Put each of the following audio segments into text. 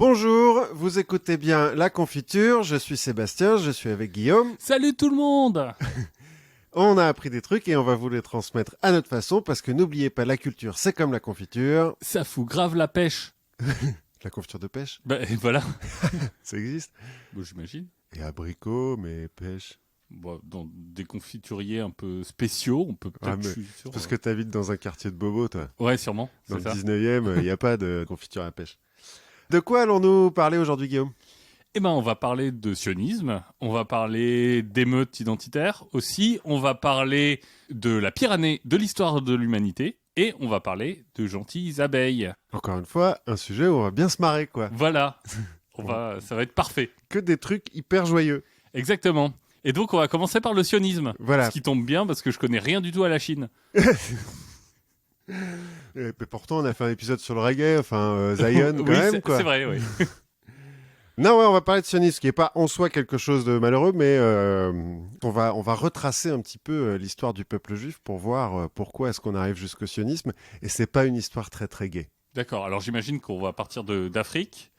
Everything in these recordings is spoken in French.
Bonjour, vous écoutez bien La Confiture, je suis Sébastien, je suis avec Guillaume. Salut tout le monde! On a appris des trucs et on va vous les transmettre à notre façon parce que n'oubliez pas, la culture c'est comme la confiture. Ça fout grave la pêche. La confiture de pêche, Bah et voilà. ça existe. Bon, j'imagine. Et abricot, mais pêche. Bon, dans des confituriers un peu spéciaux, on peut Ah, peut-être... mais je suis sûr, parce que t'habites dans un quartier de bobo, toi. Ouais, sûrement, Dans c'est le ça. 19e, il n'y a pas de confiture à pêche. De quoi allons-nous parler aujourd'hui, Guillaume? Eh ben, on va parler de sionisme, on va parler d'émeutes identitaires aussi, on va parler de la pire année de l'histoire de l'humanité, et on va parler de gentilles abeilles. Encore une fois, un sujet où on va bien se marrer, quoi. Voilà. Ça va être parfait. Que des trucs hyper joyeux. Exactement. Et donc, on va commencer par le sionisme. Voilà. Ce qui tombe bien parce que je connais rien du tout à la Chine. Et pourtant, on a fait un épisode sur le reggae, enfin, Zion, quand Oui, même, quoi. c'est vrai, oui. Non, ouais, on va parler de sionisme, qui n'est pas en soi quelque chose de malheureux, mais on va retracer un petit peu l'histoire du peuple juif pour voir pourquoi est-ce qu'on arrive jusqu'au sionisme. Et c'est pas une histoire très très gaie. D'accord, alors j'imagine qu'on va partir d'Afrique,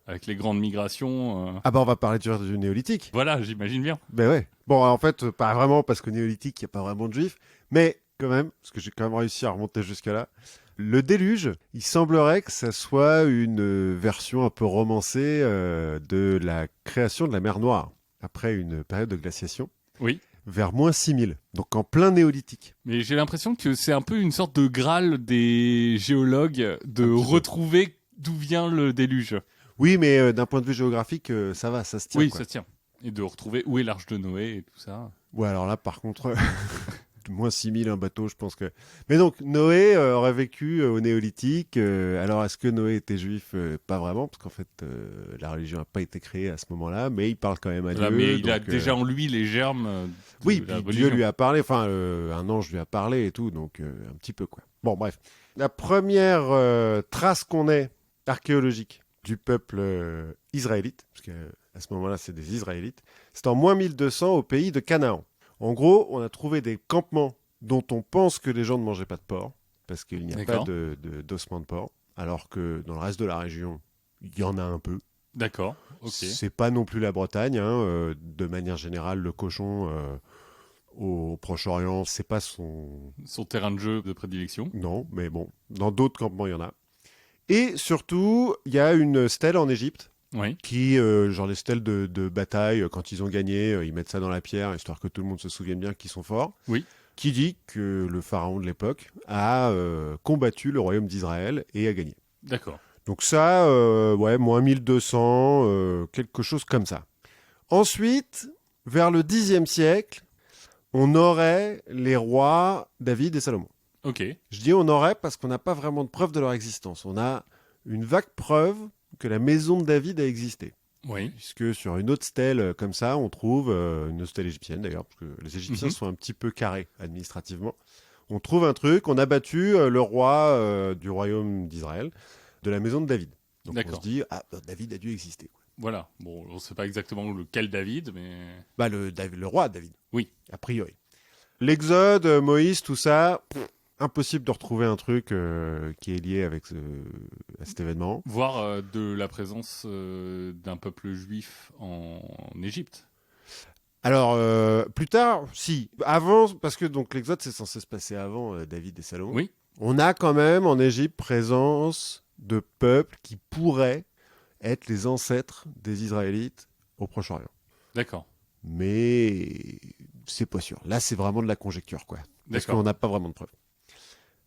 avec les grandes migrations. Ah bah on va parler du néolithique. Voilà, j'imagine bien. Ben ouais. Bon, en fait, pas vraiment, parce qu'au néolithique, il n'y a pas vraiment de juifs, mais quand même, parce que j'ai quand même réussi à remonter jusqu'à là. Le déluge, il semblerait que ça soit une version un peu romancée de la création de la mer Noire, après une période de glaciation, Oui, vers moins 6000, donc en plein néolithique. mais j'ai l'impression que c'est un peu une sorte de graal des géologues de Un petit peu. retrouver d'où vient le déluge. Oui, mais d'un point de vue géographique, ça va, ça se tient. Oui, Quoi. ça tient. Et de retrouver où est l'arche de Noé et tout ça. Ouais, alors là, par contre, moins 6000, un bateau, je pense que... Mais donc, Noé aurait vécu au néolithique. Alors, est-ce que Noé était juif? Pas vraiment, parce qu'en fait, la religion n'a pas été créée à ce moment-là, mais il parle quand même à Voilà, Dieu. mais il a donc, déjà en lui les germes de oui, la puis Dieu religion. lui a parlé, enfin, un ange lui a parlé et tout, donc un petit peu, quoi. Bon, bref. La première trace qu'on ait archéologique du peuple israélite, parce qu'à ce moment-là, c'est des Israélites, c'est en moins 1200 au pays de Canaan. En gros, on a trouvé des campements dont on pense que les gens ne mangeaient pas de porc, parce qu'il n'y a pas D'accord. d'ossements de porc, alors que dans le reste de la région, il y en a un peu. D'accord, ok. C'est pas non plus la Bretagne, hein, de manière générale, le cochon au Proche-Orient, c'est pas son... Son terrain de jeu de prédilection. Non, mais bon, dans d'autres campements, il y en a. Et surtout, il y a une stèle en Égypte, Oui, qui, genre les stèles de bataille, quand ils ont gagné, ils mettent ça dans la pierre, histoire que tout le monde se souvienne bien qu'ils sont forts, oui. qui dit que le pharaon de l'époque a combattu le royaume d'Israël et a gagné. D'accord. Donc ça, ouais, moins 1200, quelque chose comme ça. Ensuite, vers le Xe siècle, on aurait les rois David et Salomon. Ok. Je dis on aurait parce qu'on n'a pas vraiment de preuve de leur existence. On a une vague preuve que la maison de David a existé. Oui. Puisque sur une autre stèle comme ça, on trouve, une autre stèle égyptienne d'ailleurs, parce que les Égyptiens Mhm. sont un petit peu carrés administrativement. On trouve un truc, on a battu le roi du royaume d'Israël, de la maison de David. Donc on D'accord. se dit, ah, bah, David a dû exister. Quoi. Voilà. Bon, on ne sait pas exactement lequel David, mais... Bah, le roi David, Oui. a priori. L'Exode, Moïse, tout ça, impossible de retrouver un truc qui est lié avec à cet événement. Voire de la présence d'un peuple juif en Égypte. Alors, plus tard, si. Avant, parce que donc l'Exode, c'est censé se passer avant David et Salomon. Oui. On a quand même en Égypte présence de peuples qui pourraient être les ancêtres des Israélites au Proche-Orient. D'accord. Mais c'est pas sûr. Là, c'est vraiment de la conjecture, quoi. Parce D'accord. qu'on n'a pas vraiment de preuves.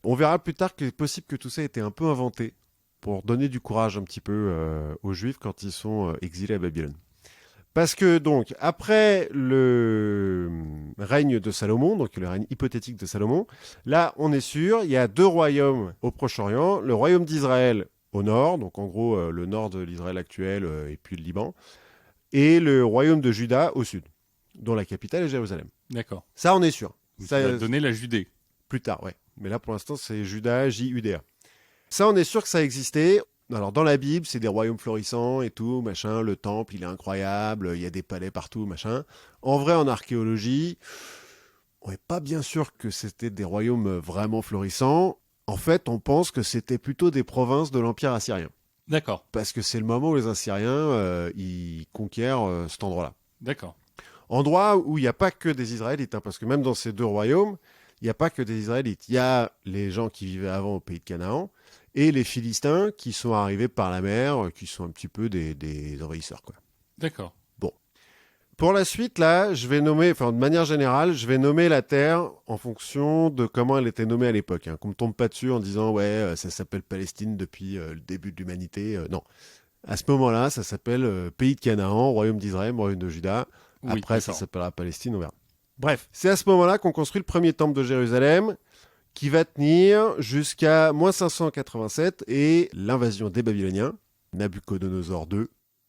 On verra plus tard qu'il est possible que tout ça ait été un peu inventé pour donner du courage un petit peu aux Juifs quand ils sont exilés à Babylone. Parce que donc, après le règne de Salomon, donc le règne hypothétique de Salomon, là, on est sûr, il y a deux royaumes au Proche-Orient. Le royaume d'Israël au nord, donc en gros le nord de l'Israël actuel et puis le Liban, et le royaume de Juda au sud, dont la capitale est Jérusalem. D'accord. Ça, on est sûr. Donc, Ça, il a donné la Judée. plus tard, ouais. Mais là, pour l'instant, c'est Juda, J-U-D-A. Ça, on est sûr que ça existait. Alors, dans la Bible, c'est des royaumes florissants et tout, machin. Le temple, il est incroyable. Il y a des palais partout, machin. En vrai, en archéologie, on n'est pas bien sûr que c'était des royaumes vraiment florissants. En fait, on pense que c'était plutôt des provinces de l'Empire assyrien. D'accord, parce que c'est le moment où les Assyriens ils conquièrent cet endroit-là. d'accord. Endroit où il n'y a pas que des Israélites, hein, parce que même dans ces deux royaumes, il n'y a pas que des Israélites. Il y a les gens qui vivaient avant au pays de Canaan et les Philistins qui sont arrivés par la mer, qui sont un petit peu des envahisseurs, quoi. D'accord. Bon. Pour la suite, là, je vais nommer, enfin, de manière générale, je vais nommer la Terre en fonction de comment elle était nommée à l'époque. Hein. Qu'on ne tombe pas dessus en disant, ouais, ça s'appelle Palestine depuis le début de l'humanité. Non. À ce moment-là, ça s'appelle Pays de Canaan, Royaume d'Israël, Royaume de Juda. Oui, Après, ça d'accord. s'appellera Palestine, on verra. Bref, c'est à ce moment-là qu'on construit le premier temple de Jérusalem, qui va tenir jusqu'à moins 587 et l'invasion des Babyloniens, Nabucodonosor II,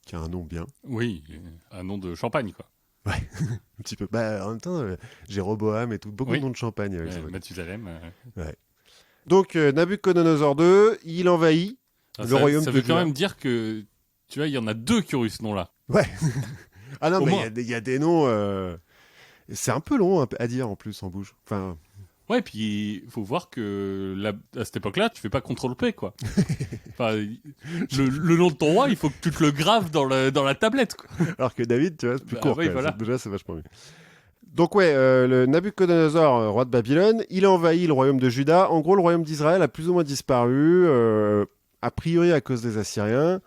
qui a un nom bien. Oui, un nom de champagne, quoi. Un petit peu. Bah, en même temps, Jéroboam et tout, beaucoup de Oui, noms de champagne avec ça. Mathusalem. Ouais. Donc, Nabucodonosor II, il envahit le royaume Ça de veut quand Juda. même dire que, tu vois, il y en a deux qui ont eu ce nom-là. Ouais. Ah non, Au mais moins. il y a des noms. C'est un peu long à dire en plus en bouche. Enfin, Ouais, puis il faut voir que à cette époque-là, tu fais pas CTRL-P, quoi. Enfin, le nom de ton roi, il faut que tu te le graves dans la tablette, quoi. alors que David, tu vois, c'est plus Bah court. oui, Quand même. voilà. Déjà, c'est vachement mieux. Donc ouais, le Nabucodonosor, roi de Babylone, il envahit le royaume de Juda. En gros, le royaume d'Israël a plus ou moins disparu, a priori à cause des Assyriens,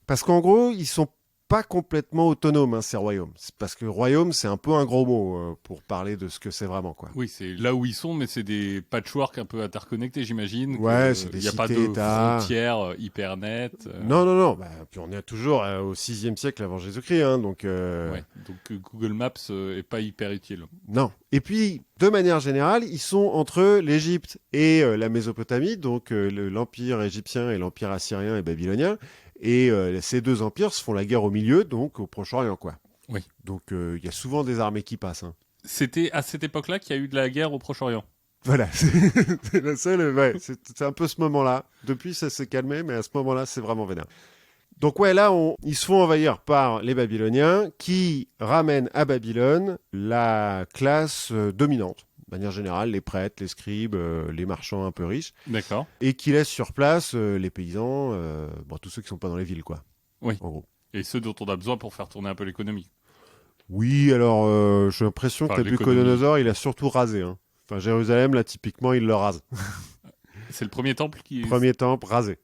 parce qu'en gros, ils sont pas complètement autonomes, hein, ces royaumes. C'est parce que royaume, c'est un peu un gros mot pour parler de ce que c'est vraiment, quoi. Oui, c'est là où ils sont, mais c'est des patchwork un peu interconnectés, j'imagine. Ouais, c'est des Il n'y a pas de cités-États. frontières hyper nettes. Non, non, non. Bah, puis on est toujours au 6e siècle avant Jésus-Christ, hein, donc. Ouais, donc Google Maps est pas hyper utile. Non. Et puis, de manière générale, ils sont entre l'Égypte et la Mésopotamie, donc l'empire égyptien et l'empire assyrien et babylonien. Et ces deux empires se font la guerre au milieu, donc au Proche-Orient, quoi. Oui. Donc il y a souvent des armées qui passent. Hein. C'était à cette époque-là qu'il y a eu de la guerre au Proche-Orient. Voilà, c'est la seule. Ouais, c'est un peu ce moment-là. Depuis, ça s'est calmé, mais à ce moment-là, c'est vraiment vénère. Donc ouais, là, ils se font envahir par les Babyloniens qui ramènent à Babylone la classe dominante, de manière générale, les prêtres, les scribes, les marchands un peu riches, D'accord. et qui laissent sur place les paysans, bon, tous ceux qui sont pas dans les villes, quoi. Oui. En gros. Et ceux dont on a besoin pour faire tourner un peu l'économie. Oui, alors j'ai l'impression Enfin, que Nabucodonosor, il a surtout rasé. Hein. Enfin, Jérusalem, là, typiquement, il le rase. C'est le premier temple qui... Premier temple, rasé.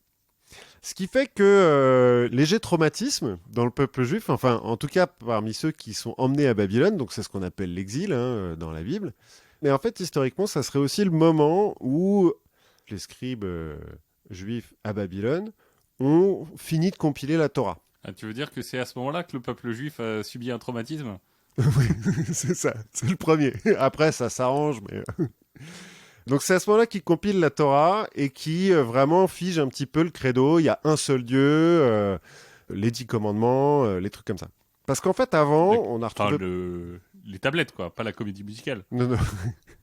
Ce qui fait que léger traumatisme dans le peuple juif, enfin en tout cas parmi ceux qui sont emmenés à Babylone, donc c'est ce qu'on appelle l'exil hein, dans la Bible. Mais en fait historiquement, ça serait aussi le moment où les scribes juifs à Babylone ont fini de compiler la Torah. Ah, tu veux dire que c'est à ce moment-là que le peuple juif a subi un traumatisme? Oui, c'est ça, c'est le premier. Après ça s'arrange, mais... Donc c'est à ce moment-là qu'ils compilent la Torah et qui vraiment fige un petit peu le credo. Il y a un seul Dieu, les 10 commandements, les trucs comme ça. Parce qu'en fait, avant, on a retrouvé... Enfin, les tablettes, quoi, pas la comédie musicale. Non, non.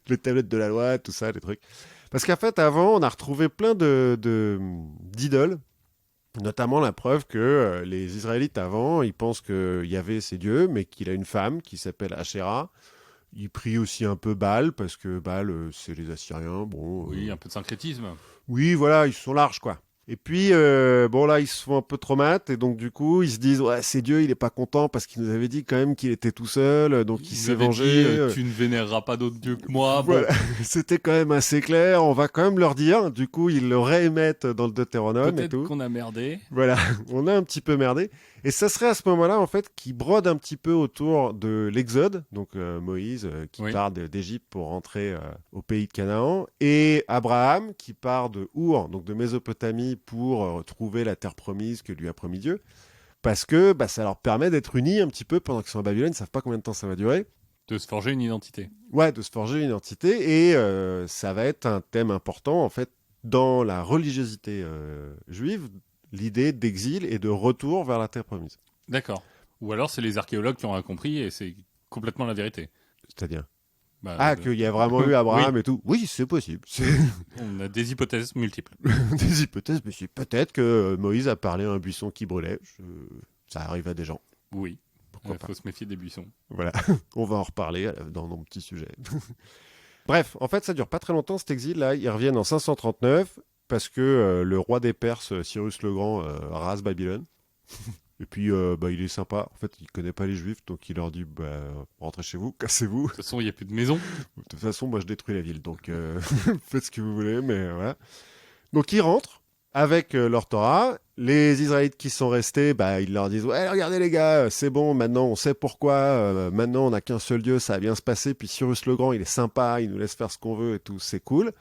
Les tablettes de la loi, tout ça, les trucs. Parce qu'en fait, avant, on a retrouvé plein d'idoles. Notamment la preuve que les Israélites avant, ils pensent que Yahvé c'est Dieu, mais qu'il a une femme qui s'appelle Asherah. Ils prient aussi un peu Baal, parce que Baal, c'est les Assyriens. Bon, Oui, un peu de syncrétisme. oui, voilà, ils sont larges, quoi. Et puis, bon, là, ils se font un peu traumates, et donc, du coup, ils se disent, ouais, c'est Dieu, il est pas content, parce qu'il nous avait dit quand même qu'il était tout seul, donc il s'est avait vengé. dit, tu ne vénéreras pas d'autre Dieu que moi. Voilà. Bon, C'était quand même assez clair, on va quand même leur dire. Du coup, ils le réémettent dans le Deutéronome et peut-être tout. qu'on a merdé. Voilà, on a un petit peu merdé. Et ça serait à ce moment-là, en fait, qui brode un petit peu autour de l'Exode, donc Moïse qui Oui. part d'Égypte pour rentrer au pays de Canaan, et Abraham qui part de Our, donc de Mésopotamie, pour trouver la terre promise que lui a promis Dieu. Parce que ça leur permet d'être unis un petit peu pendant qu'ils sont à Babylone, ils ne savent pas combien de temps ça va durer. De se forger une identité. Ouais, de se forger une identité, et ça va être un thème important, en fait, dans la religiosité juive, l'idée d'exil et de retour vers la terre promise. D'accord. Ou alors c'est les archéologues qui ont rien compris et c'est complètement la vérité. C'est-à-dire Bah, qu'il y a vraiment eu Abraham oui. et tout. Oui, c'est possible. C'est On a des hypothèses multiples. des hypothèses, mais c'est peut-être que Moïse a parlé à un buisson qui brûlait. Ça arrive à des gens. Oui. Pourquoi Il pas. faut se méfier des buissons. Voilà, on va en reparler dans nos petits sujets. Bref, en fait, ça dure pas très longtemps cet exil-là. Ils reviennent en 539. parce que le roi des Perses, Cyrus le Grand, rase Babylone. Et puis, il est sympa. En fait, il connaît pas les Juifs, donc il leur dit rentrez chez vous, cassez-vous. De toute façon, il n'y a plus de maison. De toute façon, moi, je détruis la ville, donc faites ce que vous voulez, mais voilà. Donc, ils rentrent avec leur Torah. Les Israélites qui sont restés, ils leur disent ouais, regardez les gars, c'est bon, maintenant on sait pourquoi. Maintenant, on n'a qu'un seul Dieu, ça va bien se passer. Puis Cyrus le Grand, il est sympa, il nous laisse faire ce qu'on veut et tout, c'est cool.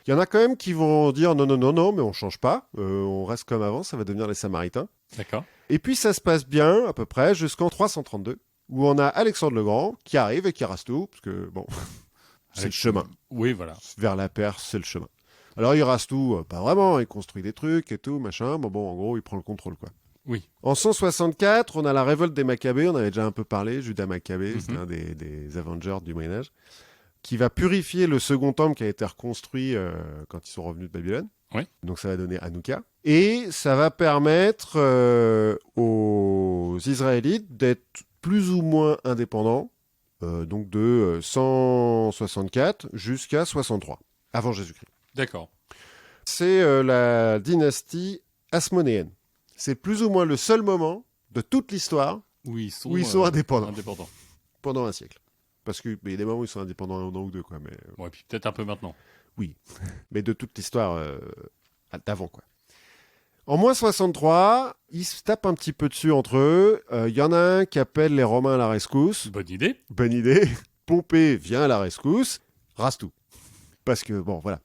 Il y en a quand même qui vont dire non, non, non, non, mais on change pas, on reste comme avant, ça va devenir les Samaritains. D'accord. Et puis ça se passe bien, à peu près, jusqu'en 332, où on a Alexandre le Grand qui arrive et qui rase tout, parce que bon, c'est le chemin. Oui, voilà. Vers la Perse, c'est le chemin. Alors il rase tout, pas vraiment, il construit des trucs et tout, machin, bon, en gros, il prend le contrôle, quoi. Oui. En 164, on a la révolte des Maccabées, on avait déjà un peu parlé, Judas Maccabée, c'est un des Avengers du Moyen-Âge, qui va purifier le second temple qui a été reconstruit quand ils sont revenus de Babylone. Oui. Donc ça va donner Hanouka. Et ça va permettre aux Israélites d'être plus ou moins indépendants, donc de 164 jusqu'à 63, avant Jésus-Christ. D'accord. C'est la dynastie hasmonéenne. C'est plus ou moins le seul moment de toute l'histoire où ils sont indépendants. Pendant un siècle. Parce qu'il y a des moments où ils sont indépendants un an ou deux, quoi. Mais... Ouais, puis peut-être un peu maintenant. Oui, mais de toute l'histoire d'avant, quoi. En moins 63, ils se tapent un petit peu dessus entre eux. Il y en a un qui appelle les Romains à la rescousse. Bonne idée. Bonne idée. Pompée vient à la rescousse, rase tout. Parce que, bon, voilà.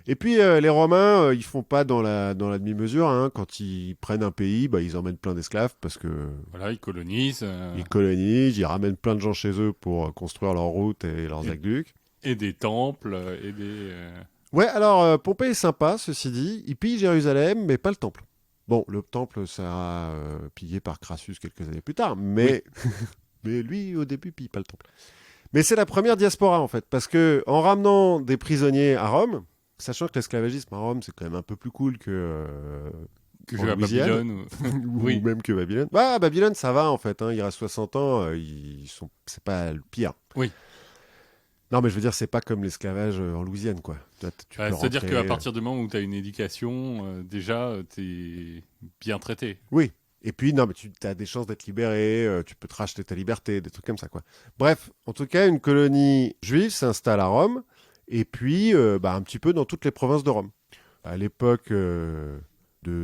Et puis, les Romains, ils font pas dans la demi-mesure. Hein. Quand ils prennent un pays, ils emmènent plein d'esclaves parce que... Voilà, ils colonisent. Ils colonisent, ils ramènent plein de gens chez eux pour construire leurs routes et leurs aqueducs. Et des temples, et des... Ouais, alors, Pompée est sympa, ceci dit. Il pille Jérusalem, mais pas le temple. Bon, le temple sera pillé par Crassus quelques années plus tard, mais... Oui. Mais lui, au début, pille pas le temple. Mais c'est la première diaspora, en fait, parce que en ramenant des prisonniers à Rome... Sachant que l'esclavagisme à Rome, c'est quand même un peu plus cool que à Babylone. Ou oui. Même que Babylone. Babylone, ça va, en fait. Hein. Il reste 60 ans, c'est pas le pire. Oui. Non, mais je veux dire, c'est pas comme l'esclavage en Louisiane, quoi. C'est-à-dire qu'à partir du moment où tu as une éducation, déjà, tu es bien traité. Oui. Et puis, non, mais tu as des chances d'être libéré, tu peux te racheter ta liberté, des trucs comme ça, quoi. Bref, en tout cas, une colonie juive s'installe à Rome. Et puis, un petit peu dans toutes les provinces de Rome. À l'époque de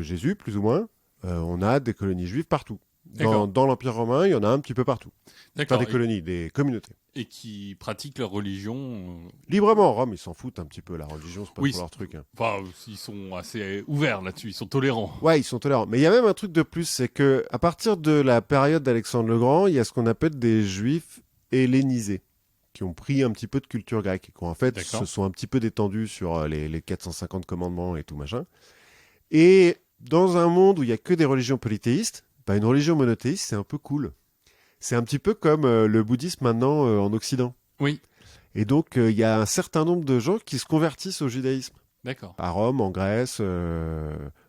Jésus, plus ou moins, on a des colonies juives partout. Dans l'Empire romain, il y en a un petit peu partout. D'accord. Pas des colonies, des communautés. Et qui pratiquent leur religion... Librement, Rome, ils s'en foutent un petit peu. La religion, c'est pas pour leur truc. Hein. Enfin, ils sont assez ouverts là-dessus, ils sont tolérants. Ouais, ils sont tolérants. Mais il y a même un truc de plus, c'est que à partir de la période d'Alexandre le Grand, il y a ce qu'on appelle des juifs hellénisés, qui ont pris un petit peu de culture grecque, qui en fait se sont un petit peu détendus sur les 450 commandements et tout machin. Et dans un monde où il n'y a que des religions polythéistes, une religion monothéiste, c'est un peu cool. C'est un petit peu comme le bouddhisme maintenant en Occident. Oui. Et donc, il y a un certain nombre de gens qui se convertissent au judaïsme. D'accord. À Rome, en Grèce,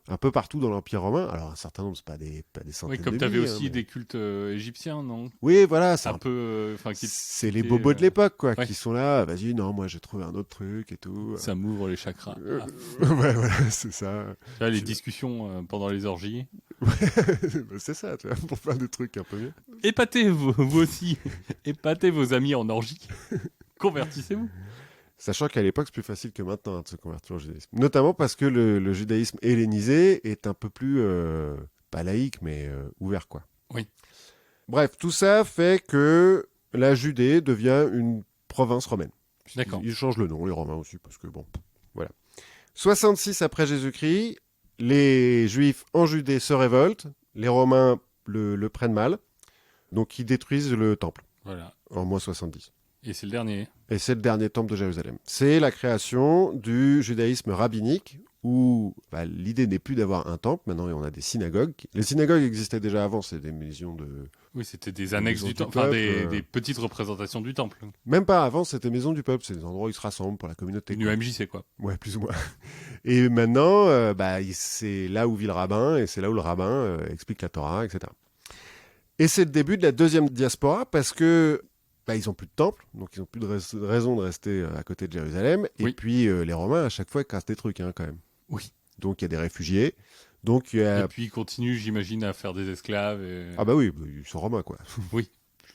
un peu partout dans l'Empire romain. Alors, un certain nombre, c'est pas des centaines de milliers. Oui, comme tu avais aussi des cultes égyptiens, non? Oui, voilà. C'est un peu... c'est les bobos de l'époque, quoi, qui sont là. Vas-y, non, moi, j'ai trouvé un autre truc et tout. Ça m'ouvre les chakras. Ouais, voilà, c'est ça. Tu vois, les discussions pendant les orgies. C'est ça, tu vois, pour faire des trucs un peu mieux. Épatez vous aussi. Épatez vos amis en orgie. Convertissez-vous. Sachant qu'à l'époque, c'est plus facile que maintenant de se convertir au judaïsme. Notamment parce que le judaïsme hellénisé est un peu plus, pas laïque, mais ouvert, quoi. Oui. Bref, tout ça fait que la Judée devient une province romaine. D'accord. Ils changent le nom, les Romains aussi, parce que bon, voilà. 66 après Jésus-Christ, les Juifs en Judée se révoltent, les Romains le prennent mal, donc ils détruisent le temple. Voilà. En moins 70. Et c'est le dernier. Et c'est le dernier temple de Jérusalem. C'est la création du judaïsme rabbinique, où l'idée n'est plus d'avoir un temple, maintenant on a des synagogues. Les synagogues existaient déjà avant, c'est des maisons de... Oui, c'était des annexes du temple, enfin des petites représentations du temple. Même pas, avant c'était maisons du peuple, c'est des endroits où ils se rassemblent pour la communauté. Une UMJC, quoi. Ouais, plus ou moins. Et maintenant, c'est là où vit le rabbin, et c'est là où le rabbin explique la Torah, etc. Et c'est le début de la deuxième diaspora, parce que... ils n'ont plus de temple, donc ils n'ont plus de raison de rester à côté de Jérusalem. Oui. Et puis, les Romains, à chaque fois, ils cassent des trucs, hein, quand même. Oui. Donc il y a des réfugiés. Donc il y Et a... puis ils continuent, j'imagine, à faire des esclaves. Ah bah oui, ils sont romains, quoi. Oui.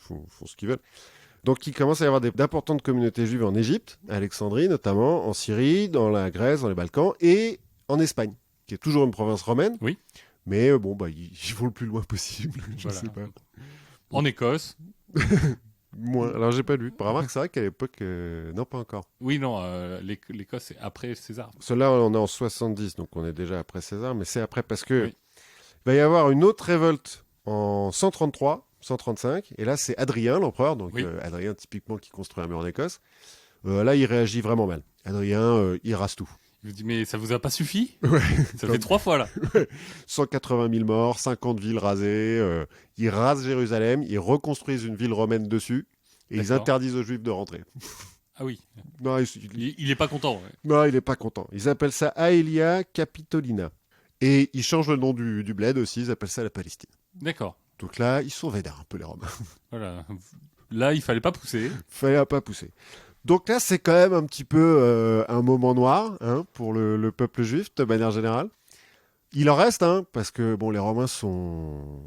Ils font ce qu'ils veulent. Donc il commence à y avoir d'importantes communautés juives en Égypte, à Alexandrie notamment, en Syrie, dans la Grèce, dans les Balkans, et en Espagne, qui est toujours une province romaine. Oui. Mais ils vont le plus loin possible, je Voilà. sais pas. En Écosse. Moins. Alors j'ai pas lu. Remarque, c'est vrai qu'à l'époque, non, pas encore. Oui, non, l'Écosse, c'est après César. Celui-là, on est en 70, donc on est déjà après César, mais c'est après parce que Oui. il va y avoir une autre révolte en 133, 135, et là c'est Adrien, l'empereur, donc Oui. Adrien typiquement qui construit un mur en Écosse. Là, il réagit vraiment mal. Adrien, il rase tout. Il vous dit, mais ça vous a pas suffi? Ouais. Ça fait 3 fois là. 180 000 morts, 50 villes rasées. Ils rasent Jérusalem, ils reconstruisent une ville romaine dessus, et ils D'accord. interdisent aux Juifs de rentrer. Ah oui. Non, Il est pas content. Ouais. non, il est pas content. Ils appellent ça Aelia Capitolina. Et ils changent le nom du bled aussi, ils appellent ça la Palestine. D'accord. Donc là, ils sont vénères un peu les Romains. Voilà. Là, il fallait pas pousser. Fallait pas pousser. Donc là, c'est quand même un petit peu un moment noir pour le peuple juif, de manière générale. Il en reste, parce que bon, les Romains sont...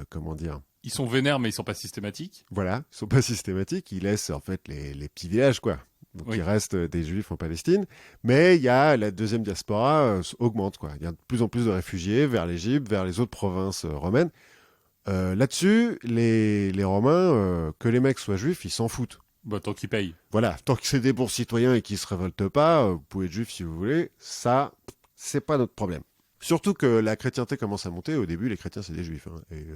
comment dire? Ils sont vénères, mais ils sont pas systématiques. Voilà, ils sont pas systématiques. Ils laissent en fait les petits villages, quoi. Donc Oui. il reste des Juifs en Palestine. Mais il y a la deuxième diaspora augmente, quoi. Il y a de plus en plus de réfugiés vers l'Égypte, vers les autres provinces romaines. Là-dessus, les Romains, que les mecs soient juifs, ils s'en foutent. Bah, tant qu'ils payent. Voilà, tant que c'est des bons citoyens et qu'ils se révoltent pas, vous pouvez être juif si vous voulez, ça, c'est pas notre problème. Surtout que la chrétienté commence à monter, au début les chrétiens c'est des juifs.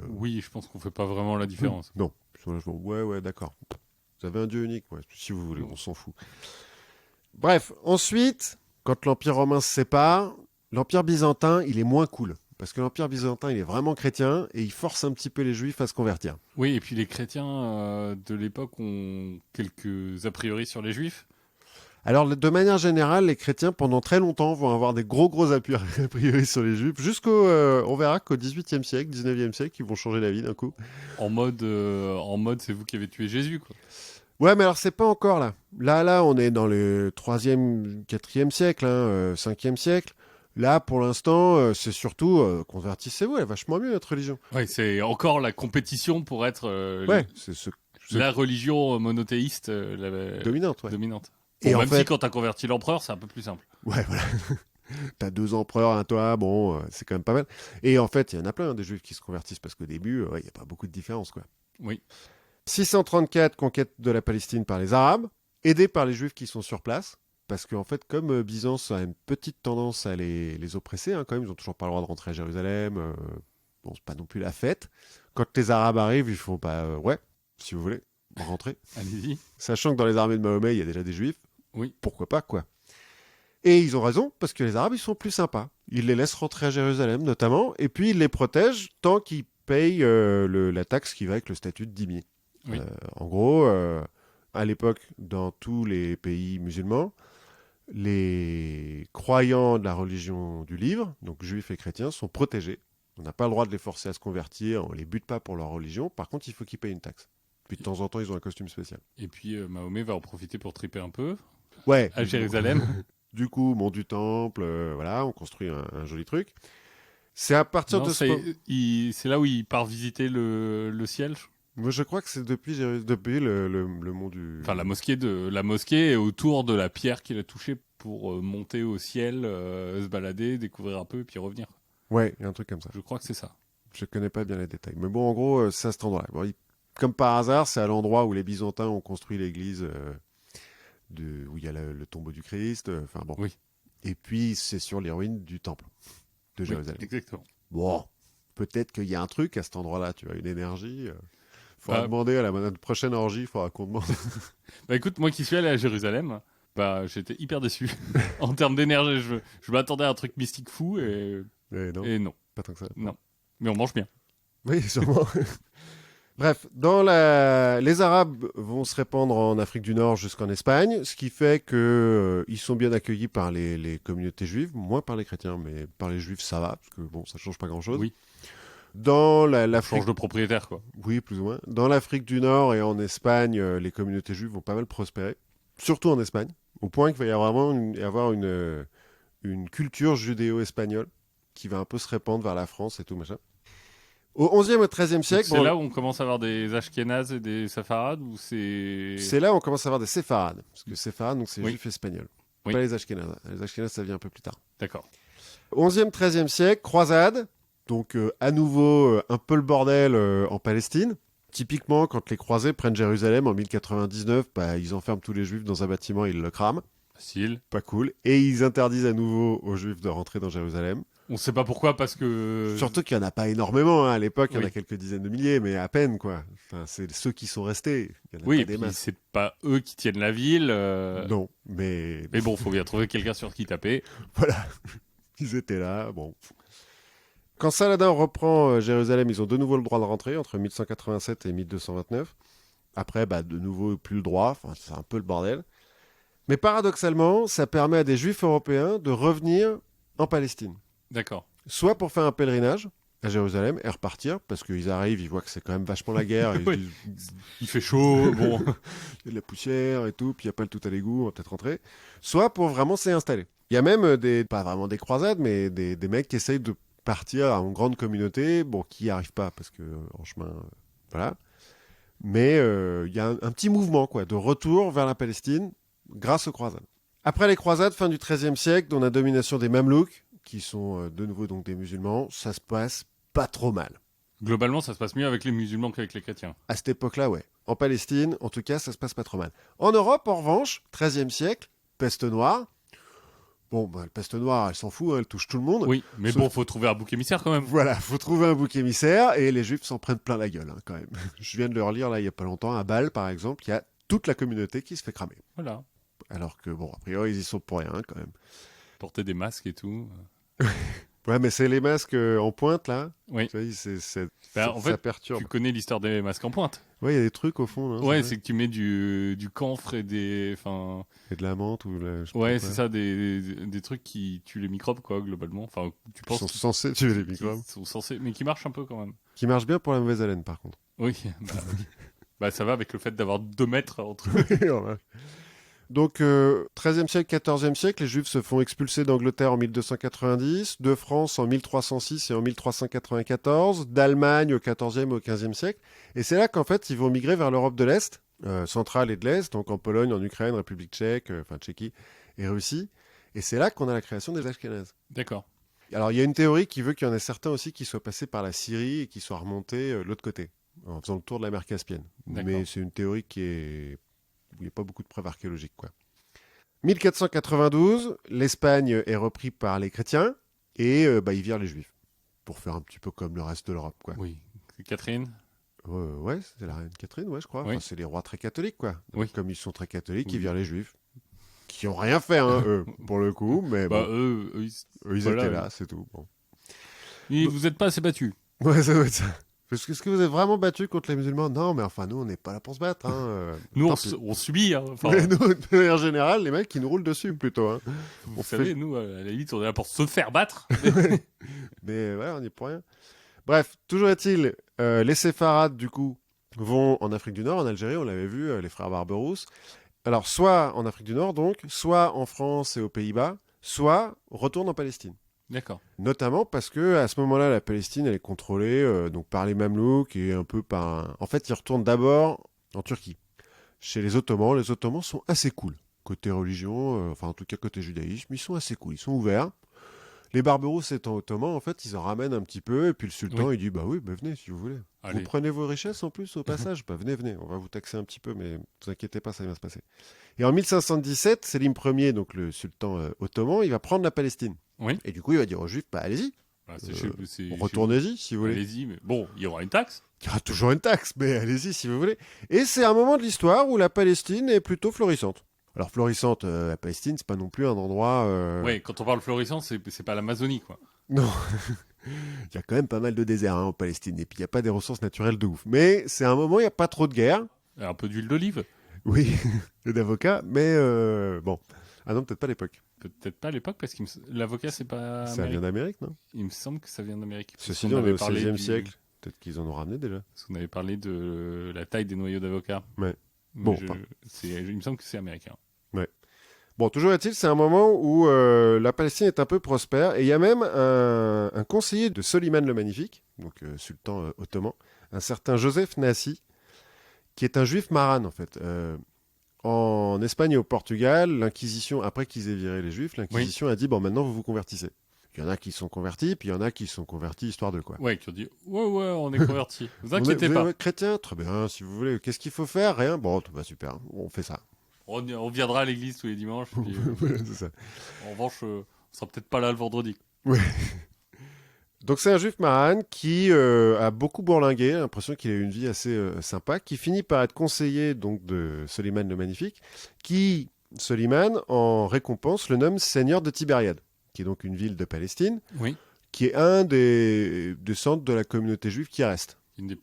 Oui, je pense qu'on fait pas vraiment la différence. Non, ils sont là, ouais, d'accord. Vous avez un dieu unique, ouais, si vous voulez, on s'en fout. Bref, ensuite, quand l'Empire romain se sépare, l'Empire byzantin, il est moins cool. Parce que l'Empire byzantin, il est vraiment chrétien et il force un petit peu les juifs à se convertir. Oui, et puis les chrétiens de l'époque ont quelques a priori sur les juifs. Alors, de manière générale, les chrétiens, pendant très longtemps, vont avoir des gros a priori sur les juifs, on verra qu'au 18e siècle, 19e siècle, ils vont changer la vie d'un coup. En mode, c'est vous qui avez tué Jésus, quoi. Ouais, mais alors, c'est pas encore là. Là, on est dans le 3e, 4e siècle, 5e siècle. Là, pour l'instant, c'est surtout convertissez-vous, elle est vachement mieux, notre religion. Ouais, c'est encore la compétition pour être Ouais, c'est la religion monothéiste dominante, ouais. dominante. Et Bon, en même fait- si quand t'as converti l'empereur, c'est un peu plus simple. Ouais, voilà. T'as 2 empereurs, un toi, bon, c'est quand même pas mal. Et en fait, il y en a plein, des juifs qui se convertissent parce qu'au début, il n'y a pas beaucoup de différence, quoi. Oui. 634, conquête de la Palestine par les Arabes, aidés par les Juifs qui sont sur place, parce qu'en fait, comme Byzance a une petite tendance à les oppresser, quand même, ils n'ont toujours pas le droit de rentrer à Jérusalem, bon, c'est pas non plus la fête. Quand les Arabes arrivent, ils font ouais, si vous voulez, rentrer. Allez-y. Sachant que dans les armées de Mahomet, il y a déjà des Juifs, Oui. pourquoi pas, quoi. Et ils ont raison, parce que les Arabes, ils sont plus sympas. Ils les laissent rentrer à Jérusalem, notamment, et puis ils les protègent tant qu'ils payent la taxe qui va avec le statut de dîmier. Oui. En gros, à l'époque, dans tous les pays musulmans, les croyants de la religion du livre, donc juifs et chrétiens, sont protégés. On n'a pas le droit de les forcer à se convertir, on les bute pas pour leur religion. Par contre, il faut qu'ils payent une taxe. Puis de temps en temps, ils ont un costume spécial. Et puis Mahomet va en profiter pour triper un peu Ouais. à Jérusalem. Du coup, mont du temple, voilà, on construit un joli truc. C'est à partir Non, de c'est là où il part visiter le ciel. Moi, je crois que c'est depuis le mont du... Enfin, la mosquée est autour de la pierre qu'il a touchée pour monter au ciel, se balader, découvrir un peu, et puis revenir. Ouais, il y a un truc comme ça. Je crois que c'est ça. Je connais pas bien les détails. Mais bon, en gros, c'est à cet endroit-là. Bon, comme par hasard, c'est à l'endroit où les Byzantins ont construit l'église où il y a le tombeau du Christ. Enfin bon. Oui. Et puis, c'est sur les ruines du temple de Jérusalem. Oui, exactement. Bon, peut-être qu'il y a un truc à cet endroit-là, tu vois, une énergie. Faudra demander à la prochaine orgie, il faudra qu'on demande. Bah écoute, moi qui suis allé à Jérusalem, bah j'étais hyper déçu. En termes d'énergie, je m'attendais à un truc mystique fou et non. Pas tant que ça. Non. Mais on mange bien. Oui, sûrement. Bref, les Arabes vont se répandre en Afrique du Nord jusqu'en Espagne, ce qui fait que ils sont bien accueillis par les communautés juives, moins par les chrétiens, mais par les juifs ça va, parce que bon, ça change pas grand-chose. Oui. Dans l'Afrique, Change de propriétaire, quoi. oui, plus ou moins. Dans l'Afrique du Nord et en Espagne, les communautés juives vont pas mal prospérer, surtout en Espagne, au point qu'il va y avoir vraiment une culture judéo-espagnole qui va un peu se répandre vers la France et tout, machin. Au 11e et 13e siècle, C'est là où on commence à avoir des Ashkénazes et des Safarades ou c'est... c'est là où on commence à avoir des séfarades. Parce que séfarades, donc c'est Oui. juifs espagnols. Oui. Pas les Ashkénazes. Les Ashkénazes, ça vient un peu plus tard. D'accord. 11e, 13e siècle, croisade. Donc, à nouveau, un peu le bordel en Palestine. Typiquement, quand les croisés prennent Jérusalem en 1099, bah, ils enferment tous les juifs dans un bâtiment et ils le crament. Facile. Pas cool. Et ils interdisent à nouveau aux juifs de rentrer dans Jérusalem. On sait pas pourquoi parce que... Surtout qu'il n'y en a pas énormément. Hein. À l'époque, il y en a Oui. quelques dizaines de milliers, mais à peine, quoi. Enfin, c'est ceux qui sont restés. Il y en a Oui, pas et des puis masses. c'est pas eux qui tiennent la ville. Non, mais Mais bon, faut bien trouver quelqu'un sur qui taper. voilà. Ils étaient là. Bon. Quand Saladin reprend Jérusalem, ils ont de nouveau le droit de rentrer entre 1187 et 1229. Après, bah, de nouveau, plus le droit. Enfin, c'est un peu le bordel. Mais paradoxalement, ça permet à des juifs européens de revenir en Palestine. D'accord. Soit pour faire un pèlerinage à Jérusalem et repartir, parce qu'ils arrivent, ils voient que c'est quand même vachement la guerre. Et ils Oui. se disent, Il fait chaud, bon. il y a de la poussière et tout, puis il n'y a pas le tout à l'égout, on va peut-être rentrer. Soit pour vraiment s'y installer. Il y a même pas vraiment des croisades, mais des mecs qui essayent de partir en grande communauté, bon, qui n'y arrivent pas, parce que en chemin, voilà. Mais il y a un petit mouvement, quoi, de retour vers la Palestine grâce aux croisades. Après les croisades, fin du XIIIe siècle, dans la domination des Mamelouks, qui sont de nouveau donc des musulmans, ça se passe pas trop mal. Globalement, ça se passe mieux avec les musulmans qu'avec les chrétiens. À cette époque-là, ouais. En Palestine, en tout cas, ça se passe pas trop mal. En Europe, en revanche, XIIIe siècle, peste noire. Bon, bah, la peste noire, elle s'en fout, hein, elle touche tout le monde. Oui, mais Sauf- bon, faut trouver un bouc émissaire quand même. Voilà, faut trouver un bouc émissaire, et les juifs s'en prennent plein la gueule, hein, quand même. Je viens de le relire, là, il y a pas longtemps, à Bâle, par exemple, il y a toute la communauté qui se fait cramer. Voilà. Alors que, bon, a priori, ils y sont pour rien, quand même. Porter des masques et tout. Ouais, mais c'est les masques en pointe, là. Oui. Tu vois, Bah, en ça fait, perturbe. tu connais l'histoire des masques en pointe. Ouais, il y a des trucs au fond, là. Ouais, vrai. c'est que tu mets du camphre et des... Enfin, Et de la menthe ou je sais pas ouais, quoi. c'est ça, des trucs qui tuent les microbes, quoi, globalement. Enfin, tu Qui penses sont censés tuer les microbes. qui sont censés... Mais qui marchent un peu, quand même. Qui marche bien pour la mauvaise haleine, par contre. Oui, bah, oui. Bah, ça va avec le fait d'avoir 2 mètres entre eux. Donc, 13e siècle, 14e siècle, les Juifs se font expulser d'Angleterre en 1290, de France en 1306 et en 1394, d'Allemagne au 14e et au 15e siècle. Et c'est là qu'en fait, ils vont migrer vers l'Europe de l'Est, centrale et de l'Est, donc en Pologne, en Ukraine, République tchèque, enfin Tchéquie et Russie. Et c'est là qu'on a la création des Ashkénazes. D'accord. Alors, il y a une théorie qui veut qu'il y en ait certains aussi qui soient passés par la Syrie et qui soient remontés de l'autre côté, en faisant le tour de la mer Caspienne. D'accord. Mais c'est une théorie où il n'y a pas beaucoup de preuves archéologiques, quoi. 1492, l'Espagne est reprise par les chrétiens et ils virent les juifs pour faire un petit peu comme le reste de l'Europe, quoi. Oui. C'est Catherine. Ouais, c'est la reine Catherine, ouais, je crois. Oui. Enfin, c'est les rois très catholiques, quoi. Oui. Comme ils sont très catholiques, Oui. ils virent les juifs. Qui ont rien fait, hein, eux, pour le coup, mais Bah, bon, eux ils voilà, étaient là, c'est tout. Bon. vous êtes pas assez battus. Ouais, ça doit être ça. Parce que est-ce que vous êtes vraiment battu contre les musulmans? Non, mais enfin, nous, on n'est pas là pour se battre. Hein. Nous, Tant on, pis. on subit. Hein. Enfin, Mais nous, de manière générale, les mecs, ils nous roulent dessus, plutôt. Hein. vous on savez, fait- nous, à la limite, on est là pour se faire battre. Mais ouais, on n'y est pour rien. Bref, toujours est-il, les séfarades, du coup, vont en Afrique du Nord, en Algérie, on l'avait vu, les frères Barberousse. Alors, soit en Afrique du Nord, donc, soit en France et aux Pays-Bas, soit retournent en Palestine. D'accord. Notamment parce que à ce moment-là, la Palestine, elle est contrôlée donc par les Mamelouks et un peu par... En fait, ils retournent d'abord en Turquie. Chez les Ottomans, les Ottomans sont assez cool. Côté religion, enfin en tout cas côté judaïsme, ils sont assez cool, ils sont ouverts. Les Barberousse étant ottomans, en fait, ils en ramènent un petit peu, et puis le sultan, Oui. il dit, bah oui, bah venez, si vous voulez. Allez. Vous prenez vos richesses en plus au passage, bah venez, on va vous taxer un petit peu, mais ne vous inquiétez pas, ça va bien se passer. Et en 1517, Sélim Ier, donc le sultan ottoman, il va prendre la Palestine. Oui. Et du coup, il va dire aux Juifs, bah allez-y, Bah, c'est retournez-y si vous voulez. Allez-y, mais bon, il y aura une taxe. Il y aura toujours une taxe, mais allez-y si vous voulez. Et c'est un moment de l'histoire où la Palestine est plutôt florissante. Alors florissante, la Palestine, c'est pas non plus un endroit... Oui, quand on parle florissant, c'est pas l'Amazonie, quoi. Non, il y a quand même pas mal de déserts en Palestine, et puis il n'y a pas des ressources naturelles de ouf. Mais c'est un moment où il n'y a pas trop de guerre, Un peu d'huile d'olive. oui, et d'avocats, mais bon. Ah non, peut-être pas à l'époque. Peut-être pas à l'époque, parce que l'avocat, c'est pas Ça vient américain. d'Amérique, non? Il me semble que ça vient d'Amérique. Parce Ceci qu'on dit, on est avait au parlé 16e du- siècle. Peut-être qu'ils en ont ramené déjà. Parce qu'on avait parlé de la taille des noyaux d'avocat. Ouais. Mais Bon, il me semble que c'est américain. Bon, toujours est-il, c'est un moment où la Palestine est un peu prospère, et il y a même un conseiller de Soliman le Magnifique, donc sultan ottoman, un certain Joseph Nassi, qui est un juif marane, en fait. En Espagne et au Portugal, l'Inquisition, après qu'ils aient viré les juifs, l'Inquisition a dit, bon, maintenant vous vous convertissez. Il y en a qui sont convertis, puis il y en a qui sont convertis histoire de quoi. Ouais, qui ont dit ouais, on est convertis. Vous inquiétez vous pas. êtes chrétien, très bien, si vous voulez. Qu'est-ce qu'il faut faire? Rien. Bon, bah, super, on fait ça. On viendra à l'église tous les dimanches. Puis, Voilà, c'est ça. en revanche, on sera peut-être pas là le vendredi. Ouais. Donc c'est un juif marane qui a beaucoup bourlingué, l'impression qu'il a eu une vie assez sympa, qui finit par être conseiller donc de Soliman le Magnifique, qui, Soliman, en récompense, le nomme seigneur de Tibériade, qui est donc une ville de Palestine, Oui. qui est un des centres de la communauté juive qui reste Une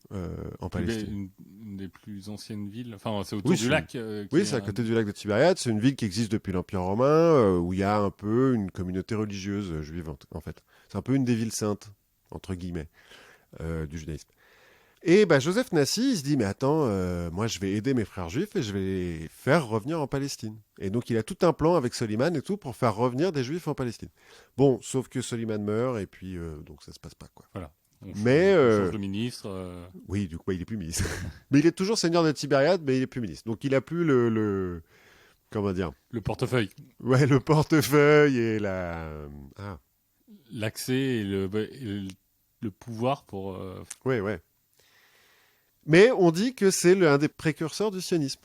en Palestine. des plus anciennes villes. Enfin, c'est autour Oui, du lac. Oui, c'est à côté du lac de Tibériade. C'est une ville qui existe depuis l'Empire romain, où il y a un peu une communauté religieuse juive, en fait. C'est un peu une des villes saintes, entre guillemets, du judaïsme. Et bah, Joseph Nassi, il se dit, mais attends, moi je vais aider mes frères juifs et je vais les faire revenir en Palestine. Et donc il a tout un plan avec Soliman et tout pour faire revenir des juifs en Palestine. Bon, sauf que Soliman meurt et puis donc ça se passe pas, quoi. Voilà. On change de ministre. Oui, du coup, il est plus ministre. Mais il est toujours seigneur de Tibériade, mais il est plus ministre. Donc il a plus le comment dire? Le portefeuille. Ouais, le portefeuille et la... L'accès et le pouvoir pour... Ouais. Mais on dit que c'est un des précurseurs du sionisme.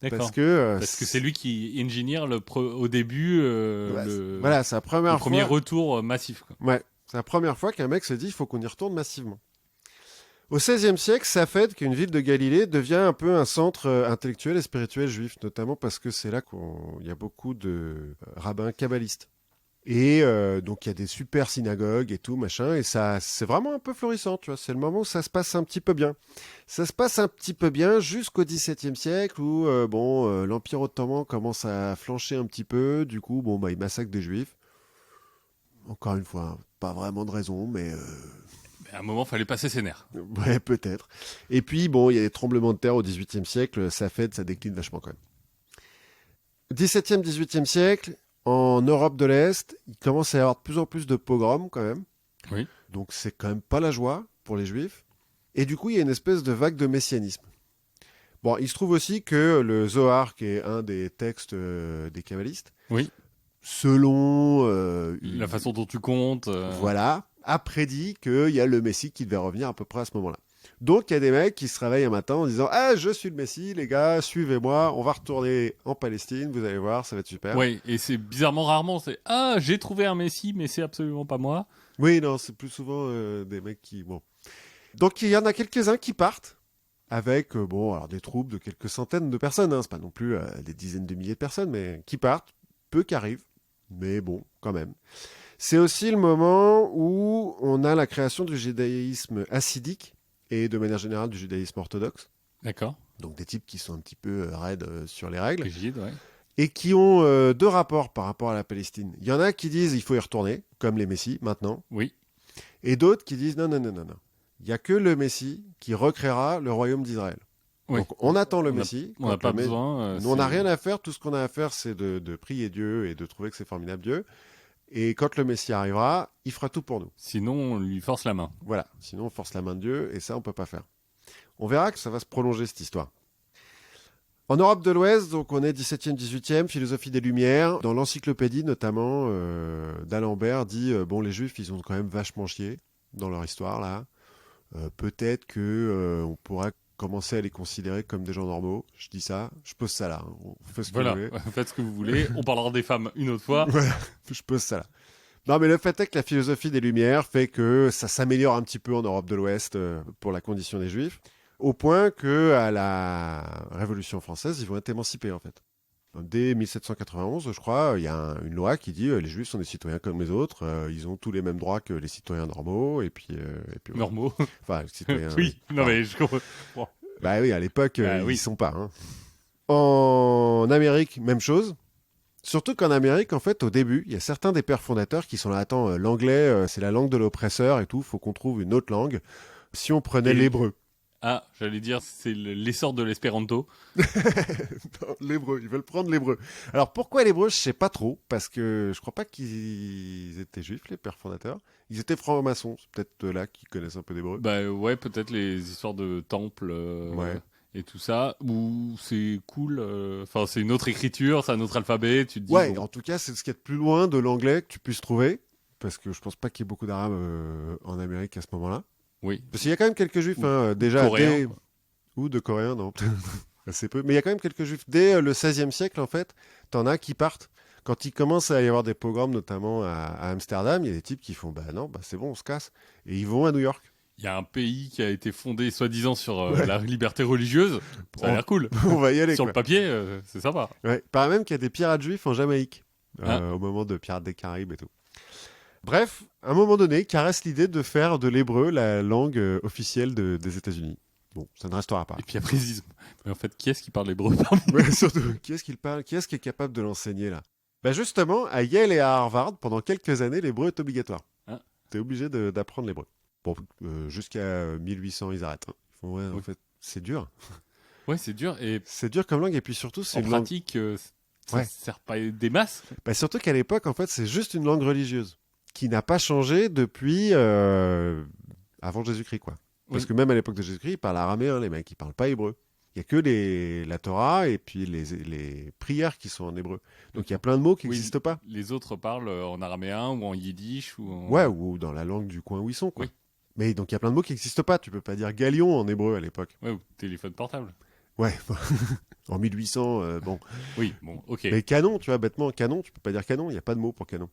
D'accord. Parce que c'est lui qui ingénieur au début voilà, c'est la première fois... premier retour massif. Quoi. Ouais, c'est la première fois qu'un mec se dit il faut qu'on y retourne massivement. Au XVIe siècle, Safed, qui est une ville de Galilée, devient un peu un centre intellectuel et spirituel juif, notamment parce que c'est là qu'il y a beaucoup de rabbins kabbalistes. Et donc il y a des super synagogues et tout, machin, et ça, c'est vraiment un peu florissant, tu vois. C'est le moment où ça se passe un petit peu bien. Ça se passe un petit peu bien jusqu'au XVIIe siècle où l'Empire ottoman commence à flancher un petit peu. Du coup, il massacre des juifs. Encore une fois, pas vraiment de raison, mais... À un moment, fallait passer ses nerfs. Ouais, peut-être. Et puis, il y a des tremblements de terre au XVIIIe siècle, ça décline vachement quand même. XVIIe, XVIIIe siècle, en Europe de l'Est, il commence à y avoir de plus en plus de pogroms quand même. Oui. Donc c'est quand même pas la joie pour les juifs. Et du coup, il y a une espèce de vague de messianisme. Bon, il se trouve aussi que le Zohar, qui est un des textes des kabbalistes, oui. Selon... la façon dont tu comptes... Voilà, a prédit qu'il y a le Messie qui devait revenir à peu près à ce moment-là. Donc il y a des mecs qui se réveillent un matin en disant « Ah, je suis le Messie, les gars, suivez-moi, on va retourner en Palestine, vous allez voir, ça va être super. » Oui, et c'est bizarrement rarement, c'est « Ah, j'ai trouvé un Messie, mais c'est absolument pas moi. » Oui, non, c'est plus souvent des mecs qui... Bon. Donc il y en a quelques-uns qui partent avec alors des troupes de quelques centaines de personnes, hein. C'est pas non plus des dizaines de milliers de personnes, mais qui partent, peu qui arrivent, mais bon, quand même. C'est aussi le moment où on a la création du judaïsme hassidique et de manière générale du judaïsme orthodoxe. D'accord. Donc des types qui sont un petit peu raides sur les règles. Rigide, ouais. Et qui ont deux rapports par rapport à la Palestine. Il y en a qui disent il faut y retourner, comme les Messies, maintenant. Oui. Et d'autres qui disent non. Il n'y a que le Messie qui recréera le royaume d'Israël. Oui. Donc on attend le Messie. On n'a pas besoin. Nous, on n'a rien à faire. Tout ce qu'on a à faire, c'est de prier Dieu et de trouver que c'est formidable Dieu. Et quand le Messie arrivera, il fera tout pour nous. Sinon, on lui force la main. Voilà. Sinon, on force la main de Dieu et ça, on ne peut pas faire. On verra que ça va se prolonger, cette histoire. En Europe de l'Ouest, donc on est 17e, 18e, philosophie des Lumières. Dans l'encyclopédie, notamment, d'Alembert dit les Juifs, ils ont quand même vachement chié dans leur histoire, là. Peut-être que on pourrait commencer à les considérer comme des gens normaux. Je dis ça, je pose ça là. On fait ce que vous voulez. Faites ce que vous voulez. On parlera des femmes une autre fois. Voilà, je pose ça là. Non, mais le fait est que la philosophie des Lumières fait que ça s'améliore un petit peu en Europe de l'Ouest pour la condition des Juifs, au point que à la Révolution française, ils vont être émancipés en fait. Dès 1791, je crois, il y a une loi qui dit les Juifs sont des citoyens comme les autres, ils ont tous les mêmes droits que les citoyens normaux, et puis voilà. Normaux. Enfin, les citoyens. Oui. Non mais je comprends. Bon. Bah oui, à l'époque, oui. ils sont pas. Hein. En Amérique, même chose. Surtout qu'en Amérique, en fait, au début, il y a certains des pères fondateurs qui sont là. Attends, l'anglais, c'est la langue de l'oppresseur et tout. Faut qu'on trouve une autre langue. Si on prenait l'hébreu. Ah, j'allais dire, c'est l'essor de l'espéranto. Non, l'hébreu, ils veulent prendre l'hébreu. Alors pourquoi l'hébreu, je sais pas trop, parce que je crois pas qu'ils étaient juifs, les pères fondateurs. Ils étaient francs-maçons, c'est peut-être là qu'ils connaissent un peu d'hébreu. Bah ouais, peut-être les histoires de temple Ouais. et tout ça, où c'est cool. Enfin, c'est une autre écriture, c'est un autre alphabet. Tu te dis, Ouais, bon, en tout cas, c'est ce qu'il y a de plus loin de l'anglais que tu puisses trouver, parce que je pense pas qu'il y ait beaucoup d'arabes en Amérique à ce moment-là. oui, Parce qu'il y a quand même quelques juifs, Ou déjà, coréen. ou de coréens, non, assez peu. Mais il y a quand même quelques juifs. Dès le XVIe siècle, en fait, t'en as qui partent. Quand il commence à y avoir des pogroms, notamment à Amsterdam, il y a des types qui font, bah non, bah c'est bon, on se casse. Et ils vont à New York. Il y a un pays qui a été fondé soi-disant sur Ouais. la liberté religieuse. Ça a On, l'air cool. on va y aller, Sur quoi. le papier, c'est sympa. Ouais. Il paraît même qu'il y a des pirates juifs en Jamaïque, Hein. au moment de Pirates des Caraïbes et tout. Bref, à un moment donné, caresse l'idée de faire de l'hébreu la langue officielle des États-Unis. Bon, ça ne restera pas. Et puis après, ils disent, mais en fait, qui est-ce qui parle hébreu parmi nous? Ouais, surtout, qui est-ce qu'il parle? Qui est-ce qui est capable de l'enseigner là? Bah justement, à Yale et à Harvard, pendant quelques années, l'hébreu est obligatoire. Hein. T'es obligé d'apprendre l'hébreu. Bon, jusqu'à 1800, ils arrêtent. Hein. Ils font, ouais, en Oui. fait, c'est dur. Ouais, c'est dur. Et C'est dur comme langue, et puis surtout, c'est en une langue. pratique, ça Ouais. sert pas des masses. Bah, surtout qu'à l'époque, en fait, c'est juste une langue religieuse qui n'a pas changé depuis avant Jésus-Christ, quoi. Parce Oui. que même à l'époque de Jésus-Christ, ils parlent araméen, les mecs, ils parlent pas hébreu. Il y a que la Torah et puis les prières qui sont en hébreu. Donc il y a plein de mots qui Oui, n'existent pas. les autres parlent en araméen ou en yiddish ou en... Ouais, ou dans la langue du coin où ils sont, quoi. Oui. Mais donc il y a plein de mots qui n'existent pas. Tu peux pas dire galion en hébreu à l'époque. Ouais, ou téléphone portable. Ouais, en 1800, bon. Oui, bon, ok. Mais canon, tu vois, bêtement, canon, tu peux pas dire canon, il n'y a pas de mot pour canon.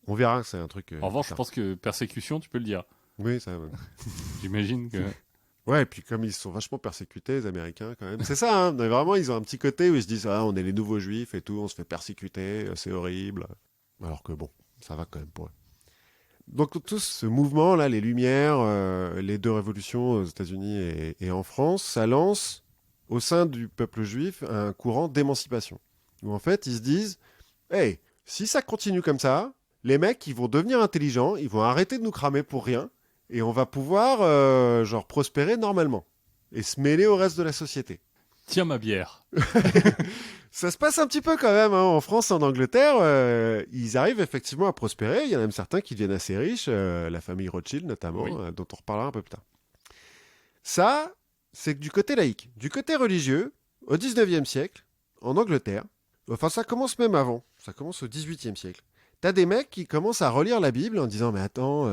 On verra, c'est un truc. En revanche, je ça. pense que persécution, tu peux le dire. Oui, ça. J'imagine que... Ouais, et puis comme ils sont vachement persécutés, les Américains, quand même. C'est ça, hein. Mais vraiment, ils ont un petit côté où ils se disent, ah, on est les nouveaux juifs et tout, on se fait persécuter, c'est horrible. Alors que bon, ça va quand même pour eux. Donc tout ce mouvement-là, les Lumières, les deux révolutions aux États-Unis et en France, ça lance au sein du peuple juif un courant d'émancipation. Où en fait, ils se disent, hey, si ça continue comme ça, les mecs, ils vont devenir intelligents, ils vont arrêter de nous cramer pour rien, et on va pouvoir, genre, prospérer normalement, et se mêler au reste de la société. Tiens ma bière. Ça se passe un petit peu quand même, hein. En France et en Angleterre, ils arrivent effectivement à prospérer. Il y en a même certains qui deviennent assez riches, la famille Rothschild notamment, Oui. dont on reparlera un peu plus tard. Ça, c'est du côté laïque. Du côté religieux, au 19e siècle, en Angleterre, enfin ça commence même avant, ça commence au 18e siècle. T'as des mecs qui commencent à relire la Bible en disant mais attends,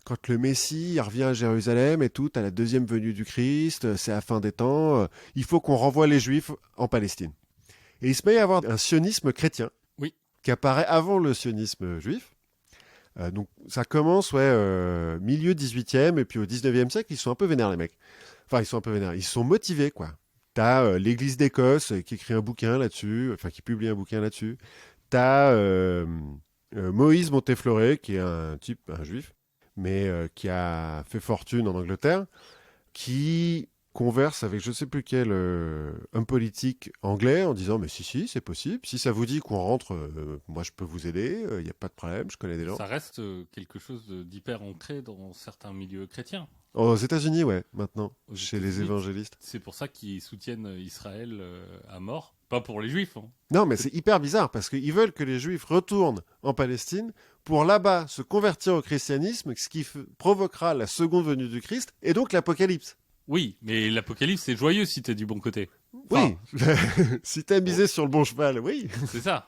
quand le Messie il revient à Jérusalem et tout, t'as la deuxième venue du Christ, c'est la fin des temps, il faut qu'on renvoie les Juifs en Palestine. Et il se met à avoir un sionisme chrétien Oui. qui apparaît avant le sionisme juif. Donc ça commence milieu 18e et puis au 19e siècle, ils sont un peu vénères les mecs. Enfin, ils sont un peu vénères, ils sont motivés quoi. T'as l'Église d'Écosse qui écrit un bouquin là-dessus, enfin qui publie un bouquin là-dessus. T'as Moïse Montefloré qui est un type, un juif, mais qui a fait fortune en Angleterre, qui converse avec je sais plus quel homme politique anglais en disant mais si c'est possible, si ça vous dit qu'on rentre, moi je peux vous aider, il n'y a pas de problème, je connais des gens. Ça reste quelque chose d'hyper ancré dans certains milieux chrétiens. Aux États-Unis, ouais, maintenant, Aux chez les États-Unis, évangélistes. C'est pour ça qu'ils soutiennent Israël à mort. Pas pour les juifs. Hein. Non, mais c'est hyper bizarre parce qu'ils veulent que les juifs retournent en Palestine pour là-bas se convertir au christianisme, ce qui provoquera la seconde venue du Christ et donc l'apocalypse. Oui, mais l'Apocalypse, c'est joyeux si t'es du bon côté. Enfin, Oui, si t'as misé sur le bon cheval, oui. c'est ça.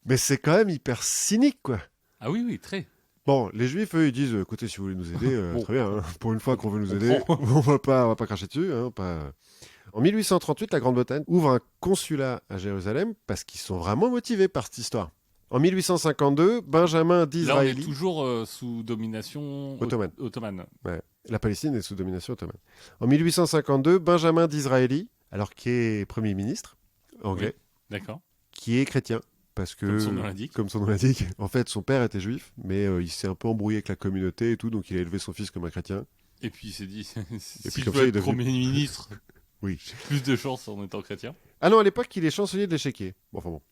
Mais c'est quand même hyper cynique, quoi. Ah oui, oui, très. Bon, les juifs, eux, ils disent, écoutez, si vous voulez nous aider, Bon. très bien. Hein. Pour une fois qu'on veut nous On aider, prend. on va pas cracher dessus. Hein, pas... En 1838, la Grande-Bretagne ouvre un consulat à Jérusalem parce qu'ils sont vraiment motivés par cette histoire. En 1852, Benjamin Là, on est d'Israéli... toujours sous domination ottomane. Ouais, la Palestine est sous domination ottomane. En 1852, Benjamin d'Israéli, alors qui est Premier ministre anglais, D'accord. qui est chrétien. Parce que, Comme son nom l'indique. comme son nom l'indique, en fait, son père était juif, mais il s'est un peu embrouillé avec la communauté et tout, donc il a élevé son fils comme un chrétien. Et puis il s'est dit, si puis je comme veux ça, il être est devenu- Premier ministre, Oui. j'ai plus de chance en étant chrétien. Ah non, à l'époque, il est chancelier de l'échiquier. Bon, enfin bon.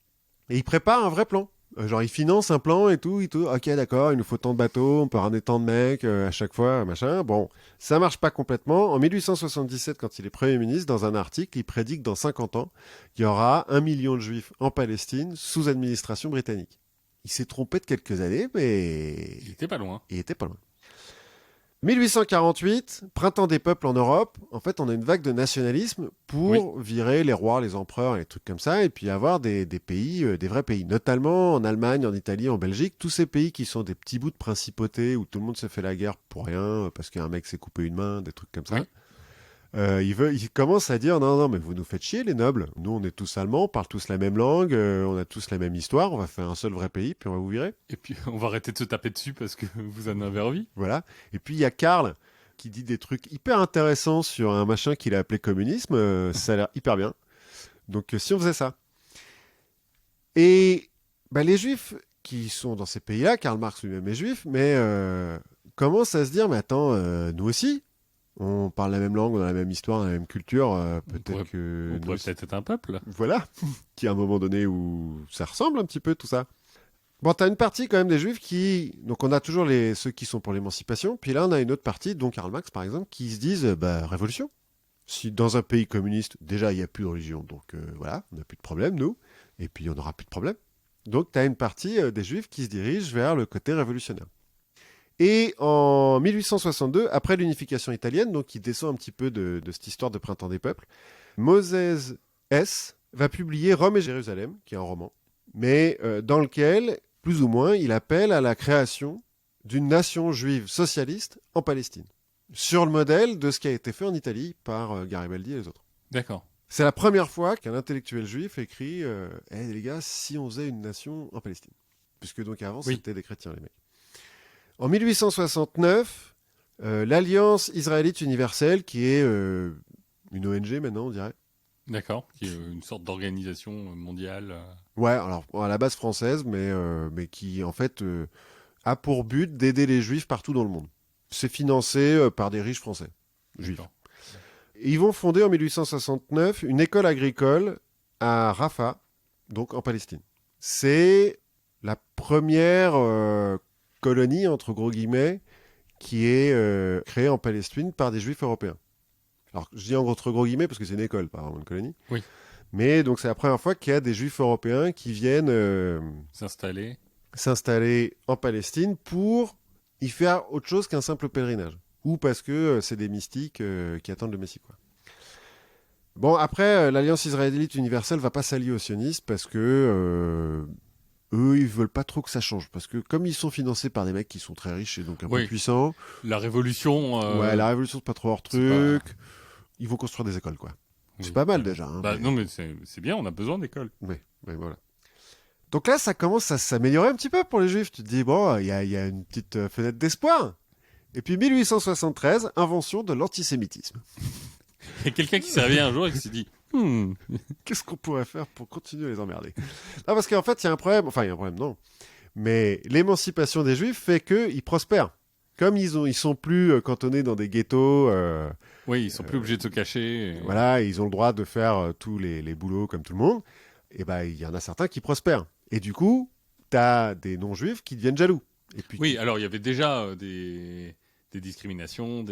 Et il prépare un vrai plan. Genre, ils financent un plan et tout. Ok, d'accord, il nous faut tant de bateaux, on peut ramener tant de mecs à chaque fois, machin. Bon, ça marche pas complètement. En 1877, quand il est Premier ministre, dans un article, il prédit que dans 50 ans, il y aura 1 million de juifs en Palestine sous administration britannique. Il s'est trompé de quelques années, mais Il était pas loin. il était pas loin. 1848, printemps des peuples en Europe. En fait, on a une vague de nationalisme pour virer les rois, les empereurs et les trucs comme ça, et puis avoir des pays, des vrais pays, notamment en Allemagne, en Italie, en Belgique, tous ces pays qui sont des petits bouts de principauté où tout le monde se fait la guerre pour rien, parce qu'un mec s'est coupé une main, des trucs comme ça. Oui. Ils commencent à dire non, mais vous nous faites chier, les nobles. Nous, on est tous allemands, on parle tous la même langue, on a tous la même histoire, on va faire un seul vrai pays, puis on va vous virer. Et puis, on va arrêter de se taper dessus parce que vous en avez envie. Voilà. Et puis il y a Karl qui dit des trucs hyper intéressants sur un machin qu'il a appelé communisme. Ça a l'air hyper bien. Donc si on faisait ça. Et bah, les juifs qui sont dans ces pays-là, Karl Marx lui-même est juif, mais commencent à se dire, mais attends, nous aussi, on parle la même langue, on a la même histoire, la même culture, peut-être que... On pourrait peut-être être un peuple. Voilà, qui à un moment donné où ça ressemble un petit peu tout ça. Bon, t'as une partie quand même des juifs qui... Donc on a toujours ceux qui sont pour l'émancipation, puis là on a une autre partie, dont Karl Marx par exemple, qui se disent, bah révolution. Si dans un pays communiste, déjà il n'y a plus de religion, donc voilà, on n'a plus de problème nous, et puis on n'aura plus de problème. Donc t'as une partie des juifs qui se dirigent vers le côté révolutionnaire. Et en 1862, après l'unification italienne, donc qui descend un petit peu de cette histoire de printemps des peuples, Moses S. va publier Rome et Jérusalem, qui est un roman, mais dans lequel, plus ou moins, il appelle à la création d'une nation juive socialiste en Palestine, sur le modèle de ce qui a été fait en Italie par Garibaldi et les autres. D'accord. C'est la première fois qu'un intellectuel juif écrit hey, les gars, si on faisait une nation en Palestine. Puisque donc avant, c'était des chrétiens, les mecs. En 1869, l'Alliance israélite universelle, qui est une ONG maintenant, on dirait. D'accord, qui est une sorte d'organisation mondiale. Ouais, alors à la base française, mais qui en fait a pour but d'aider les juifs partout dans le monde. C'est financé par des riches français, juifs. Et ils vont fonder en 1869 une école agricole à Rafah, donc en Palestine. C'est la première colonie, entre gros guillemets, qui est créée en Palestine par des juifs européens. Alors, je dis entre gros guillemets parce que c'est une école, pas vraiment une colonie. Oui. Mais donc, c'est la première fois qu'il y a des juifs européens qui viennent s'installer en Palestine pour y faire autre chose qu'un simple pèlerinage. Ou parce que c'est des mystiques qui attendent le Messie, quoi. Bon, après, l'Alliance israélite universelle va pas s'allier aux sionistes parce que eux, ils veulent pas trop que ça change. Parce que comme ils sont financés par des mecs qui sont très riches et donc un peu puissants... La révolution... Ouais, la révolution, c'est pas trop leur truc. Ils vont construire des écoles, quoi. Oui. C'est pas mal déjà. Hein, bah, mais... Non, mais c'est bien, on a besoin d'écoles. Oui, voilà. Donc là, ça commence à s'améliorer un petit peu pour les juifs. Tu te dis, bon, il y a une petite fenêtre d'espoir. Et puis 1873, invention de l'antisémitisme. Il y a quelqu'un qui s'est réveillé un jour et qui s'est dit qu'est-ce qu'on pourrait faire pour continuer à les emmerder? Non, parce qu'en fait, il y a un problème. Enfin, il y a un problème, non. Mais l'émancipation des juifs fait qu'ils prospèrent. Comme ils sont plus cantonnés dans des ghettos. Oui, ils sont plus obligés de se cacher. Voilà, ils ont le droit de faire tous les boulots comme tout le monde. Et ben, il y en a certains qui prospèrent. Et du coup, t'as des non-juifs qui deviennent jaloux. Et puis, oui, alors il y avait déjà des discriminations,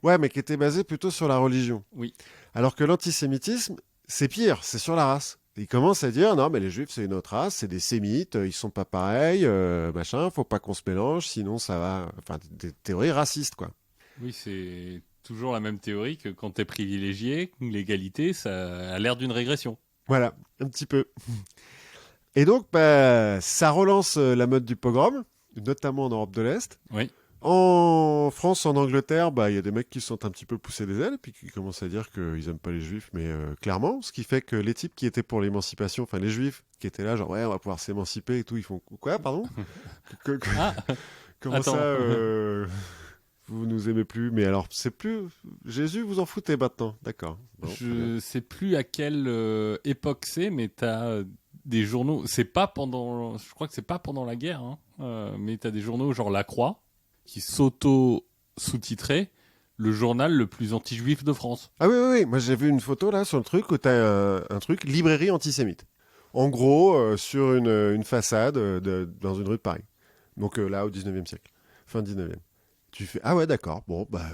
Ouais, mais qui étaient basées plutôt sur la religion. Oui. Alors que l'antisémitisme, c'est pire, c'est sur la race. Ils commencent à dire, non, mais les juifs, c'est une autre race, c'est des sémites, ils sont pas pareils, machin, faut pas qu'on se mélange, sinon ça va... Enfin, des théories racistes, quoi. Oui, c'est toujours la même théorie que quand t'es privilégié, l'égalité, ça a l'air d'une régression. Voilà, un petit peu. Et donc, bah, ça relance la mode du pogrom, notamment en Europe de l'Est. Oui. En France, en Angleterre, bah, y a des mecs qui se sont un petit peu poussés des ailes, puis qui commencent à dire qu'ils aiment pas les juifs, mais clairement, ce qui fait que les types qui étaient pour l'émancipation, enfin les juifs qui étaient là, genre ouais, on va pouvoir s'émanciper et tout, ils font quoi, pardon? Comment attends. ça, vous nous aimez plus? Mais alors, c'est plus Jésus, vous en foutez maintenant, d'accord. Bon, je sais plus à quelle époque c'est, mais t'as des journaux. C'est pas pendant, je crois que c'est pas pendant la guerre, hein, mais t'as des journaux genre La Croix qui s'auto-sous-titrait le journal le plus anti-juif de France. Ah oui, moi j'ai vu une photo là sur le truc où t'as un truc librairie antisémite. En gros, sur une façade dans une rue de Paris. Donc là, au 19e siècle. Fin 19e. Tu fais, ah ouais, d'accord, bon, bah...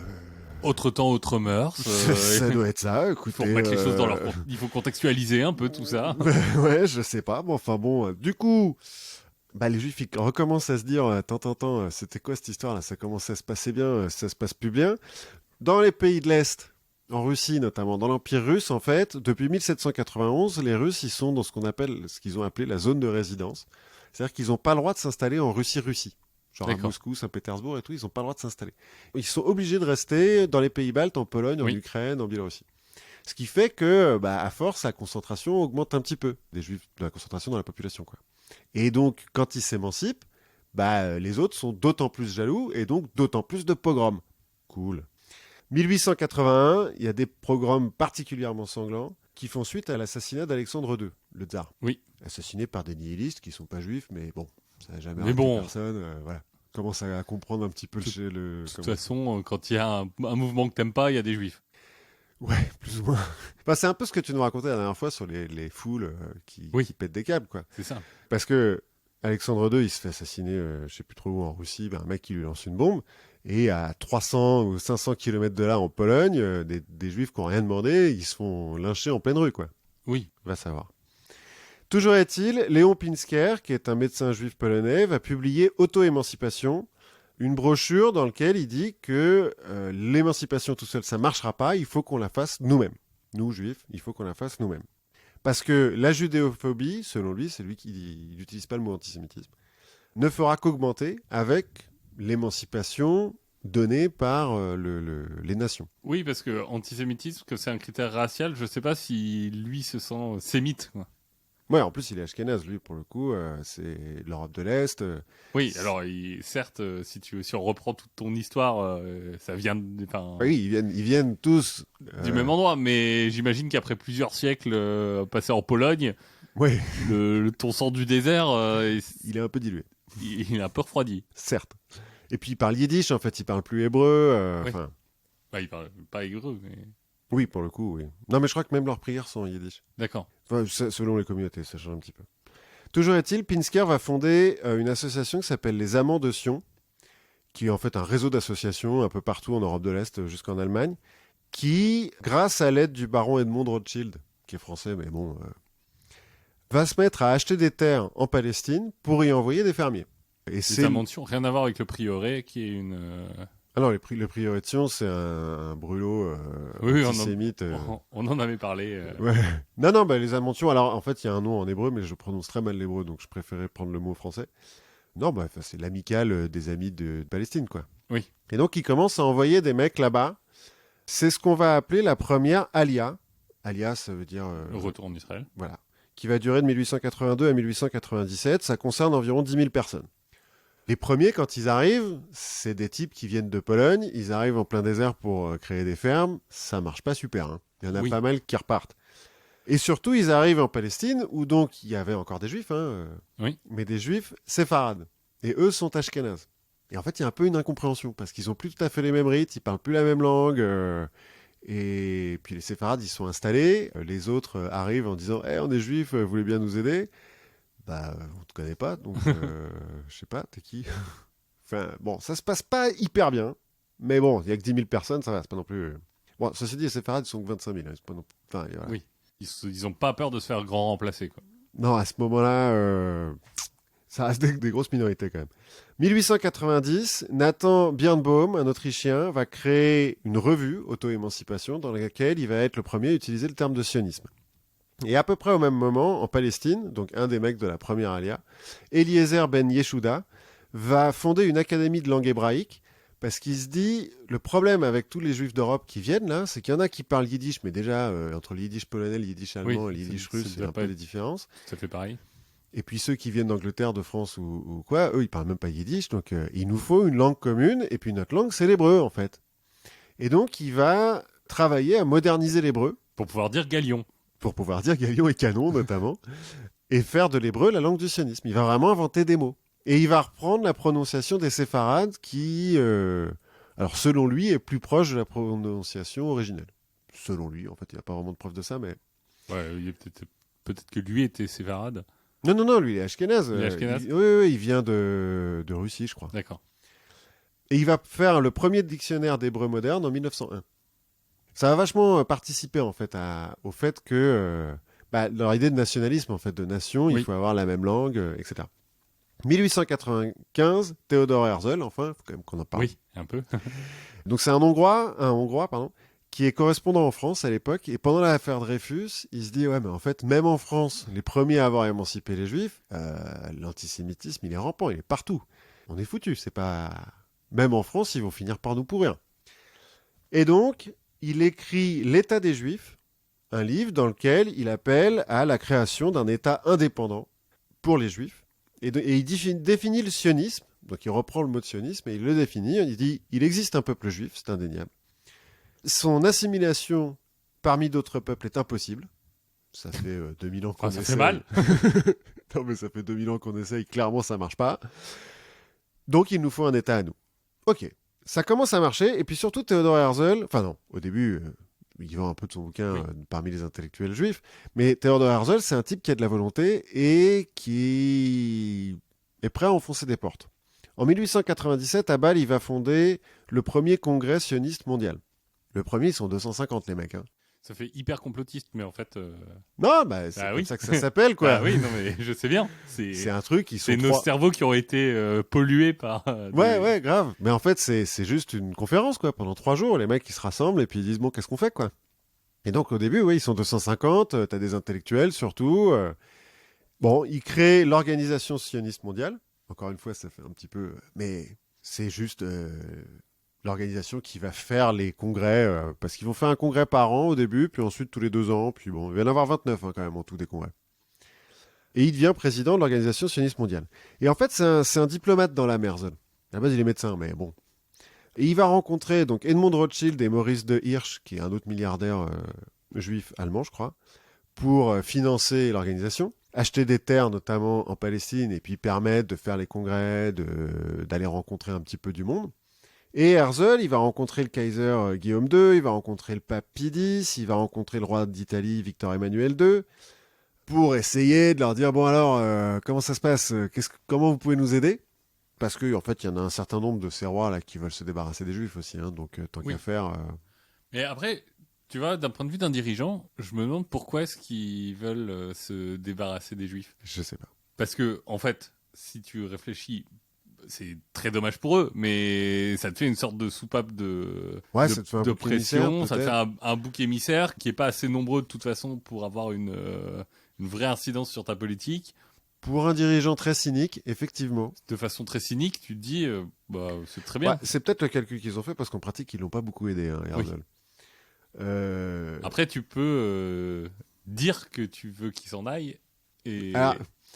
Autre temps, autre mœurs. ça doit être ça, Il écoutez... faut remettre les choses dans leur... Il faut contextualiser un peu tout ça. ouais, je sais pas, mais enfin bon... du coup, bah, les Juifs, ils recommencent à se dire, attends, c'était quoi cette histoire-là? Ça commence à se passer bien, ça se passe plus bien. Dans les pays de l'Est, en Russie notamment, dans l'Empire russe, en fait, depuis 1791, les Russes, ils sont dans ce qu'ils ont appelé la zone de résidence. C'est-à-dire qu'ils n'ont pas le droit de s'installer en Russie. Genre à D'accord. Moscou, Saint-Pétersbourg et tout, ils n'ont pas le droit de s'installer. Ils sont obligés de rester dans les pays baltes, en Pologne, en Oui. Ukraine, en Biélorussie. Ce qui fait que, bah, à force, la concentration augmente un petit peu. Des Juifs, de la concentration dans la population, quoi. Et donc, quand ils s'émancipent, bah, les autres sont d'autant plus jaloux et donc d'autant plus de pogroms. Cool. 1881, il y a des pogroms particulièrement sanglants qui font suite à l'assassinat d'Alexandre II, le tsar. Oui. Assassiné par des nihilistes qui sont pas juifs, mais bon, ça n'a jamais Mais arrêté bon. personne. Voilà. Commence à comprendre un petit peu De toute façon, quand il y a un mouvement que t'aimes pas, il y a des juifs. Ouais, plus ou moins. Bah, c'est un peu ce que tu nous racontais la dernière fois sur les foules qui pètent des câbles, quoi. C'est ça. Parce que Alexandre II, il se fait assassiner, je sais plus trop où, en Russie, un mec qui lui lance une bombe. Et à 300 ou 500 km de là, en Pologne, des Juifs qui n'ont rien demandé, ils se font lyncher en pleine rue, quoi. Oui. Va savoir. Toujours est-il, Léon Pinsker, qui est un médecin juif polonais, va publier Auto-émancipation, une brochure dans laquelle il dit que l'émancipation tout seul, ça marchera pas, il faut qu'on la fasse nous-mêmes. Nous, juifs, il faut qu'on la fasse nous-mêmes. Parce que la judéophobie, selon lui, c'est lui qui n'utilise pas le mot antisémitisme, ne fera qu'augmenter avec l'émancipation donnée par les nations. Oui, parce que antisémitisme, que c'est un critère racial, je sais pas si lui se sent sémite, quoi. Ouais, en plus, il est ashkénaze, lui, pour le coup, c'est l'Europe de l'Est. Oui, alors certes, si on reprend toute ton histoire, ça vient Oui, ils viennent tous du même endroit, mais j'imagine qu'après plusieurs siècles passés en Pologne, ouais. ton sang du désert, il est un peu dilué. Il est un peu refroidi. Certes. Et puis il parle yiddish, en fait, il parle plus hébreu. Oui. Bah, il parle pas hébreu, mais... Oui, pour le coup, oui. Non, mais je crois que même leurs prières sont en yiddish. D'accord. Enfin, selon les communautés, ça change un petit peu. Toujours est-il, Pinsker va fonder une association qui s'appelle les Amants de Sion, qui est en fait un réseau d'associations un peu partout en Europe de l'Est jusqu'en Allemagne, qui, grâce à l'aide du baron Edmond Rothschild, qui est français, mais bon, va se mettre à acheter des terres en Palestine pour y envoyer des fermiers. Et c'est une mention, rien à voir avec le prieuré, qui est une... Alors, le prieuré de Sion, c'est un brûlot antisémite. On en avait parlé. Ouais. Non, les Amantions, alors en fait, il y a un nom en hébreu, mais je prononce très mal l'hébreu, donc je préférais prendre le mot français. Non, c'est l'amicale des amis de Palestine, quoi. Oui. Et donc, ils commencent à envoyer des mecs là-bas. C'est ce qu'on va appeler la première Alia. Alia, ça veut dire... Le retour en Israël. Voilà. Qui va durer de 1882 à 1897. Ça concerne environ 10 000 personnes. Les premiers, quand ils arrivent, c'est des types qui viennent de Pologne. Ils arrivent en plein désert pour créer des fermes. Ça marche pas super. Hein. Il y en a pas mal qui repartent. Et surtout, ils arrivent en Palestine, où donc il y avait encore des juifs, mais des juifs séfarades. Et eux sont ashkénazes. Et en fait, il y a un peu une incompréhension, parce qu'ils ont plus tout à fait les mêmes rites, ils parlent plus la même langue. Et puis les séfarades, ils sont installés. Les autres arrivent en disant on est juifs, vous voulez bien nous aider? Bah, on te connaît pas, donc je sais pas, t'es qui? Enfin, bon, ça se passe pas hyper bien, mais bon, il y a que 10 000 personnes, ça va, c'est pas non plus... Bon, ceci dit, les séfarades, ils sont que 25 000, c'est pas non plus... Enfin, voilà. Oui, ils ont pas peur de se faire grand remplacer, quoi. Non, à ce moment-là, ça reste des grosses minorités, quand même. 1890, Nathan Birnbaum, un Autrichien, va créer une revue, Auto-émancipation, dans laquelle il va être le premier à utiliser le terme de sionisme. Et à peu près au même moment, en Palestine, donc un des mecs de la première alia, Eliezer Ben Yeshuda va fonder une académie de langue hébraïque parce qu'il se dit, le problème avec tous les juifs d'Europe qui viennent là, c'est qu'il y en a qui parlent yiddish, mais déjà, entre le yiddish polonais, le yiddish allemand et le yiddish russe, il y a un peu des différences. Ça fait pareil. Et puis ceux qui viennent d'Angleterre, de France ou quoi, eux, ils parlent même pas yiddish, donc il nous faut une langue commune, et puis notre langue, c'est l'hébreu, en fait. Et donc, il va travailler à moderniser l'hébreu. Pour pouvoir dire galion. Pour pouvoir dire galion et canon, notamment, et faire de l'hébreu la langue du sionisme. Il va vraiment inventer des mots. Et il va reprendre la prononciation des séfarades qui, alors selon lui, est plus proche de la prononciation originelle. Selon lui, en fait, il n'y a pas vraiment de preuve de ça, mais... Ouais, il est peut-être peut-être que lui était séfarade. Non, lui, il est ashkénaze. Il est ashkénaze Oui, il vient de Russie, je crois. D'accord. Et il va faire le premier dictionnaire d'hébreu moderne en 1901. Ça va vachement participer, en fait, au fait que leur idée de nationalisme, en fait, de nation, il faut avoir la même langue, etc. 1895, Théodore Herzl, enfin, faut quand même qu'on en parle. Oui, un peu. Donc c'est un Hongrois, pardon, qui est correspondant en France à l'époque, et pendant l'affaire Dreyfus, il se dit, ouais, mais en fait, même en France, les premiers à avoir émancipé les Juifs, l'antisémitisme, il est rampant, il est partout. On est foutus, c'est pas... Même en France, ils vont finir par nous pourrir. Et donc, il écrit L'État des Juifs, un livre dans lequel il appelle à la création d'un État indépendant pour les Juifs, et il définit le sionisme, donc il reprend le mot de sionisme et il le définit, il dit « il existe un peuple juif, c'est indéniable. Son assimilation parmi d'autres peuples est impossible. » Ça fait 2000 ans qu'on essaye. Ça fait mal. Non mais ça fait 2000 ans qu'on essaye, clairement ça marche pas. Donc il nous faut un État à nous. Ok, ça commence à marcher, et puis surtout Théodore Herzl, enfin non, au début... il vend un peu de son bouquin parmi les intellectuels juifs. Mais Théodore Herzl, c'est un type qui a de la volonté et qui est prêt à enfoncer des portes. En 1897, à Bâle, il va fonder le premier congrès sioniste mondial. Le premier, ils sont 250, les mecs. Hein. Ça fait hyper complotiste, mais en fait... Non, c'est comme ça que ça s'appelle, quoi. Oui, non, mais je sais bien. C'est un truc, c'est nos cerveaux qui ont été pollués par... Ouais, grave. Mais en fait, c'est juste une conférence, quoi. Pendant 3 jours, les mecs, ils se rassemblent et puis ils disent, bon, qu'est-ce qu'on fait, quoi. Et donc, au début, ils sont 250, t'as des intellectuels, surtout. Bon, ils créent l'Organisation sioniste mondiale. Encore une fois, ça fait un petit peu... Mais c'est juste l'organisation qui va faire les congrès, parce qu'ils vont faire un congrès par an au début, puis ensuite tous les 2 ans, puis bon, il va y en avoir 29 quand même en tout des congrès. Et il devient président de l'Organisation sioniste mondiale. Et en fait, c'est un diplomate dans la Herzl. À la base, il est médecin, mais bon. Et il va rencontrer donc Edmond Rothschild et Maurice de Hirsch, qui est un autre milliardaire juif allemand, je crois, pour financer l'organisation, acheter des terres notamment en Palestine et puis permettre de faire les congrès, d'aller rencontrer un petit peu du monde. Et Herzl, il va rencontrer le Kaiser Guillaume II, il va rencontrer le pape Pie X, il va rencontrer le roi d'Italie Victor Emmanuel II, pour essayer de leur dire, bon alors, comment ça se passe, comment vous pouvez nous aider? Parce qu'en fait, il y en a un certain nombre de ces rois-là qui veulent se débarrasser des Juifs aussi, hein, donc tant qu'à faire... Mais après, tu vois, d'un point de vue d'un dirigeant, je me demande pourquoi est-ce qu'ils veulent se débarrasser des Juifs. Je sais pas. Parce que, en fait, si tu réfléchis, c'est très dommage pour eux, mais ça te fait une sorte de soupape de pression, ça te fait un bouc émissaire qui est pas assez nombreux de toute façon pour avoir une vraie incidence sur ta politique. Pour un dirigeant très cynique, effectivement. De façon très cynique, tu te dis, c'est très bien. Ouais, c'est peut-être le calcul qu'ils ont fait, parce qu'en pratique, ils l'ont pas beaucoup aidé, hein, Herzl. Oui. Après, tu peux dire que tu veux qu'ils s'en aillent et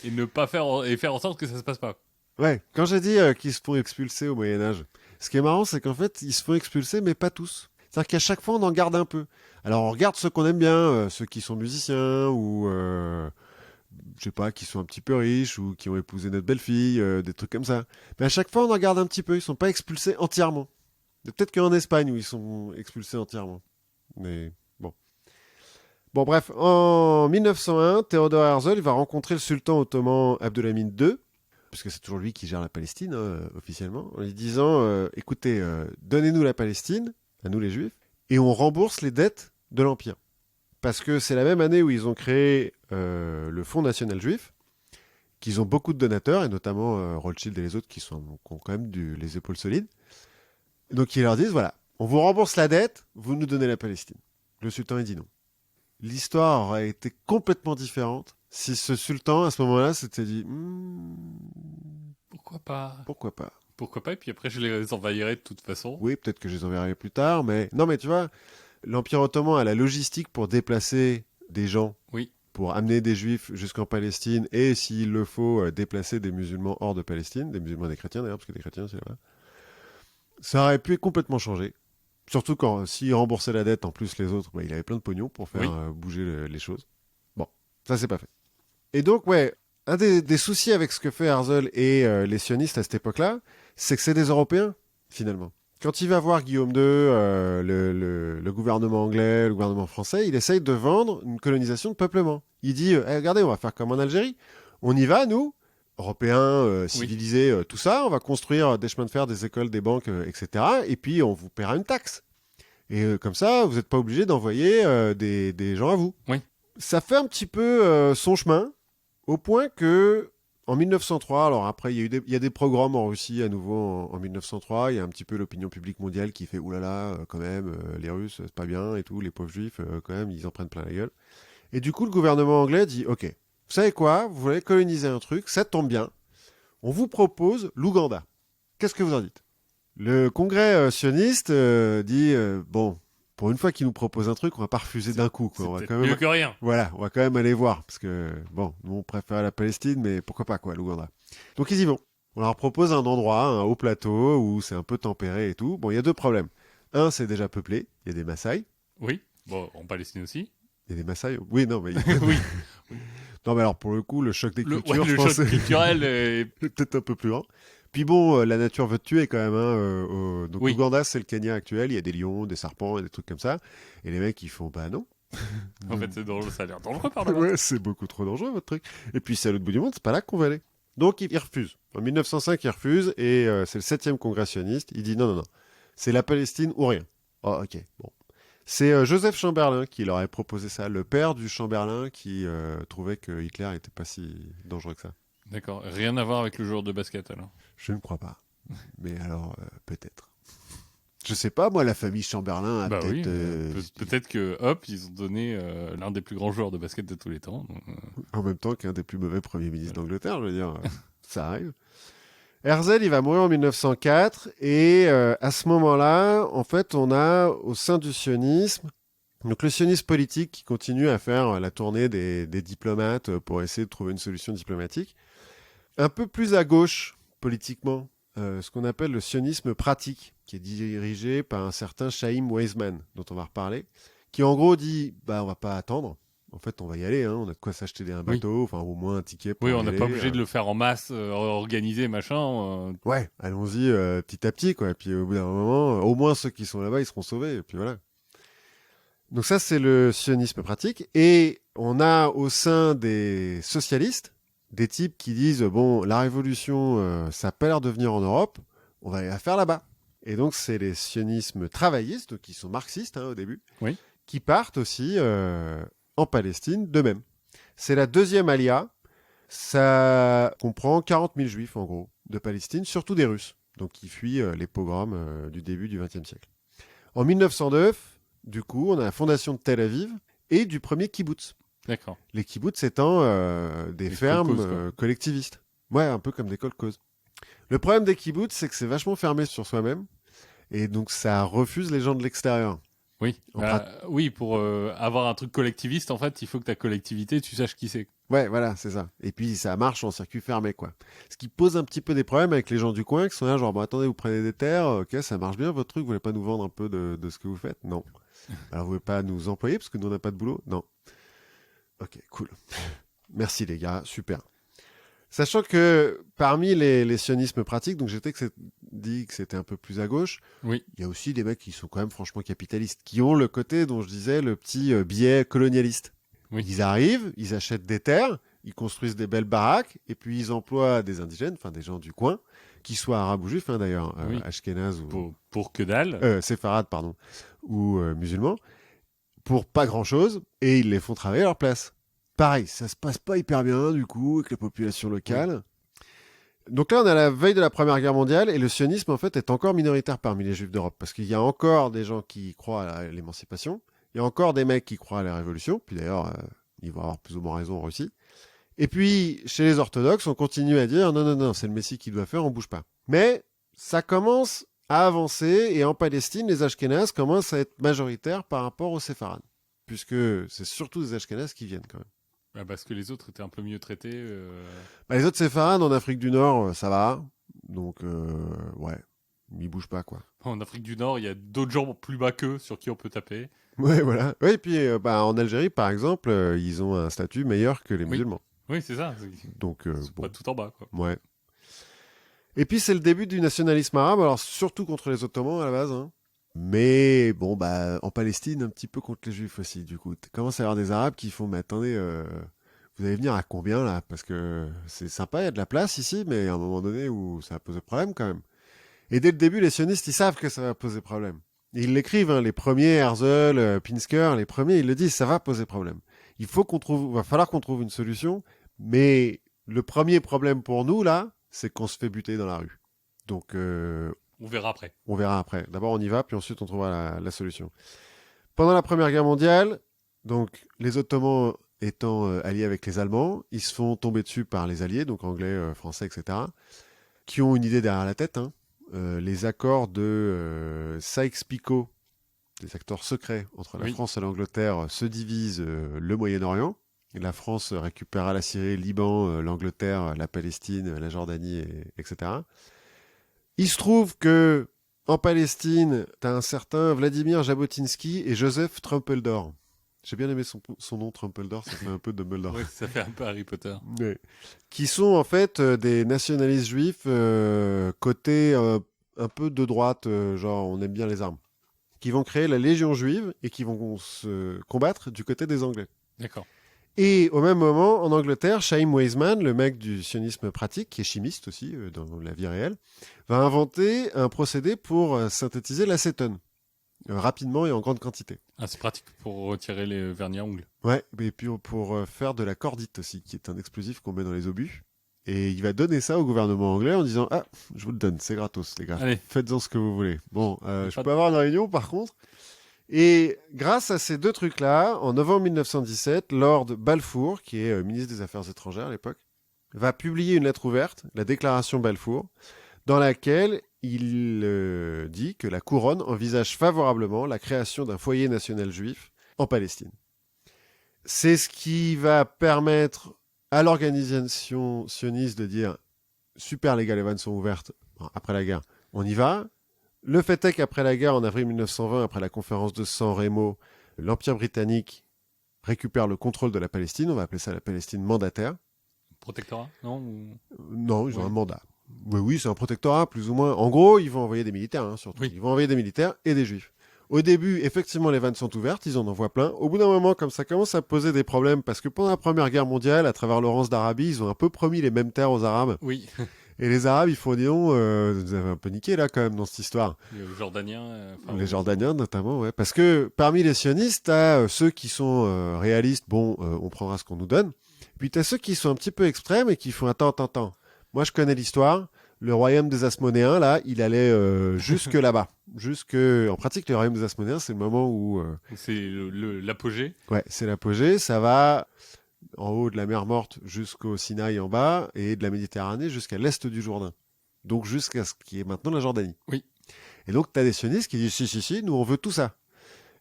ne pas faire en sorte que ça se passe pas. Ouais, quand j'ai dit qu'ils se font expulser au Moyen-Âge, ce qui est marrant, c'est qu'en fait, ils se font expulser, mais pas tous. C'est-à-dire qu'à chaque fois, on en garde un peu. Alors, on regarde ceux qu'on aime bien, ceux qui sont musiciens, ou, je sais pas, qui sont un petit peu riches, ou qui ont épousé notre belle-fille, des trucs comme ça. Mais à chaque fois, on en garde un petit peu, ils sont pas expulsés entièrement. Peut-être qu'en Espagne, où ils sont expulsés entièrement. Mais bon. Bon, bref, en 1901, Théodore Herzl va rencontrer le sultan ottoman Abdülhamid II, puisque c'est toujours lui qui gère la Palestine, officiellement, en lui disant écoutez, donnez-nous la Palestine, à nous les Juifs, et on rembourse les dettes de l'Empire. Parce que c'est la même année où ils ont créé le Fonds national juif, qu'ils ont beaucoup de donateurs, et notamment Rothschild et les autres qui ont quand même les épaules solides. Donc ils leur disent voilà, on vous rembourse la dette, vous nous donnez la Palestine. Le sultan il dit non. L'histoire aurait été complètement différente si ce sultan, à ce moment-là, s'était dit pourquoi pas. Pourquoi pas, et puis après je les envahirai de toute façon. Oui, peut-être que je les enverrai plus tard, mais... Non, mais tu vois, l'Empire ottoman a la logistique pour déplacer des gens, pour amener des Juifs jusqu'en Palestine, et s'il le faut, déplacer des musulmans hors de Palestine, des musulmans et des chrétiens d'ailleurs, parce que des chrétiens, c'est là-bas. Ça aurait pu complètement changer. Surtout quand, s'il remboursait la dette, en plus les autres, il avait plein de pognon pour faire bouger les choses. Bon, ça c'est pas fait. Et donc, un des soucis avec ce que fait Herzl et les sionistes à cette époque-là, c'est que c'est des Européens, finalement. quand il va voir Guillaume II, le gouvernement anglais, le gouvernement français, il essaye de vendre une colonisation de peuplement. Il dit, regardez, on va faire comme en Algérie. On y va, nous, Européens, civilisés, tout ça. On va construire des chemins de fer, des écoles, des banques, etc. Et puis, on vous paiera une taxe. Et comme ça, vous n'êtes pas obligé d'envoyer des gens à vous. Oui. Ça fait un petit peu son chemin, au point que en 1903, alors après, il y a des pogroms en Russie à nouveau en 1903. Il y a un petit peu l'opinion publique mondiale qui fait oulala, quand même, les Russes, c'est pas bien et tout, les pauvres juifs, quand même, ils en prennent plein la gueule. Et du coup, le gouvernement anglais dit ok, vous savez quoi, vous voulez coloniser un truc, ça tombe bien. On vous propose l'Ouganda. Qu'est-ce que vous en dites? Le congrès sioniste dit bon, pour une fois qu'il nous propose un truc, on va pas refuser d'un coup. Quoi. On va quand même mieux que rien. Voilà, on va quand même aller voir, parce que, bon, nous on préfère la Palestine, mais pourquoi pas, quoi, l'Ouganda. Donc ils y vont. On leur propose un endroit, un haut plateau, où c'est un peu tempéré et tout. Bon, il y a deux problèmes. Un, c'est déjà peuplé, il y a des Maasai. Oui, bon, en Palestine aussi. Il y a des Maasai. Oui, non, mais... Oui. Non, mais alors, pour le coup, le choc des cultures, je le pense, choc culturel est... peut-être un peu plus grand. Puis bon, la nature veut te tuer quand même. Donc Oui. l'Ouganda, c'est le Kenya actuel. Il y a des lions, des serpents et des trucs comme ça. Et les mecs, ils font, bah non. En fait, c'est dangereux, ça a l'air dangereux par là. Ouais, c'est beaucoup trop dangereux, votre truc. Et puis, c'est à l'autre bout du monde, c'est pas là qu'on va aller. Donc, il refuse. En 1905, il refuse, et c'est le 7e congrès sioniste. Il dit non, non, non. C'est la Palestine ou rien. Oh, ok, bon. C'est Joseph Chamberlain qui leur avait proposé ça, le père du Chamberlain qui trouvait que Hitler n'était pas si dangereux que ça. D'accord, rien à voir avec le joueur de basket alors. Je ne crois pas. Mais alors, peut-être. Je sais pas, moi, la famille Chamberlain a Bah peut-être... oui, peut-être que, hop, ils ont donné l'un des plus grands joueurs de basket de tous les temps. Donc, En même temps qu'un des plus mauvais premiers ministres d'Angleterre, je veux dire, ça arrive. Herzl, il va mourir en 1904, et à ce moment-là, en fait, on a au sein du sionisme, donc le sionisme politique qui continue à faire la tournée des diplomates pour essayer de trouver une solution diplomatique, un peu plus à gauche politiquement, ce qu'on appelle le sionisme pratique, qui est dirigé par un certain Chaim Weizmann, dont on va reparler, qui en gros dit, bah on va pas attendre. En fait, on va y aller, hein. On a de quoi s'acheter un bateau, enfin au moins un ticket pour oui, y on n'est aller, pas obligé de le faire en masse, organisé, machin. Ouais, allons-y petit à petit, quoi. Et puis au bout d'un moment, au moins ceux qui sont là-bas, ils seront sauvés. Et puis voilà. Donc ça, c'est le sionisme pratique. Et on a au sein des socialistes des types qui disent bon, la révolution, ça a pas l'air de venir en Europe, on va aller la faire là-bas. Et donc c'est les sionismes travaillistes, qui sont marxistes au début, Oui. qui partent aussi en Palestine d'eux-mêmes. C'est la deuxième alia. Ça comprend 40 000 juifs, en gros, de Palestine, surtout des Russes, donc qui fuient les pogroms du début du XXe siècle. En 1909, du coup, on a la fondation de Tel Aviv et du premier kibbutz. D'accord. Les kibbutz étant des fermes kolkhozes, collectivistes. Ouais, un peu comme des kolkhozes. Le problème des kibbutz, c'est que c'est vachement fermé sur soi-même, et donc ça refuse les gens de l'extérieur. Oui, oui, pour avoir un truc collectiviste, en fait, il faut que ta collectivité, tu saches qui c'est. Ouais, voilà, c'est ça. Et puis ça marche en circuit fermé, quoi. Ce qui pose un petit peu des problèmes avec les gens du coin qui sont là, genre, bon, attendez, vous prenez des terres, ok, ça marche bien votre truc, vous voulez pas nous vendre un peu de ce que vous faites? Non. Alors vous voulez pas nous employer parce que nous on n'a pas de boulot? Non. Ok, cool. Merci les gars, super. Sachant que parmi les sionismes pratiques, donc j'étais dit que c'était un peu plus à gauche, Oui. il y a aussi des mecs qui sont quand même franchement capitalistes, qui ont le côté dont je disais, le petit biais colonialiste. Oui. Ils arrivent, ils achètent des terres, ils construisent des belles baraques, et puis ils emploient des indigènes, enfin des gens du coin, qui soient arabes ou juifs, d'ailleurs, Oui. ashkénazes ou... Pour que dalle. séfarades, pardon, ou musulmans, pour pas grand-chose, et ils les font travailler à leur place. Pareil, ça se passe pas hyper bien, du coup, avec la population locale. Oui. Donc là, on est à la veille de la Première Guerre mondiale, et le sionisme, en fait, est encore minoritaire parmi les juifs d'Europe, parce qu'il y a encore des gens qui croient à l'émancipation, il y a encore des mecs qui croient à la révolution, puis d'ailleurs, ils vont avoir plus ou moins raison en Russie. Et puis, chez les orthodoxes, on continue à dire, non, non, non, c'est le Messie qui doit faire, on bouge pas. Mais ça commence à avancer, et en Palestine, les Ashkénazes commencent à être majoritaires par rapport aux séfarades, puisque c'est surtout des Ashkénazes qui viennent quand même. Bah, parce que les autres étaient un peu mieux traités. Bah, les autres séfarades en Afrique du Nord, ça va. Donc, ouais, ils bougent pas, quoi. En Afrique du Nord, il y a d'autres gens plus bas qu'eux sur qui on peut taper. Ouais, voilà. Ouais, et puis, en Algérie, par exemple, ils ont un statut meilleur que les musulmans. Oui, c'est ça. Donc, Pas tout en bas, quoi. Ouais. Et puis c'est le début du nationalisme arabe, alors surtout contre les Ottomans à la base, hein. Mais bon, bah en Palestine, un petit peu contre les Juifs aussi, du coup. Tu commences à y avoir des Arabes qui font, mais attendez, vous allez venir à combien là? Parce que c'est sympa, il y a de la place ici, mais à un moment donné où ça va poser problème quand même. Et dès le début, les sionistes, ils savent que ça va poser problème. Et ils l'écrivent, hein, les premiers, Herzl, Pinsker, les premiers, ils le disent, ça va poser problème. Va falloir qu'on trouve une solution, mais le premier problème pour nous, là, c'est qu'on se fait buter dans la rue. Donc, On verra après. on verra après. D'abord, on y va, puis ensuite, on trouvera la solution. Pendant la Première Guerre mondiale, donc, les Ottomans étant alliés avec les Allemands, ils se font tomber dessus par les Alliés, donc anglais, français, etc., qui ont une idée derrière la tête, hein. Les accords de Sykes-Picot, des accords secrets entre la France et l'Angleterre, se divisent le Moyen-Orient. Et la France récupérera la Syrie, le Liban, l'Angleterre, la Palestine, la Jordanie, etc. Il se trouve que en Palestine, tu as un certain Vladimir Jabotinsky et Joseph Trumpeldor. J'ai bien aimé son nom, Trumpeldor, ça fait un peu Dumbledore. Oui, ça fait un peu Harry Potter. Ouais. Qui sont en fait des nationalistes juifs côté un peu de droite, genre on aime bien les armes, qui vont créer la Légion juive et qui vont se combattre du côté des Anglais. D'accord. Et au même moment, en Angleterre, Chaim Weizmann, le mec du sionisme pratique, qui est chimiste aussi dans la vie réelle, va inventer un procédé pour synthétiser l'acétone, rapidement et en grande quantité. Ah, c'est pratique pour retirer les vernis à ongles. Ouais, et puis pour faire de la cordite aussi, qui est un explosif qu'on met dans les obus. Et il va donner ça au gouvernement anglais en disant « Ah, je vous le donne, c'est gratos, les gars. Allez. Faites-en ce que vous voulez. » Bon, je peux avoir une réunion, par contre. Et grâce à ces deux trucs-là, en novembre 1917, Lord Balfour, qui est ministre des Affaires étrangères à l'époque, va publier une lettre ouverte, la déclaration Balfour, dans laquelle il dit que la couronne envisage favorablement la création d'un foyer national juif en Palestine. C'est ce qui va permettre à l'organisation sioniste de dire « Super les gars, les vannes sont ouvertes après la guerre, on y va ». Le fait est qu'après la guerre, en avril 1920, après la conférence de San Remo, l'Empire britannique récupère le contrôle de la Palestine. On va appeler ça la Palestine mandataire. Protectorat, non Non, ils ont un mandat. Oui, c'est un protectorat, plus ou moins. En gros, ils vont envoyer des militaires, hein, surtout. Oui. Ils vont envoyer des militaires et des juifs. Au début, effectivement, les vannes sont ouvertes, ils en envoient plein. Au bout d'un moment, comme ça commence à poser des problèmes, parce que pendant la Première Guerre mondiale, à travers Laurence d'Arabie, ils ont un peu promis les mêmes terres aux Arabes. Oui. Et les Arabes, ils font, disons, vous avez un peu niqué là quand même dans cette histoire. Les Jordaniens. Les Jordaniens notamment, ouais. Parce que parmi les sionistes, t'as ceux qui sont réalistes, on prendra ce qu'on nous donne. Puis t'as ceux qui sont un petit peu extrêmes et qui font attends. Moi, je connais l'histoire. Le royaume des Asmonéens, là, il allait jusque là-bas. En pratique, le royaume des Asmonéens, c'est le moment où... c'est l'apogée. Ouais, c'est l'apogée. Ça va en haut de la mer Morte jusqu'au Sinaï en bas et de la Méditerranée jusqu'à l'est du Jourdain. Donc jusqu'à ce qui est maintenant la Jordanie. Oui. Et donc, tu as des sionistes qui disent si, nous on veut tout ça.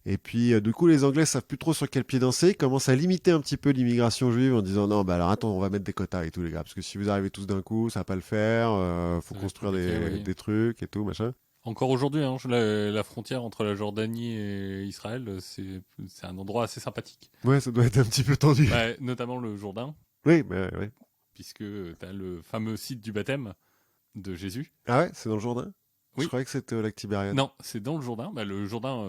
Et puis, du coup, les Anglais savent plus trop sur quel pied danser, ils commencent à limiter un petit peu l'immigration juive en disant non, bah alors attends, on va mettre des quotas et tout, les gars, parce que si vous arrivez tous d'un coup, ça va pas le faire, faut construire des trucs et tout, machin. Encore aujourd'hui, hein, la frontière entre la Jordanie et Israël, c'est un endroit assez sympathique. Ouais, ça doit être un petit peu tendu. Ouais, notamment le Jourdain. Oui, mais ouais. Puisque tu as le fameux site du baptême de Jésus. Ah ouais, c'est dans le Jourdain? Oui. Je croyais que c'était au lac Tibériade. Non, c'est dans le Jourdain. Bah, le Jourdain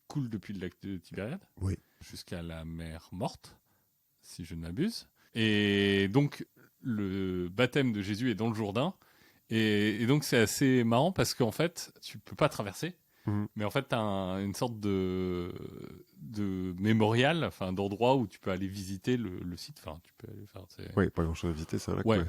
coule depuis le lac de Tibériade oui. Jusqu'à la mer Morte, si je ne m'abuse. Et donc, le baptême de Jésus est dans le Jourdain. Et donc, c'est assez marrant parce qu'en fait, tu peux pas traverser. Mais en fait, tu as une sorte de mémorial, enfin d'endroit où tu peux aller visiter le site. Enfin, tu peux aller faire. Oui, pas grand chose à visiter, c'est un lac. Ouais.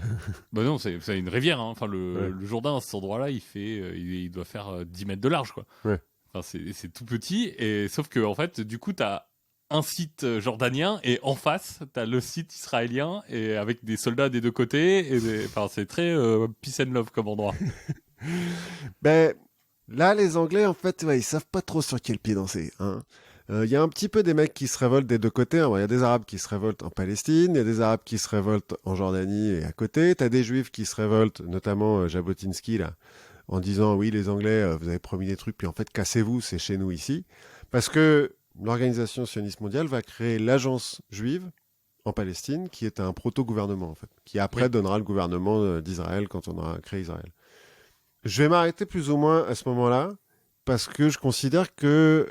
Bah non, c'est une rivière. Hein. Enfin, le Jourdain, à cet endroit-là, il doit faire 10 mètres de large, quoi. Ouais. Enfin, c'est tout petit. Et sauf que en fait, du coup, tu as un site jordanien et en face, tu as le site israélien et avec des soldats des deux côtés. Enfin, c'est très peace and love comme endroit. Ben. Là, les Anglais, en fait, ils savent pas trop sur quel pied danser. Il y a un petit peu des mecs qui se révoltent des deux côtés. Il y a des Arabes qui se révoltent en Palestine, il y a des Arabes qui se révoltent en Jordanie et à côté. T'as des Juifs qui se révoltent, notamment Jabotinsky, là, en disant, oui, les Anglais, vous avez promis des trucs, puis en fait, cassez-vous, c'est chez nous ici. Parce que l'organisation sioniste mondiale va créer l'agence juive en Palestine, qui est un proto-gouvernement, en fait, qui après donnera le gouvernement d'Israël quand on aura créé Israël. Je vais m'arrêter plus ou moins à ce moment-là, parce que je considère que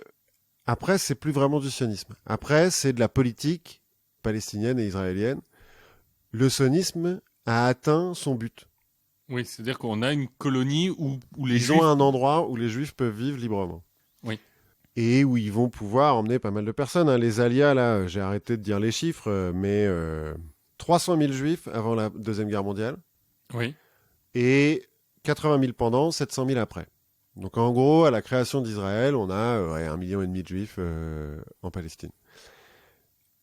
après, c'est plus vraiment du sionisme. Après, c'est de la politique palestinienne et israélienne. Le sionisme a atteint son but. Oui, c'est-à-dire qu'on a une colonie où les Ils Juifs... ont un endroit où les Juifs peuvent vivre librement. Oui. Et où ils vont pouvoir emmener pas mal de personnes. Hein. Les Alias, là, j'ai arrêté de dire les chiffres, mais 300 000 Juifs avant la Deuxième Guerre mondiale. Oui. Et 80 000 pendant, 700 000 après. Donc en gros, à la création d'Israël, on a 1,5 million de Juifs en Palestine.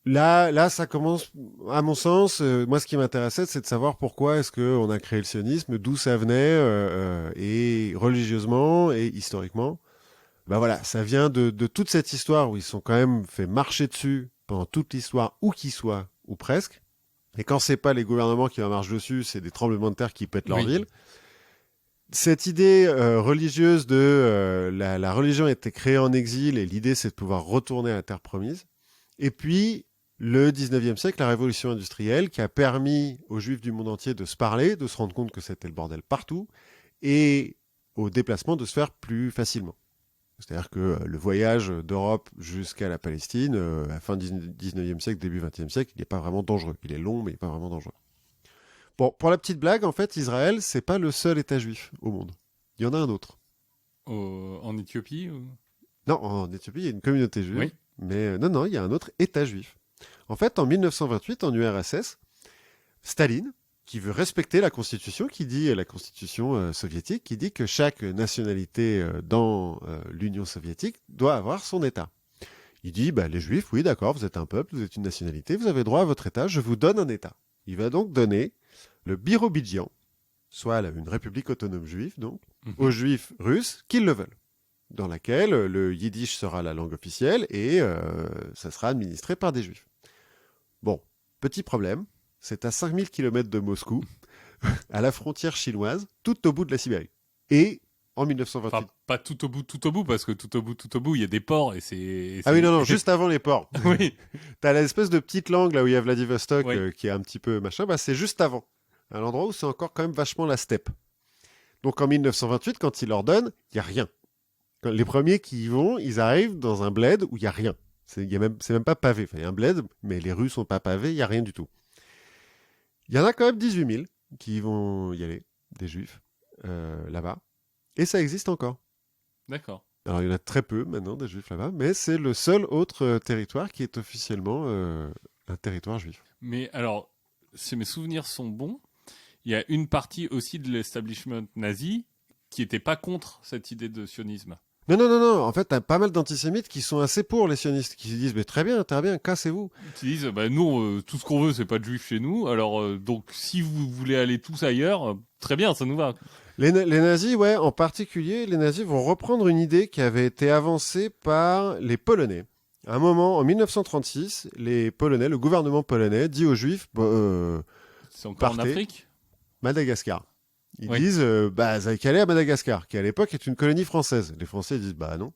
Là, ça commence, à mon sens, moi ce qui m'intéressait, c'est de savoir pourquoi est-ce qu'on a créé le sionisme, d'où ça venait, et religieusement et historiquement. Ben voilà, ça vient de toute cette histoire où ils sont quand même fait marcher dessus pendant toute l'histoire, où qu'ils soient, ou presque. Et quand c'est pas les gouvernements qui en marchent dessus, c'est des tremblements de terre qui pètent leur ville. Cette idée religieuse de la religion a été créée en exil et l'idée c'est de pouvoir retourner à la terre promise. Et puis le 19e siècle, la révolution industrielle qui a permis aux Juifs du monde entier de se parler, de se rendre compte que c'était le bordel partout et aux déplacements de se faire plus facilement. C'est-à-dire que le voyage d'Europe jusqu'à la Palestine, à la fin du 19e siècle, début 20e siècle, il n'est pas vraiment dangereux. Il est long, mais il n'est pas vraiment dangereux. Bon, pour la petite blague, en fait, Israël, c'est pas le seul État juif au monde. Il y en a un autre. En Éthiopie ou... Non, en Éthiopie, il y a une communauté juive. Oui. Mais non, il y a un autre État juif. En fait, en 1928, en URSS, Staline, qui veut respecter la Constitution, qui dit la Constitution soviétique, qui dit que chaque nationalité dans l'Union soviétique doit avoir son État. Il dit, les Juifs, oui, d'accord, vous êtes un peuple, vous êtes une nationalité, vous avez droit à votre État, je vous donne un État. Il va donc donner le Birobidjan, soit une république autonome juive, donc, aux Juifs russes qui le veulent, dans laquelle le yiddish sera la langue officielle et ça sera administré par des Juifs. Bon, petit problème, c'est à 5000 km de Moscou, à la frontière chinoise, tout au bout de la Sibérie. Et en 1928... Enfin, pas tout au bout, parce que tout au bout, il y a des ports et c'est... Ah oui, non, juste avant les ports. Oui. T'as l'espèce de petite langue, là où il y a Vladivostok, Oui. qui est un petit peu machin, c'est juste avant. À l'endroit où c'est encore quand même vachement la steppe. Donc en 1928, quand ils leur donnent, il n'y a rien. Quand les premiers qui y vont, ils arrivent dans un bled où il n'y a rien. C'est même pas pavé. Enfin, il y a un bled, mais les rues sont pas pavées, il n'y a rien du tout. Il y en a quand même 18 000 qui vont y aller, des Juifs, là-bas. Et ça existe encore. D'accord. Alors il y en a très peu maintenant, des Juifs là-bas, mais c'est le seul autre territoire qui est officiellement un territoire juif. Mais alors, si mes souvenirs sont bons, il y a une partie aussi de l'establishment nazi qui n'était pas contre cette idée de sionisme. Non. En fait, t'as pas mal d'antisémites qui sont assez pour les sionistes, qui se disent mais très bien, cassez-vous. Qui disent nous, tout ce qu'on veut, c'est pas de juifs chez nous. Alors, donc, si vous voulez aller tous ailleurs, très bien, ça nous va. Les nazis, ouais, en particulier, les nazis vont reprendre une idée qui avait été avancée par les Polonais. À un moment, en 1936, les Polonais, le gouvernement polonais, dit aux Juifs, c'est encore partez, en Afrique. Madagascar. Ils disent, vous avez qu'à aller à Madagascar, qui à l'époque est une colonie française. Les Français disent, non.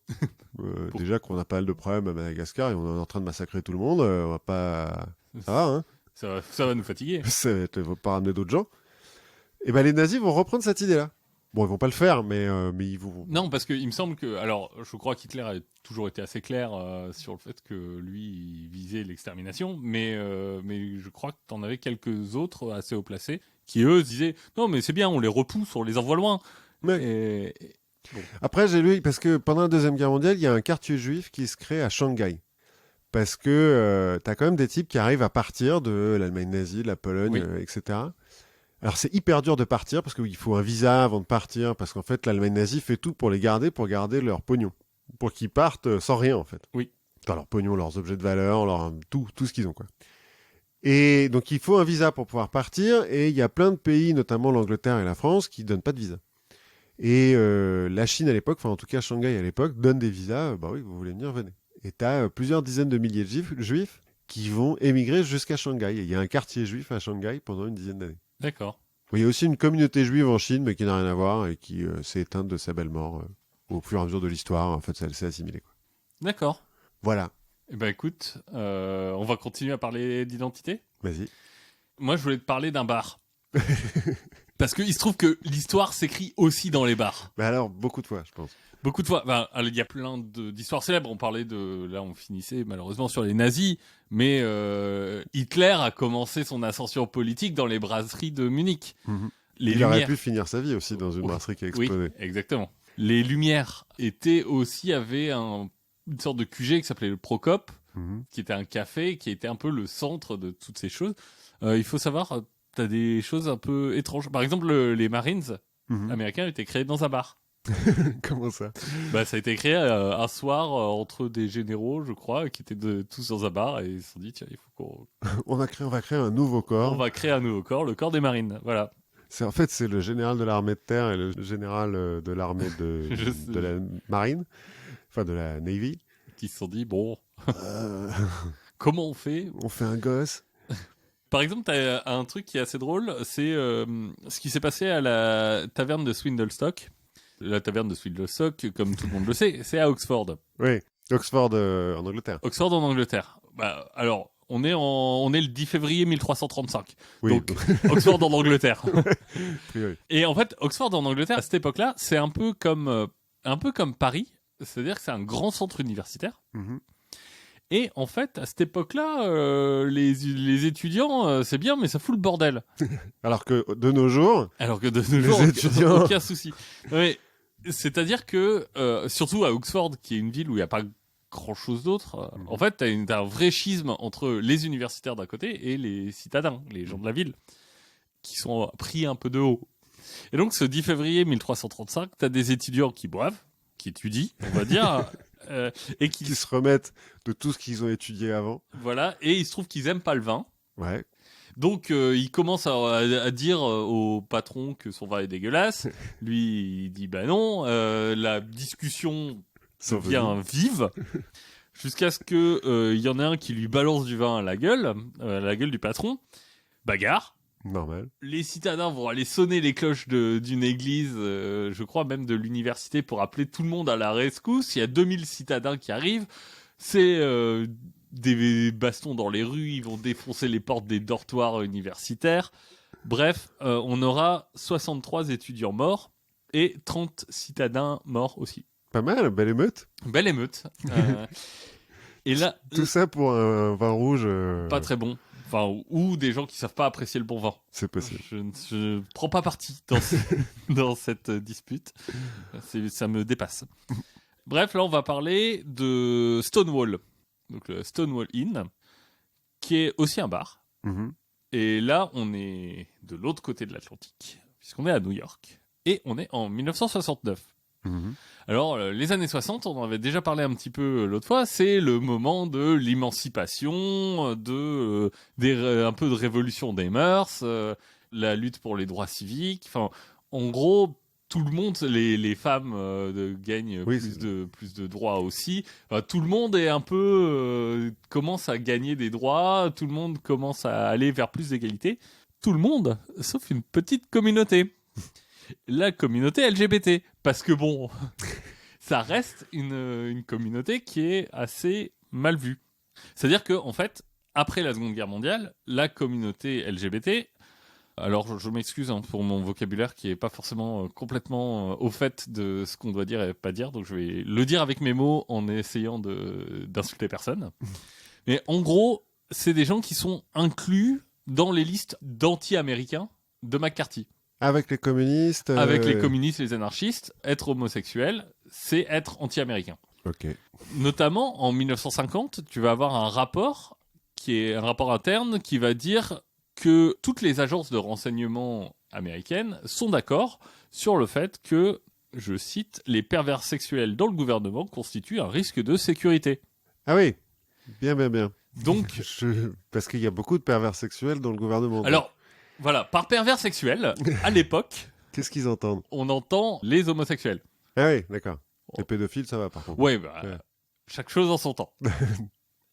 Déjà qu'on a pas mal de problèmes à Madagascar et on est en train de massacrer tout le monde, on va pas... Ça va, hein. Ça va nous fatiguer. Ça va pas ramener d'autres gens. Et les nazis vont reprendre cette idée-là. Bon, ils vont pas le faire, mais ils vont... Non, parce qu'il me semble que... Alors, je crois qu'Hitler a toujours été assez clair sur le fait que lui, il visait l'extermination, mais je crois que t'en avais quelques autres assez haut placés qui, eux, disaient « Non, mais c'est bien, on les repousse, on les envoie loin. » Bon. Après, j'ai lu, parce que pendant la Deuxième Guerre mondiale, il y a un quartier juif qui se crée à Shanghai. Parce que t'as quand même des types qui arrivent à partir de l'Allemagne nazie, de la Pologne, etc. Alors c'est hyper dur de partir parce qu'il faut un visa avant de partir, parce qu'en fait l'Allemagne nazie fait tout pour les garder, pour garder leur pognon, pour qu'ils partent sans rien en fait. Oui. Dans leur pognon, leurs objets de valeur, tout ce qu'ils ont quoi. Et donc il faut un visa pour pouvoir partir, et il y a plein de pays, notamment l'Angleterre et la France, qui donnent pas de visa. Et la Chine à l'époque, enfin en tout cas Shanghai à l'époque, donne des visas, oui vous voulez venir, venez. Et t'as plusieurs dizaines de milliers de juifs qui vont émigrer jusqu'à Shanghai. Et il y a un quartier juif à Shanghai pendant une dizaine d'années. D'accord. Il y a aussi une communauté juive en Chine, mais qui n'a rien à voir et qui s'est éteinte de sa belle mort au fur et à mesure de l'histoire. En fait, ça s'est assimilé. Quoi. D'accord. Voilà. Eh ben écoute, on va continuer à parler d'identité. Vas-y. Moi, je voulais te parler d'un bar. Parce qu'il se trouve que l'histoire s'écrit aussi dans les bars. Mais alors, beaucoup de fois, je pense. Beaucoup de fois. Enfin, il y a plein d'histoires célèbres. On parlait de... Là, on finissait malheureusement sur les nazis. Mais Hitler a commencé son ascension politique dans les brasseries de Munich. Mhm. Les Il aurait Lumières... pu finir sa vie aussi dans une brasserie qui a explosé. Oui, exactement. Les Lumières avaient une sorte de QG qui s'appelait le Procop, Mhm. qui était un café, qui était un peu le centre de toutes ces choses. Il faut savoir, t'as des choses un peu étranges. Par exemple, les Marines Mhm. américains étaient créés dans un bar. Comment ça? Bah, ça a été créé un soir entre des généraux, je crois, qui étaient tous dans un bar et ils se sont dit, tiens, il faut On va créer un nouveau corps. on va créer un nouveau corps, le corps des Marines. Voilà. En fait, c'est le général de l'armée de terre et le général de l'armée Je sais. de la marine, enfin de la Navy. Qui se sont dit, bon, Euh, comment on fait? on fait un gosse. Par exemple, t'as un truc qui est assez drôle, c'est ce qui s'est passé à la taverne de Swindlestock. La taverne de Swindlestock, comme tout le monde le sait, c'est à Oxford. Oui, Oxford en Angleterre. Oxford en Angleterre. Bah, alors, on est le 10 février 1335. Oui, Donc, Oxford en Angleterre. a priori. Et en fait, Oxford en Angleterre, à cette époque-là, c'est un peu comme Paris. C'est-à-dire que c'est un grand centre universitaire. Mhm. Et en fait, à cette époque-là, les étudiants, c'est bien, mais ça fout le bordel. Alors que de nos jours, Alors que de nos jours, étudiants- aucun souci. Mais c'est-à-dire que, surtout à Oxford, qui est une ville où il n'y a pas grand-chose d'autre, en fait, t'as un vrai schisme entre les universitaires d'un côté et les citadins, les gens de la ville, qui sont pris un peu de haut. Et donc, ce 10 février 1335, t'as des étudiants qui boivent, qui étudient, on va dire, et qui qui se remettent de tout ce qu'ils ont étudié avant. voilà, et il se trouve qu'ils aiment pas le vin. Ouais. Donc, il commence à dire au patron que son vin est dégueulasse. Lui, il dit bah non. La discussion devient vive jusqu'à ce que y en ait un qui lui balance du vin à la gueule du patron. Bagarre. Normal. Les citadins vont aller sonner les cloches d'une église, je crois même de l'université, pour appeler tout le monde à la rescousse. Il y a 2000 citadins qui arrivent. C'est des bastons dans les rues, ils vont défoncer les portes des dortoirs universitaires. Bref, on aura 63 étudiants morts et 30 citadins morts aussi. Pas mal, belle émeute. Belle émeute. Et là, Tout ça pour un vin rouge. pas très bon. Enfin, ou des gens qui savent pas apprécier le bon vin. C'est possible. Je ne prends pas parti dans cette dispute. Ça me dépasse. Bref, là, on va parler de Stonewall. Donc, le Stonewall Inn, qui est aussi un bar. Mhm. Et là, on est de l'autre côté de l'Atlantique, puisqu'on est à New York. Et on est en 1969. Mhm. Alors, les années 60, on en avait déjà parlé un petit peu l'autre fois, c'est le moment de l'émancipation, un peu de révolution des mœurs, la lutte pour les droits civiques. Enfin, en gros, tout le monde, les femmes gagnent Oui, plus de droits aussi. Enfin, tout le monde est un peu commence à gagner des droits, tout le monde commence à aller vers plus d'égalité. Tout le monde, sauf une petite communauté. La communauté LGBT. Parce que bon, ça reste une communauté qui est assez mal vue. C'est-à-dire que, en fait, après la Seconde Guerre mondiale, la communauté LGBT, alors je m'excuse hein, pour mon vocabulaire qui est pas forcément complètement au fait de ce qu'on doit dire et pas dire, donc je vais le dire avec mes mots en essayant d'insulter personne. Mais en gros, c'est des gens qui sont inclus dans les listes d'anti-américains de McCarthy. Avec les communistes. Avec les communistes et les anarchistes, être homosexuel, c'est être anti-américain. Ok. Notamment, en 1950, tu vas avoir un rapport qui est un rapport interne qui va dire que toutes les agences de renseignement américaines sont d'accord sur le fait que, je cite, les pervers sexuels dans le gouvernement constituent un risque de sécurité. Ah oui. Bien, bien, bien. Donc, Parce qu'il y a beaucoup de pervers sexuels dans le gouvernement. alors, voilà, par pervers sexuel, à l'époque, Qu'est-ce qu'ils entendent? on entend les homosexuels. Ah oui, d'accord. Les pédophiles, ça va par contre. Ouais, bah, Ouais. chaque chose en son temps.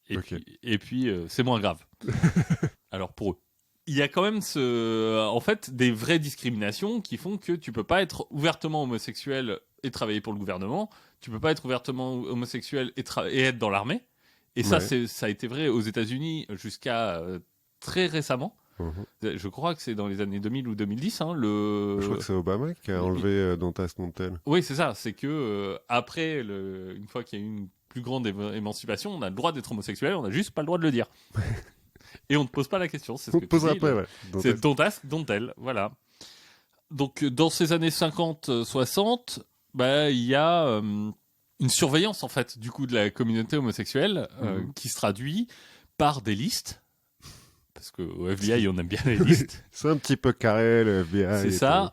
Et Ok. puis, c'est moins grave. Alors pour eux. Il y a quand même en fait, des vraies discriminations qui font que tu peux pas être ouvertement homosexuel et travailler pour le gouvernement. Tu peux pas être ouvertement homosexuel et être dans l'armée. Et ça, Ouais. ça a été vrai aux États-Unis jusqu'à très récemment. Je crois que c'est dans les années 2000 ou 2010. Hein, Je crois que c'est Obama qui a enlevé Don't Ask, Don't Tell. Oui, c'est ça. C'est que après, une fois qu'il y a eu une plus grande émancipation, on a le droit d'être homosexuel, on n'a juste pas le droit de le dire. Et on ne pose pas la question. C'est ce On que tu pose dis, après, ouais. c'est don't ask, don't tell. Voilà. Donc, dans ces années 50-60, il y a une surveillance, en fait, du coup, de la communauté homosexuelle qui se traduit par des listes. Parce qu'au FBI, on aime bien les listes. C'est un petit peu carré, le FBI. C'est ça.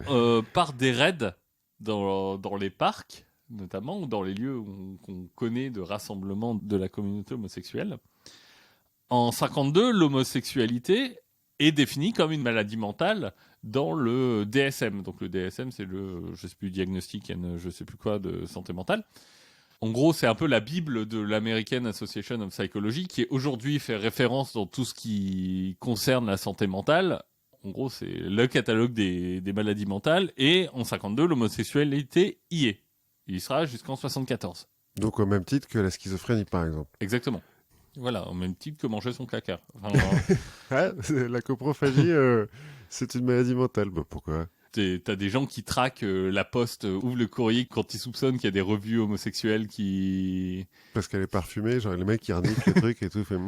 Par des raids dans les parcs, notamment, ou dans les lieux qu'on connaît de rassemblement de la communauté homosexuelle. En 52, l'homosexualité est définie comme une maladie mentale dans le DSM. Donc le DSM, c'est le, je sais plus, diagnostic and je sais plus quoi de santé mentale. En gros, c'est un peu la bible de l'American Association of Psychology, qui aujourd'hui fait référence dans tout ce qui concerne la santé mentale. En gros, c'est le catalogue des maladies mentales. Et en 52, l'homosexualité y est. Il y sera jusqu'en 74. Donc au même titre que la schizophrénie, par exemple. Exactement. Voilà, au même titre que manger son caca. Enfin, Ah, la coprophagie, c'est une maladie mentale. Bah, pourquoi? t'as des gens qui traquent la poste, ouvrent le courrier quand ils soupçonnent qu'il y a des revues homosexuelles qui... Parce qu'elle est parfumée, genre les mecs qui reniquent le truc et tout, fait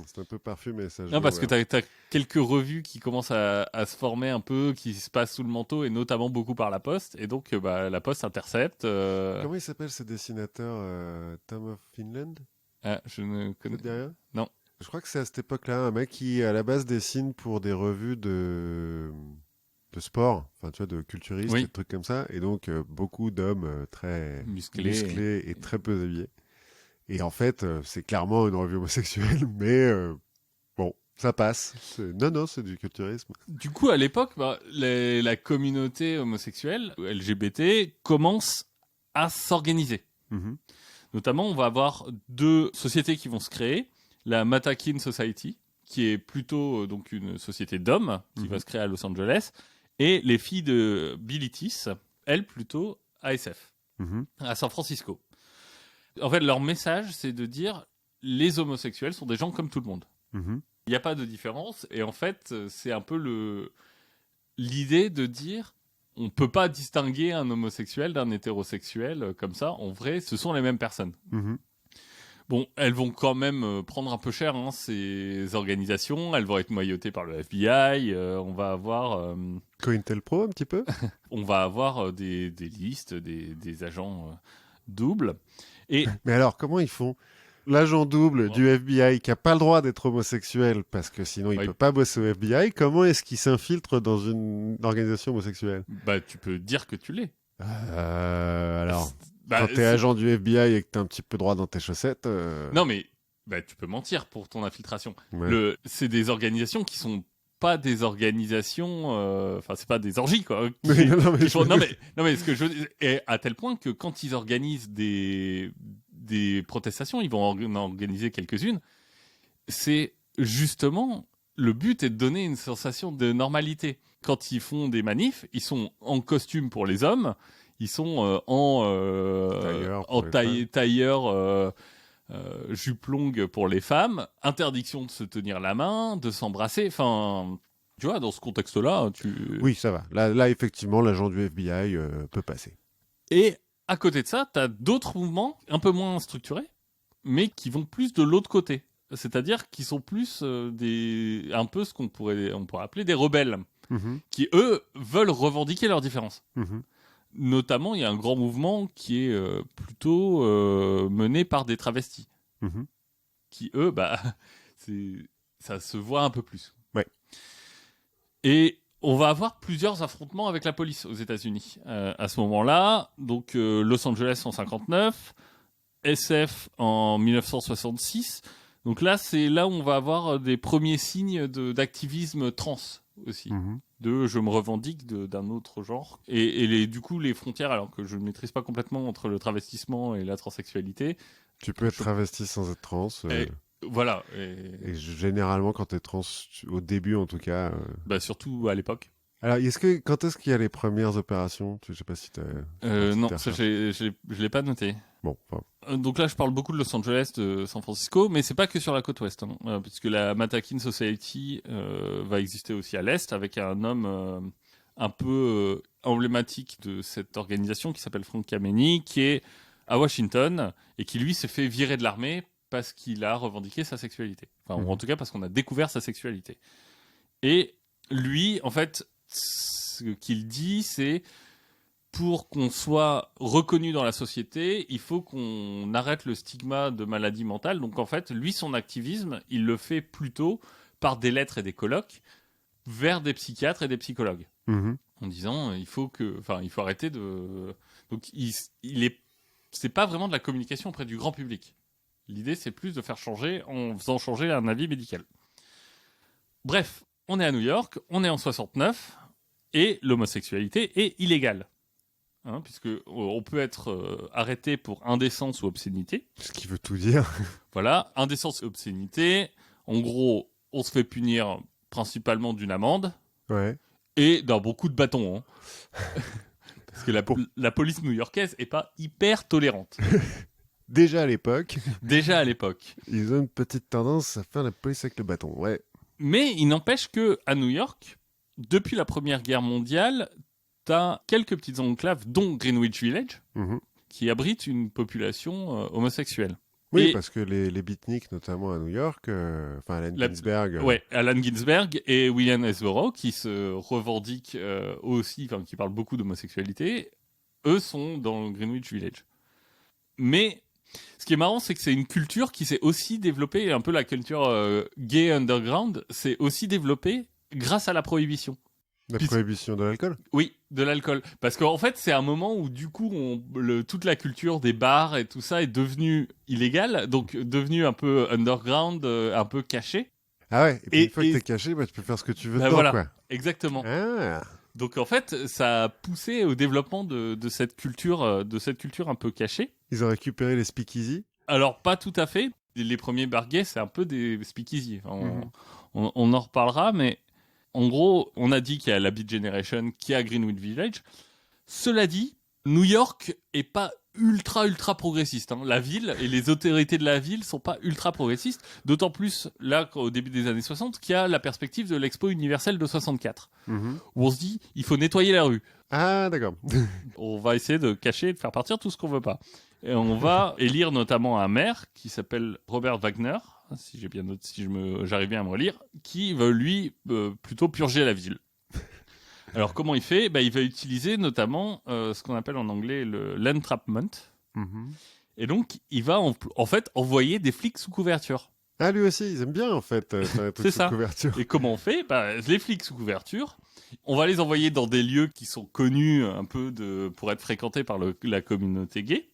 c'est un peu parfumé ça. Non, parce que t'as quelques revues qui commencent à se former un peu, qui se passent sous le manteau, et notamment beaucoup par la poste, et donc la poste intercepte. Comment il s'appelle ce dessinateur Tom of Finland? Ah, je ne connais Derrière? Non. Je crois que c'est à cette époque-là, un mec qui à la base dessine pour des revues de sport, enfin tu vois, de culturistes, Oui. et des trucs comme ça, et donc beaucoup d'hommes très Musclés et très peu habillés. Et en fait, c'est clairement une revue homosexuelle, mais bon, ça passe. Non, c'est du culturisme. Du coup, à l'époque, la communauté homosexuelle, LGBT, commence à s'organiser. Mhm. Notamment, on va avoir deux sociétés qui vont se créer. La Matakin Society, qui est plutôt donc une société d'hommes, qui va se créer à Los Angeles, et les filles de Bilitis, elles plutôt à SF, à San Francisco. En fait, leur message, c'est de dire les homosexuels sont des gens comme tout le monde. Mhm. Il n'y a pas de différence, et en fait, c'est un peu l'idée de dire on peut pas distinguer un homosexuel d'un hétérosexuel comme ça. En vrai, ce sont les mêmes personnes. Mhm. Bon, elles vont quand même prendre un peu cher, hein, ces organisations. Elles vont être noyautées par le FBI. On va avoir, COINTELPRO un petit peu. on va avoir des listes, des agents doubles. Et Mais alors, comment ils font? L'agent double du FBI qui a pas le droit d'être homosexuel parce que sinon il Oui. peut pas bosser au FBI, comment est-ce qu'il s'infiltre dans une organisation homosexuelle? tu peux dire que tu l'es. Alors, Bah, quand t'es agent du FBI et que t'as un petit peu droit dans tes chaussettes... Non, mais tu peux mentir pour ton infiltration. Ouais. C'est des organisations qui sont pas des organisations... Enfin, c'est pas des orgies, quoi. Oui, non, mais Non, mais ce que je veux... Et à tel point que quand ils organisent des protestations, ils vont en organiser quelques-unes, c'est justement... Le but est de donner une sensation de normalité. Quand ils font des manifs, ils sont en costume pour les hommes, ils sont en tailleur jupe longue pour les femmes, interdiction de se tenir la main, de s'embrasser, enfin... Tu vois, dans ce contexte-là, Oui, ça va. Là effectivement, l'agent du FBI peut passer. Et à côté de ça, tu as d'autres mouvements un peu moins structurés, mais qui vont plus de l'autre côté. C'est-à-dire qui sont plus un peu ce qu'on pourrait appeler des rebelles, qui, eux, veulent revendiquer leurs différences. Notamment, il y a un grand mouvement qui est plutôt mené par des travestis, qui, eux, ça se voit un peu plus. Ouais. Et on va avoir plusieurs affrontements avec la police aux États-Unis à ce moment-là. Donc, Los Angeles en 59, SF en 1966. Donc là, c'est là où on va avoir des premiers signes d'activisme trans aussi. De je me revendique d'un autre genre. Et du coup, les frontières, alors que je ne maîtrise pas complètement entre le travestissement et la transsexualité. Tu peux être travesti sans être trans. Voilà. Et généralement, quand t'es trans, au début en tout cas... surtout à l'époque. Alors, quand est-ce qu'il y a les premières opérations? Je sais pas si tu Non, ça, je l'ai pas noté. Bon, enfin, Donc là, je parle beaucoup de Los Angeles, de San Francisco, mais c'est pas que sur la côte ouest, hein, puisque la Matakin Society va exister aussi à l'est, avec un homme un peu emblématique de cette organisation qui s'appelle Frank Kameny, qui est à Washington et qui lui s'est fait virer de l'armée parce qu'il a revendiqué sa sexualité. Enfin, ou en tout cas parce qu'on a découvert sa sexualité. Et lui, en fait, ce qu'il dit, c'est pour qu'on soit reconnu dans la société, il faut qu'on arrête le stigma de maladie mentale. Donc en fait, lui, son activisme, il le fait plutôt par des lettres et des colloques vers des psychiatres et des psychologues, en disant il faut arrêter de. Donc c'est pas vraiment de la communication auprès du grand public. L'idée, c'est plus de faire changer en faisant changer un avis médical. Bref, on est à New York, on est en 69, et l'homosexualité est illégale. Hein, puisque on peut être arrêté pour indécence ou obscénité. ce qui veut tout dire. Voilà, indécence et obscénité. En gros, on se fait punir principalement d'une amende Ouais. et d'un bon coup de bâton. Hein. Parce que la police new-yorkaise est pas hyper tolérante. Déjà à l'époque, Déjà à l'époque. ils ont une petite tendance à faire la police avec le bâton. Ouais. Mais il n'empêche que à New York, depuis la Première Guerre mondiale, t'as quelques petites enclaves, dont Greenwich Village, qui abrite une population homosexuelle. Oui, parce que les beatniks, notamment à New York, Allen Ginsberg... Ouais, Allen Ginsberg et William Hillsborough, qui se revendiquent aussi, qui parlent beaucoup d'homosexualité, eux sont dans Greenwich Village. Mais ce qui est marrant, c'est que c'est une culture qui s'est aussi développée, un peu la culture gay underground, s'est aussi développée grâce à la prohibition. La prohibition de l'alcool? Oui, de l'alcool. Parce qu'en fait, c'est un moment où, du coup, toute la culture des bars et tout ça est devenue illégale, donc devenue un peu underground, un peu cachée. Ah ouais, et puis une fois que t'es caché, tu peux faire ce que tu veux dedans, voilà, quoi. Exactement. Ah. Donc en fait, ça a poussé au développement de cette culture un peu cachée. Ils ont récupéré les speakeasy? Alors, pas tout à fait. Les premiers bars gays, c'est un peu des speakeasy. On en reparlera, mais... En gros, on a dit qu'il y a la Beat Generation qui est à Greenwich Village. Cela dit, New York est pas ultra progressiste. Hein. La ville et les autorités de la ville sont pas ultra progressistes. D'autant plus, là, au début des années 60, qu'il y a la perspective de l'Expo universelle de 64. Où on se dit, il faut nettoyer la rue. Ah, d'accord. On va essayer de cacher et de faire partir tout ce qu'on veut pas. Et on va élire notamment un maire qui s'appelle Robert Wagner, si j'ai bien noté, j'arrive bien à me relire, qui veut lui plutôt purger la ville. Alors comment il fait? Il va utiliser notamment ce qu'on appelle en anglais l'entrapment. Et donc il va en fait envoyer des flics sous couverture. Ah, lui aussi, ils aiment bien en fait faire des trucs sous couverture. Et comment on fait? Les flics sous couverture, on va les envoyer dans des lieux qui sont connus un peu pour être fréquentés par la communauté gay.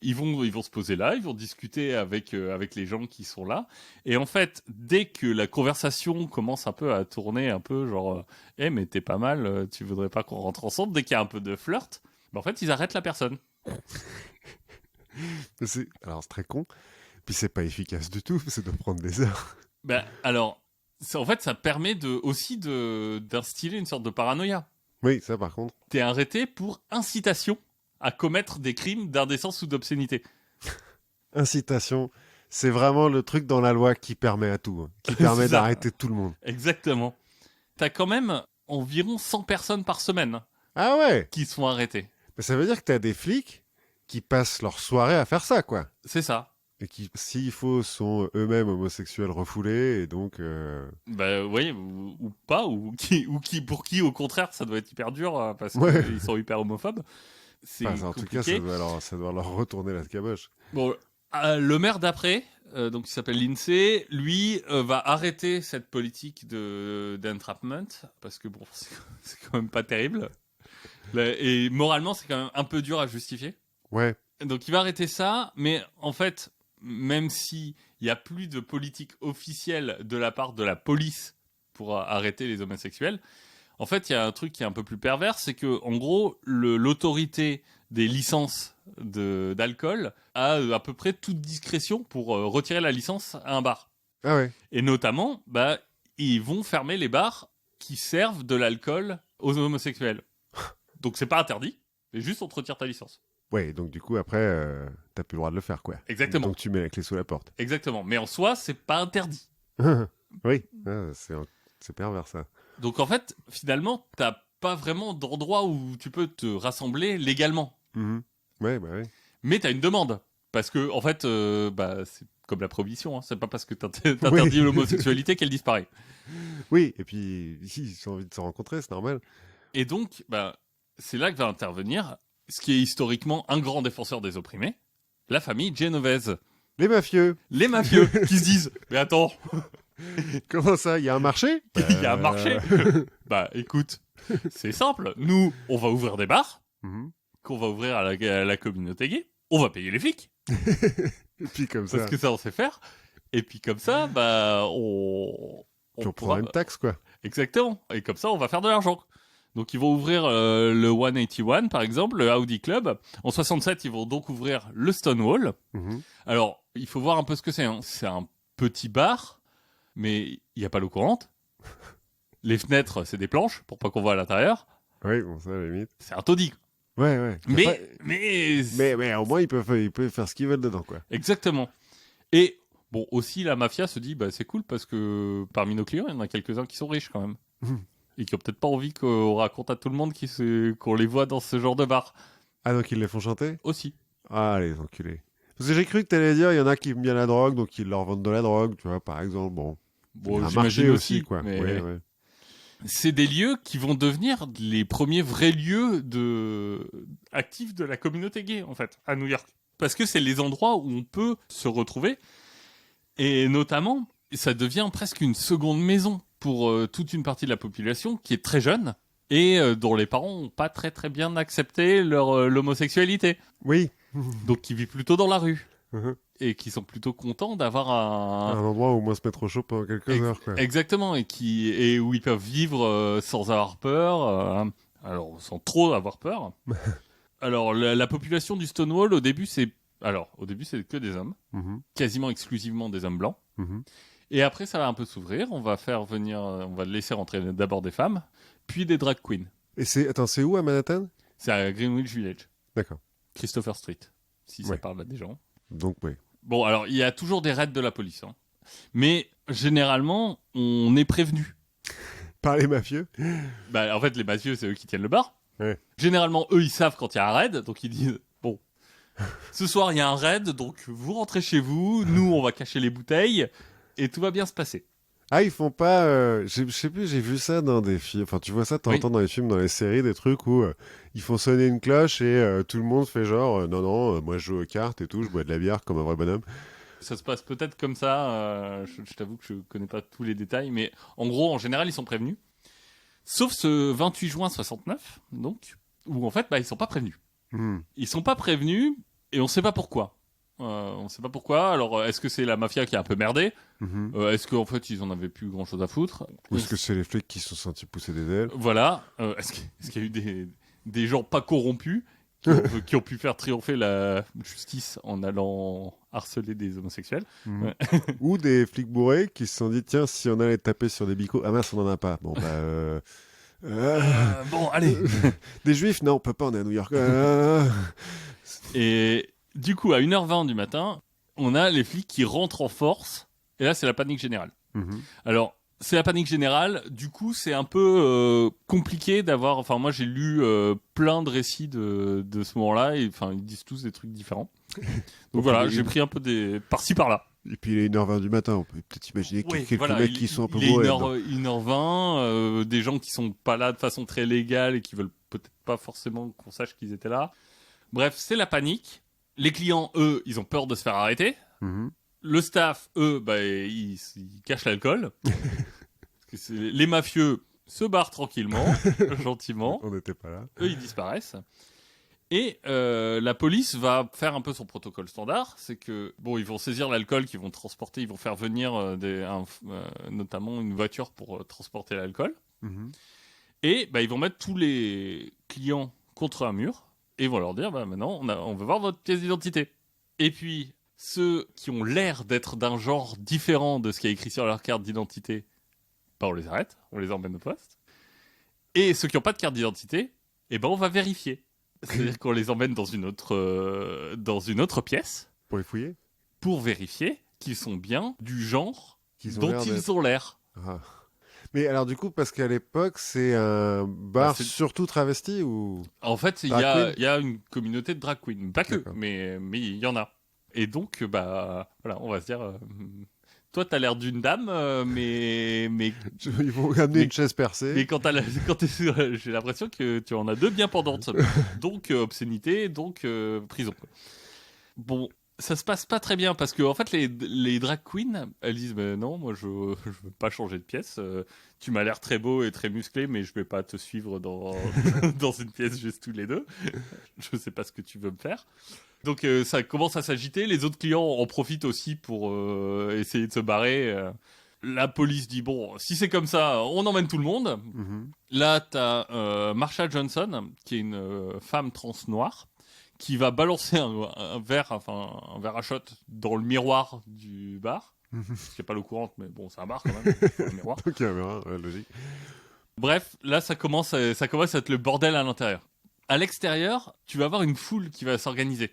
Ils vont se poser là, ils vont discuter avec les gens qui sont là. Et en fait, dès que la conversation commence un peu à tourner un peu genre mais t'es pas mal, tu voudrais pas qu'on rentre ensemble, dès qu'il y a un peu de flirt, en fait, ils arrêtent la personne. Alors, c'est très con. Puis c'est pas efficace du tout, ça doit prendre des heures. Alors, en fait, ça permet aussi d'instiller une sorte de paranoïa. Oui, ça par contre. T'es arrêté pour incitation à commettre des crimes d'indécence ou d'obscénité. Incitation, c'est vraiment le truc dans la loi qui permet à tout, qui permet d'arrêter tout le monde. Exactement. T'as quand même environ 100 personnes par semaine qui sont arrêtées. Mais ça veut dire que t'as des flics qui passent leur soirée à faire ça, quoi. C'est ça. Et qui, s'il faut, sont eux-mêmes homosexuels refoulés, et donc... oui, ou pas, pour qui, au contraire, ça doit être hyper dur, parce qu'ils sont hyper homophobes. En tout cas, ça doit leur retourner la caboche. Bon, le maire d'après, donc il s'appelle Lindsay, lui va arrêter cette politique d'entrapment, parce que bon, c'est quand même pas terrible. Et moralement, c'est quand même un peu dur à justifier. Ouais. Donc il va arrêter ça, mais en fait, même s'il n'y a plus de politique officielle de la part de la police pour arrêter les homosexuels, en fait, il y a un truc qui est un peu plus pervers, c'est que, en gros, l'autorité des licences d'alcool a à peu près toute discrétion pour retirer la licence à un bar. Ah ouais. Et notamment, ils vont fermer les bars qui servent de l'alcool aux homosexuels. Donc c'est pas interdit, mais juste on te retire ta licence. Ouais, donc du coup, après, t'as plus le droit de le faire, quoi. Exactement. Donc tu mets la clé sous la porte. Exactement. Mais en soi, c'est pas interdit. Oui, c'est pervers, ça. Donc en fait, finalement, t'as pas vraiment d'endroit où tu peux te rassembler légalement. Mhm. Ouais, bah oui. Mais t'as une demande. Parce que, en fait, c'est comme la prohibition. Hein. C'est pas parce que t'interdis l'homosexualité qu'elle disparaît. Oui, et puis, ils ont envie de se rencontrer, c'est normal. Et donc, c'est là que va intervenir ce qui est historiquement un grand défenseur des opprimés, la famille Genovese. Les mafieux. Les mafieux qui se disent « Mais attends, Comment ça, il y a un marché? il y a un marché !» Écoute, c'est simple. Nous, on va ouvrir des bars, Mhm. qu'on va ouvrir à la communauté gay. On va payer les flics, Et puis comme ça, parce que ça, on sait faire. Et puis comme ça, on puis on prend une taxe, quoi. Exactement. Et comme ça, on va faire de l'argent. Donc, ils vont ouvrir le 181, par exemple, le Audi Club. En 67, ils vont donc ouvrir le Stonewall. Mhm. Alors, il faut voir un peu ce que c'est. Hein. C'est un petit bar, mais il n'y a pas l'eau courante. Les fenêtres, c'est des planches pour pas qu'on voit à l'intérieur. Oui, bon, ça, à la limite. C'est un taudis. Ouais, ouais. Mais au moins, ils peuvent faire ce qu'ils veulent dedans, quoi. Exactement. Et bon, aussi, la mafia se dit, c'est cool parce que parmi nos clients, il y en a quelques-uns qui sont riches quand même. Et qui ont peut-être pas envie qu'on raconte à tout le monde qu'on les voit dans ce genre de bar. Ah, donc ils les font chanter? Aussi. Ah, les enculés. Parce que j'ai cru que t'allais dire, il y en a qui aiment bien la drogue, donc ils leur vendent de la drogue, tu vois, par exemple. Bon, Bon, un j'imagine marché aussi, quoi. mais Ouais. c'est des lieux qui vont devenir les premiers vrais lieux actifs de la communauté gay, en fait, à New York. Parce que c'est les endroits où on peut se retrouver. Et notamment, ça devient presque une seconde maison pour toute une partie de la population qui est très jeune et dont les parents n'ont pas très très bien accepté l'homosexualité. Oui. Donc qui vivent plutôt dans la rue. Mhm. Et qui sont plutôt contents d'avoir Un endroit où au moins se mettre au chaud pendant quelques heures, quoi. Exactement, et où ils peuvent vivre sans avoir peur, alors sans trop avoir peur. Alors la population du Stonewall au début c'est que des hommes, Mhm. quasiment exclusivement des hommes blancs. Mhm. Et après ça va un peu s'ouvrir, on va laisser rentrer d'abord des femmes, puis des drag queens. Et c'est où à Manhattan? C'est à Greenwich Village, D'accord. Christopher Street, si ça Ouais. parle à des gens. Donc, oui. Bon, alors il y a toujours des raids de la police, hein. Mais généralement on est prévenu. Par les mafieux? En fait, les mafieux, c'est eux qui tiennent le bar. Ouais. Généralement, eux, ils savent quand il y a un raid, donc ils disent bon, ce soir il y a un raid, donc vous rentrez chez vous, nous on va cacher les bouteilles et tout va bien se passer. Ah, ils font pas. Je sais plus, j'ai vu ça dans des films. Enfin, tu vois ça, t'entends dans les films, dans les séries, des trucs où ils font sonner une cloche et tout le monde fait genre non, moi je joue aux cartes et tout, je bois de la bière comme un vrai bonhomme. Ça se passe peut-être comme ça. Je t'avoue que je connais pas tous les détails, mais en gros, en général, ils sont prévenus. Sauf ce 28 juin 69, donc, où en fait, ils sont pas prévenus. Hmm. Ils sont pas prévenus et on sait pas pourquoi. On sait pas pourquoi. Alors, est-ce que c'est la mafia qui a un peu merdé? Mhm. Est-ce qu'en fait, ils en avaient plus grand-chose à foutre? Ou est-ce que c'est les flics qui se sont sentis pousser des ailes? Voilà. Est-ce qu'il y a eu des gens pas corrompus qui ont pu faire triompher la justice en allant harceler des homosexuels? Mhm. Ouais. Ou des flics bourrés qui se sont dit tiens, si on allait taper sur des bicots, ah mince, on en a pas. Bon, Bon, allez. Des juifs? Non, on peut pas, on est à New York. Et du coup, à 1h20 du matin, on a les flics qui rentrent en force. Et là, c'est la panique générale. Mhm. Alors, c'est la panique générale. Du coup, c'est un peu compliqué d'avoir. Enfin, moi, j'ai lu plein de récits de ce moment-là. Et enfin, ils disent tous des trucs différents. Donc voilà, j'ai pris un peu des par-ci par-là. Et puis il est 1h20 du matin, on peut peut-être imaginer qu'il y a quelques mecs qui sont un peu il est bourrés. 1h20, des gens qui sont pas là de façon très légale et qui veulent peut-être pas forcément qu'on sache qu'ils étaient là. Bref, c'est la panique. Les clients, eux, ils ont peur de se faire arrêter. Mhm. Le staff, eux, ils cachent l'alcool. Parce que les mafieux se barrent tranquillement, gentiment. On n'était pas là. Eux, ils disparaissent. Et la police va faire un peu son protocole standard. C'est que, ils vont saisir l'alcool qu'ils vont transporter. Ils vont faire venir notamment une voiture pour transporter l'alcool. Mhm. Et ils vont mettre tous les clients contre un mur. Et ils vont leur dire, maintenant, on veut voir votre pièce d'identité. Et puis, ceux qui ont l'air d'être d'un genre différent de ce qui est écrit sur leur carte d'identité, bah, on les arrête, on les emmène au poste. Et ceux qui n'ont pas de carte d'identité, eh ben, on va vérifier. C'est-à-dire qu'on les emmène dans une autre pièce Pour les fouiller pour vérifier qu'ils sont bien du genre Qu'ils ont dont l'air d'être. ils ont l'air. Ah. Mais alors du coup, parce qu'à l'époque, c'est un bar c'est- surtout travesti ou... En fait, Drag il y a une communauté de drag queens. Pas que, D'accord. mais il y en a. Et donc, bah, voilà, on va se dire, toi, t'as l'air d'une dame, mais Ils vont amener Mais- une chaise percée. Mais j'ai l'impression que tu en as deux bien pendantes. Donc obscénité, donc prison. Bon, ça se passe pas très bien parce que en fait les drag queens, elles disent bah, non, moi je veux pas changer de pièce. Tu m'as l'air très beau et très musclé, mais je vais pas te suivre dans dans une pièce juste tous les deux. Je sais pas ce que tu veux me faire. Donc ça commence à s'agiter. Les autres clients en profitent aussi pour essayer de se barrer. La police dit bon, si c'est comme ça, on emmène tout le monde. Mhm. Là, t'as Marsha Johnson, qui est une femme trans noire, qui va balancer un verre à shot dans le miroir du bar. C'est pas l'eau courante, mais bon, c'est un bar quand même, le miroir. Donc caméra, ouais, logique. Bref, là, ça commence à être le bordel à l'intérieur. À l'extérieur, tu vas avoir une foule qui va s'organiser.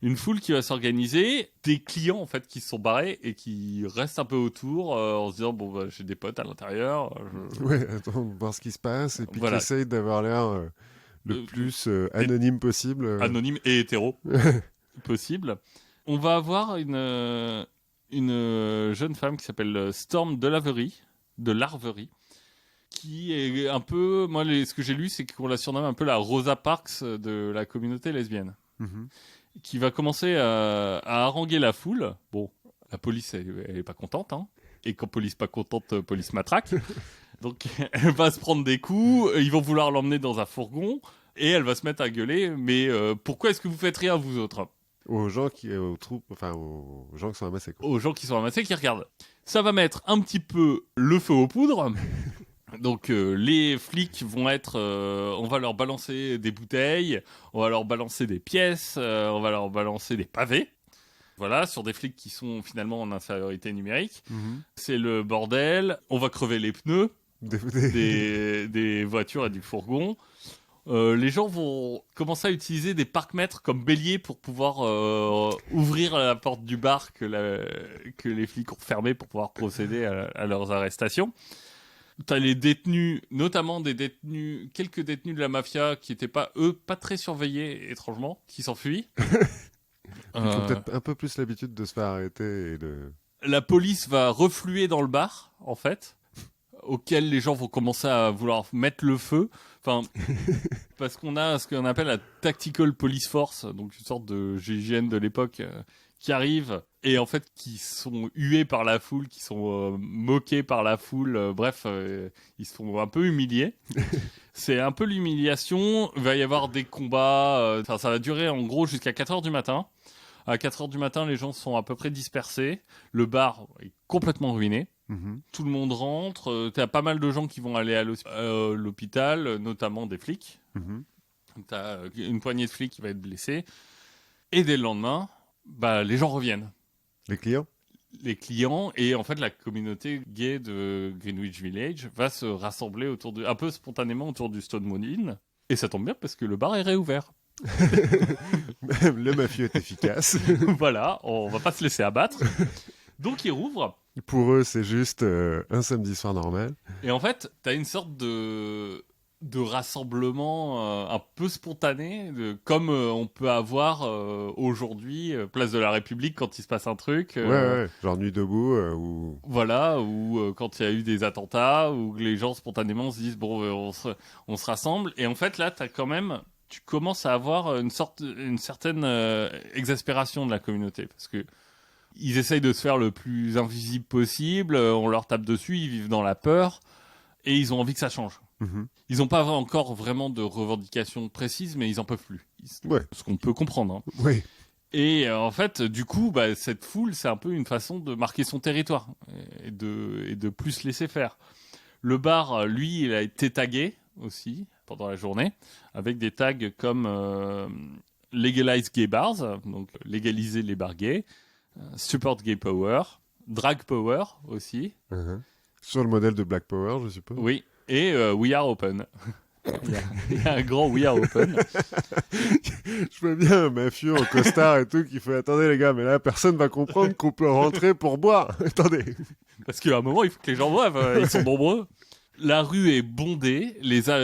Une foule qui va s'organiser, des clients en fait qui se sont barrés et qui restent un peu autour en se disant bon bah, j'ai des potes à l'intérieur. Ouais, attends, voir ce qui se passe et puis Voilà. qui essaye d'avoir l'air le plus anonyme possible. Anonyme et hétéro possible. On va avoir une jeune femme qui s'appelle Storm de Larverie, qui est un peu, moi ce que j'ai lu c'est qu'on la surnomme un peu la Rosa Parks de la communauté lesbienne, Mhm. qui va commencer à haranguer la foule. Bon, la police elle est pas contente, hein. Et quand police pas contente, police matraque. Donc elle va se prendre des coups, ils vont vouloir l'emmener dans un fourgon et elle va se mettre à gueuler. Mais pourquoi est-ce que vous faites rien vous autres? Aux gens aux troupes, enfin aux gens qui sont amassés. Quoi. Aux gens qui sont ramassés, qui regardent. Ça va mettre un petit peu le feu aux poudres. Donc les flics vont être, on va leur balancer des bouteilles, on va leur balancer des pièces, on va leur balancer des pavés. Voilà, sur des flics qui sont finalement en infériorité numérique. Mhm. C'est le bordel. On va crever les pneus des voitures et du fourgon. Les gens vont commencer à utiliser des parcs-mètres comme béliers pour pouvoir ouvrir la porte du bar que les flics ont fermé pour pouvoir procéder à leurs arrestations. T'as les détenus, notamment quelques détenus de la mafia qui n'étaient pas très surveillés étrangement, qui s'enfuient. Ils ont peut-être un peu plus l'habitude de se faire arrêter et de... La police va refluer dans le bar, en fait, auquel les gens vont commencer à vouloir mettre le feu. Enfin, parce qu'on a ce qu'on appelle la Tactical Police Force, donc une sorte de GIGN de l'époque, qui arrive et en fait qui sont hués par la foule, qui sont moqués par la foule. Bref, ils se font un peu humiliés. C'est un peu l'humiliation. Il va y avoir des combats. Ça va durer en gros jusqu'à 4h du matin. À 4h du matin, les gens sont à peu près dispersés. Le bar est complètement ruiné. Mhm. Tout le monde rentre. T'as pas mal de gens qui vont aller à l'hôpital, notamment des flics. Mhm. T'as une poignée de flics qui va être blessée. Et dès le lendemain, bah, les gens reviennent. Les clients Les clients et en fait la communauté gay de Greenwich Village va se rassembler un peu spontanément autour du Stone Moon Inn. Et ça tombe bien parce que le bar est réouvert. Le mafieux est efficace. Voilà, on va pas se laisser abattre. Donc il rouvre. Pour eux, c'est juste un samedi soir normal. Et en fait, t'as une sorte de rassemblement un peu spontané, comme on peut avoir aujourd'hui, place de la République, quand il se passe un truc. Ouais, genre nuit debout ou... Voilà, ou quand il y a eu des attentats, où les gens spontanément se disent bon, on se rassemble. Et en fait, là, tu commences à avoir une certaine exaspération de la communauté, parce que ils essayent de se faire le plus invisible possible. On leur tape dessus, ils vivent dans la peur, et ils ont envie que ça change. Mhm. Ils n'ont pas encore vraiment de revendications précises, mais ils en peuvent plus. Ouais. Ce qu'on peut comprendre. Hein. Oui. Et en fait, du coup, bah, cette foule, c'est un peu une façon de marquer son territoire et de plus se laisser faire. Le bar, lui, il a été tagué aussi pendant la journée, avec des tags comme Legalize Gay Bars, donc légaliser les bars gays, Support Gay Power, Drag Power aussi. Uh-huh. Sur le modèle de Black Power, je suppose. Oui, et We Are Open. Il y a un grand We Are Open. Je vois bien un mafieux en costard et tout qui fait attendez les gars, mais là personne va comprendre qu'on peut rentrer pour boire. Attendez. Parce qu'à un moment, il faut que les gens boivent, ils sont nombreux. La rue est bondée,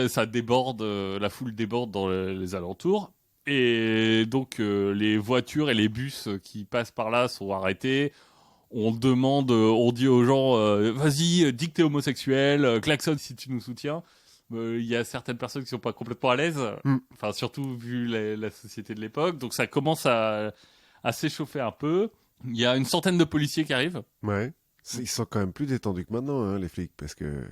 ça déborde, la foule déborde dans les alentours. Et donc, les voitures et les bus qui passent par là sont arrêtés. On dit aux gens, vas-y, dis que t'es homosexuel, klaxonne si tu nous soutiens. Il y a certaines personnes qui sont pas complètement à l'aise, enfin surtout vu la société de l'époque. Donc ça commence à s'échauffer un peu. Il y a une centaine de policiers qui arrivent. Ouais. Ils sont quand même plus détendus que maintenant, hein, les flics, parce que...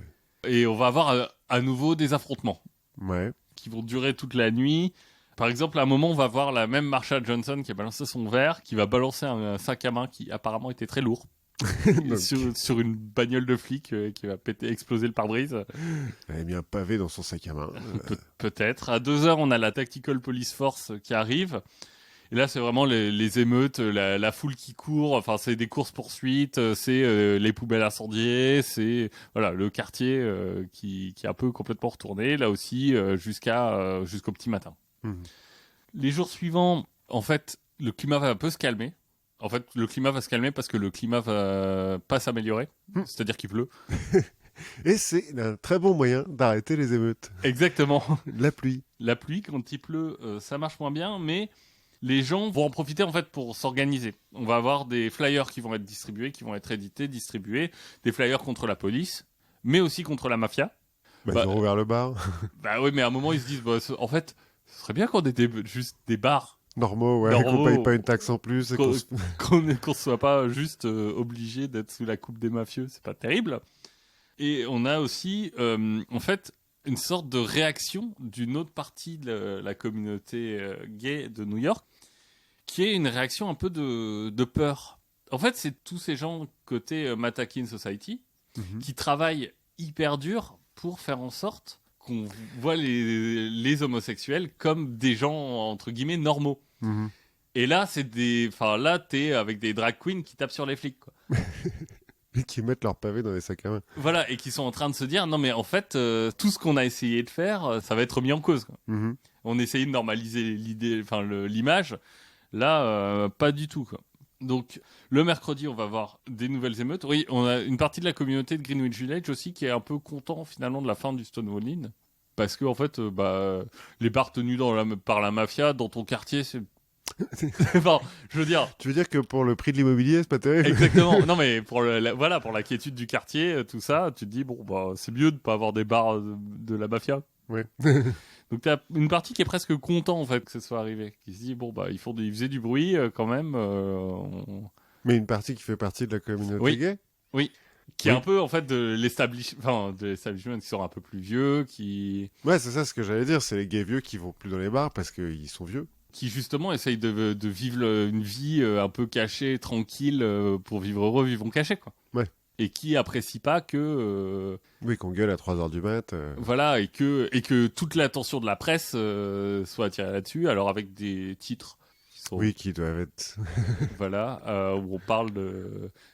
Et on va avoir à nouveau des affrontements Ouais. qui vont durer toute la nuit. Par exemple, à un moment, on va voir la même Marsha Johnson qui a balancé son verre, qui va balancer un sac à main qui apparemment était très lourd. Donc, sur une bagnole de flic qui va exploser le pare-brise. elle a mis un pavé dans son sac à main. Peut-être. À 2h, on a la Tactical Police Force qui arrive. Et là, c'est vraiment les émeutes, la foule qui court. Enfin, c'est des courses-poursuites, c'est les poubelles incendiées, c'est voilà le quartier qui est un peu complètement retourné. Là aussi, jusqu'au petit matin. Les jours suivants, en fait, le climat va un peu se calmer. En fait, le climat va se calmer parce que le climat va pas s'améliorer. C'est-à-dire qu'il pleut. Et c'est un très bon moyen d'arrêter les émeutes. Exactement. La pluie. La pluie, quand il pleut, ça marche moins bien, mais les gens vont en profiter en fait pour s'organiser. On va avoir des flyers qui vont être distribués, qui vont être édités, distribués, des flyers contre la police, mais aussi contre la mafia. Ils ont ouvert le bar. Bah oui, mais à un moment ils se disent, en fait, ce serait bien qu'on ait juste des bars Normaux, ouais, normaux, qu'on paye pas une taxe en plus. Et qu'on soit pas juste obligé d'être sous la coupe des mafieux, c'est pas terrible. Et on a aussi, en fait, une sorte de réaction d'une autre partie de la communauté gay de New York, qui est une réaction un peu de peur. En fait, c'est tous ces gens côté Matakin Society qui travaillent hyper dur pour faire en sorte qu'on voit les homosexuels comme des gens, entre guillemets, normaux. Et là, t'es avec des drag queens qui tapent sur les flics, quoi. Et qui mettent leur pavé dans les sacs à main. Voilà, et qui sont en train de se dire, non mais en fait, tout ce qu'on a essayé de faire, ça va être mis en cause, quoi. On essayait de normaliser l'image, là, pas du tout, quoi. Donc, le mercredi, on va voir des nouvelles émeutes. Oui, on a une partie de la communauté de Greenwich Village aussi qui est un peu content finalement de la fin du Stonewall Inn. Parce que, en fait, les bars tenus par la mafia dans ton quartier, c'est. Enfin, je veux dire. Tu veux dire que pour le prix de l'immobilier, c'est pas terrible? Exactement. Non, mais pour la quiétude du quartier, tout ça, tu te dis, bon, c'est mieux de pas avoir des bars de la mafia. Ouais. Donc, t'as une partie qui est presque content, en fait, que ce soit arrivé. Qui se dit, bon, ils faisaient du bruit, quand même. Mais une partie qui fait partie de la communauté gay? Oui. Qui est un peu, en fait, de l'establishment, qui sont un peu plus vieux, qui... Ouais, c'est ça ce que j'allais dire. C'est les gays vieux qui vont plus dans les bars parce qu'ils sont vieux. Qui, justement, essayent de vivre une vie un peu cachée, tranquille, pour vivre heureux, vivons cachés, quoi. Ouais. Et qui apprécient pas que... Oui, qu'on gueule à 3h du mat. Voilà, et que toute l'attention de la presse soit attirée là-dessus, alors avec des titres... Oui, qui doivent être... Voilà, où on parle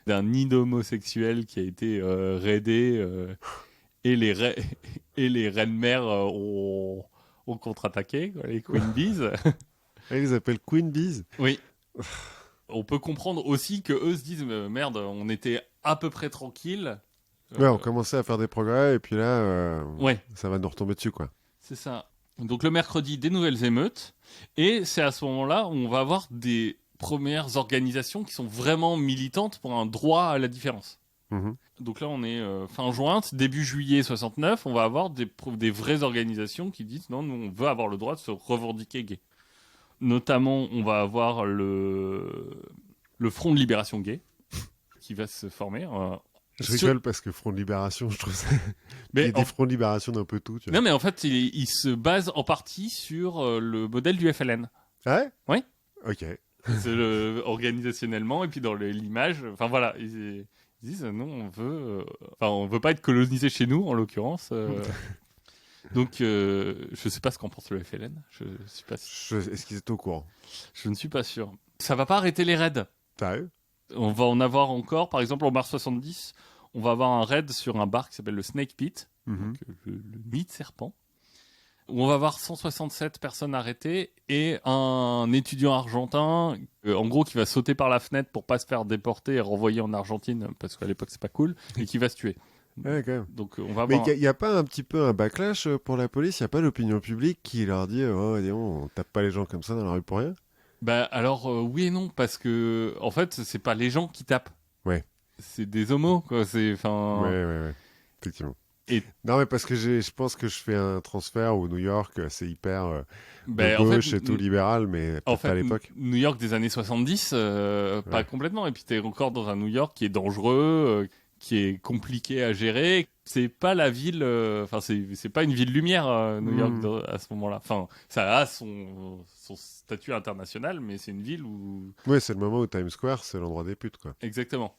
d'un nid d'homosexuels qui a été raidé et les reines-mères ont contre-attaqué, quoi, les Queen Bees. Ah, ils les appellent Queen Bees? Oui. On peut comprendre aussi que eux se disent merde, on était à peu près tranquille. Ouais, on commençait à faire des progrès et puis là, ça va nous retomber dessus, quoi. C'est ça. Donc le mercredi, des nouvelles émeutes. Et c'est à ce moment-là où on va avoir des premières organisations qui sont vraiment militantes pour un droit à la différence. Donc là, on est fin juin, début juillet 69. On va avoir des vraies organisations qui disent non, nous, on veut avoir le droit de se revendiquer gay. Notamment, on va avoir le Front de Libération Gay qui va se former. Je rigole parce que Front de Libération, je trouve ça... Il y a des Fronts de Libération d'un peu tout. Tu vois. Non, mais en fait, il se base en partie sur le modèle du FLN. Ah ouais? Oui. Ok. C'est organisationnellement, et puis dans l'image, enfin voilà, ils disent non, on veut pas être colonisé chez nous, en l'occurrence. Donc, je sais pas ce qu'en pense le FLN. Je suis pas sûr. Est-ce qu'ils étaient au courant? Je ne suis pas sûr. Ça va pas arrêter les raids. Sérieux? On va en avoir encore, par exemple, en mars 70, on va avoir un raid sur un bar qui s'appelle le Snake Pit, Mhm. donc, le nid de serpent, où on va avoir 167 personnes arrêtées et un étudiant argentin, en gros, qui va sauter par la fenêtre pour pas se faire déporter et renvoyer en Argentine, parce qu'à l'époque, c'est pas cool, et qui va se tuer. Ouais, quand même. Donc, on va Mais avoir... il n'y a pas un petit peu un backlash pour la police? Il n'y a pas l'opinion publique qui leur dit oh, dis donc, on tape pas les gens comme ça dans la rue pour rien? Bah, alors, oui et non, parce que, en fait, c'est pas les gens qui tapent. Ouais. C'est des homos, quoi. C'est, Ouais, enfin... ouais. Effectivement. Et- Non, mais parce que je pense que je fais un transfert où New York, c'est hyper de Ben, en gauche fait, et tout libéral, mais En peut-être pas à fait, l'époque. New York des années 70, pas Ouais. complètement. Et puis t'es encore dans un New York qui est dangereux, qui est compliqué à gérer. C'est pas la ville, enfin c'est pas une ville lumière, New York à ce moment-là. Enfin, ça a son statut international, mais c'est une ville où Ouais, c'est le moment où Times Square, c'est l'endroit des putes, quoi. exactement.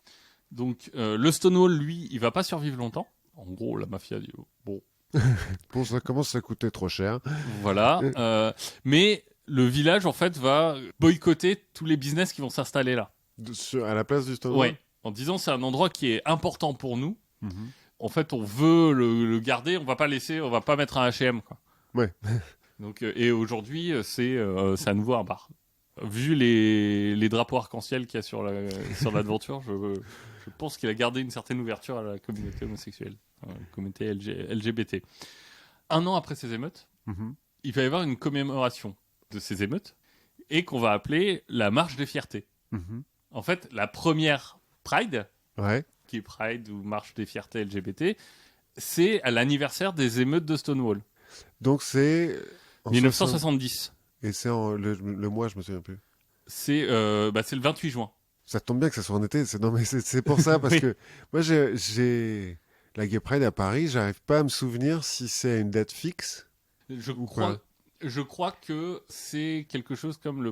Donc le Stonewall, lui, il va pas survivre longtemps. En gros, la mafia dit bon, Bon, ça commence à coûter trop cher. voilà. Mais le village, en fait, va boycotter tous les business qui vont s'installer là. À la place du Stonewall? Ouais, en disant c'est un endroit qui est important pour nous. Mhm. En fait, on veut le garder, on va pas mettre un H&M quoi. Ouais. Donc et aujourd'hui, c'est à nouveau un bar. Vu les drapeaux arc-en-ciel qu'il y a sur l'aventure, je pense qu'il a gardé une certaine ouverture à la communauté homosexuelle, à la communauté LGBT. Un an après ces émeutes, Mhm. il va y avoir une commémoration de ces émeutes et qu'on va appeler la marche des fiertés. Mhm. En fait, la première Pride, Ouais. qui est Pride ou marche des fiertés LGBT, c'est à l'anniversaire des émeutes de Stonewall. Donc c'est en 1970. Et c'est le mois, je me souviens plus. C'est le 28 juin. Ça tombe bien que ça soit en été. Non, mais c'est pour ça, parce Oui. que moi, j'ai la Gay Pride à Paris, j'arrive pas à me souvenir si c'est une date fixe. Je crois que c'est quelque chose comme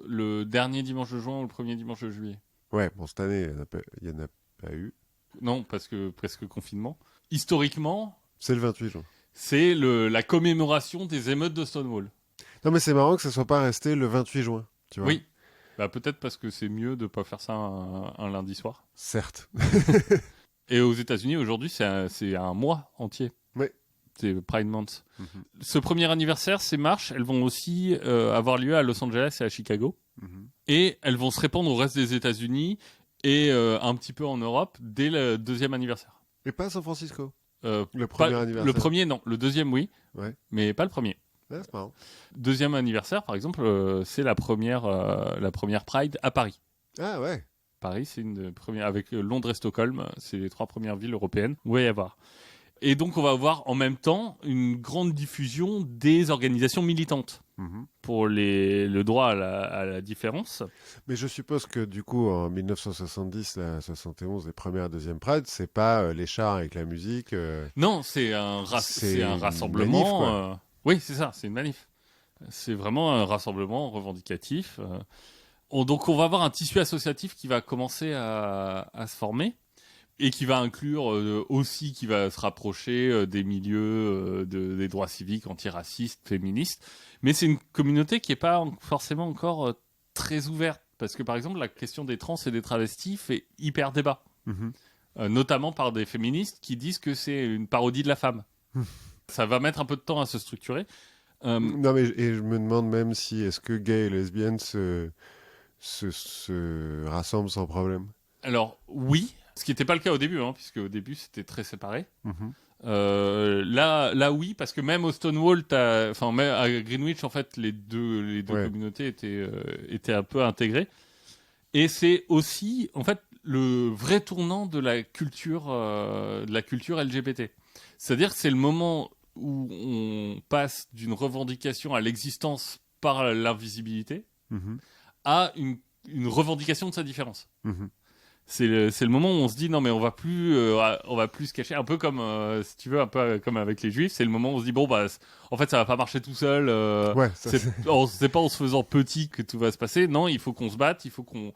le dernier dimanche de juin ou le premier dimanche de juillet. Ouais, bon, cette année, il y en a pas eu. Non, parce que presque confinement. Historiquement, C'est le 28 juin. c'est la commémoration des émeutes de Stonewall. Non, mais c'est marrant que ça soit pas resté le 28 juin, tu vois. Oui. Bah, peut-être parce que c'est mieux de pas faire ça un lundi soir. Certes. Et aux États-Unis, aujourd'hui, c'est un mois entier. Ouais. C'est Pride Month. Mhm. Ce premier anniversaire, ces marches, elles vont aussi avoir lieu à Los Angeles et à Chicago. Mhm. Et elles vont se répandre au reste des États-Unis et un petit peu en Europe dès le deuxième anniversaire. Et pas à San Francisco. Le Le premier anniversaire. Le premier, non. Le deuxième, oui. Ouais. Mais pas le premier. Ouais, c'est marrant. Deuxième anniversaire, par exemple, c'est la première Pride à Paris. Ah ouais. Paris, c'est une première, avec Londres et Stockholm, c'est les 3 premières villes européennes où il va y avoir. Et donc, on va avoir en même temps une grande diffusion des organisations militantes Mhm. pour le droit à la différence. Mais je suppose que du coup, en 1970, la 71, les premières et deuxième Pride, c'est pas les chars avec la musique. Non, c'est C'est un une rassemblement. manif, quoi. Oui, c'est ça, c'est une manif. C'est vraiment un rassemblement revendicatif. Donc, on va avoir un tissu associatif qui va commencer à se former. Et qui va inclure aussi, qui va se rapprocher des milieux des droits civiques, antiracistes, féministes. Mais c'est une communauté qui n'est pas forcément encore très ouverte. Parce que par exemple, la question des trans et des travestis fait hyper débat. Mhm. Notamment par des féministes qui disent que c'est une parodie de la femme. Ça va mettre un peu de temps à se structurer. Non, mais et je me demande même si est-ce que gays et lesbiennes se rassemblent sans problème. Alors oui, ce qui n'était pas le cas au début, puisque au début c'était très séparé. Mhm. Là oui, parce que même au Stonewall, même à Greenwich, en fait, les deux Ouais. communautés étaient un peu intégrées. Et c'est aussi, en fait, le vrai tournant de la culture LGBT. C'est-à-dire que c'est le moment où on passe d'une revendication à l'existence par l'invisibilité Mhm. à une revendication de sa différence. Mhm. C'est le moment où on se dit non mais on va plus se cacher, un peu comme si tu veux, un peu comme avec les juifs. C'est le moment où on se dit bon bah en fait ça va pas marcher tout seul. Ouais, ça, C'est pas en se faisant petit que tout va se passer. Non, il faut qu'on se batte, il faut qu'on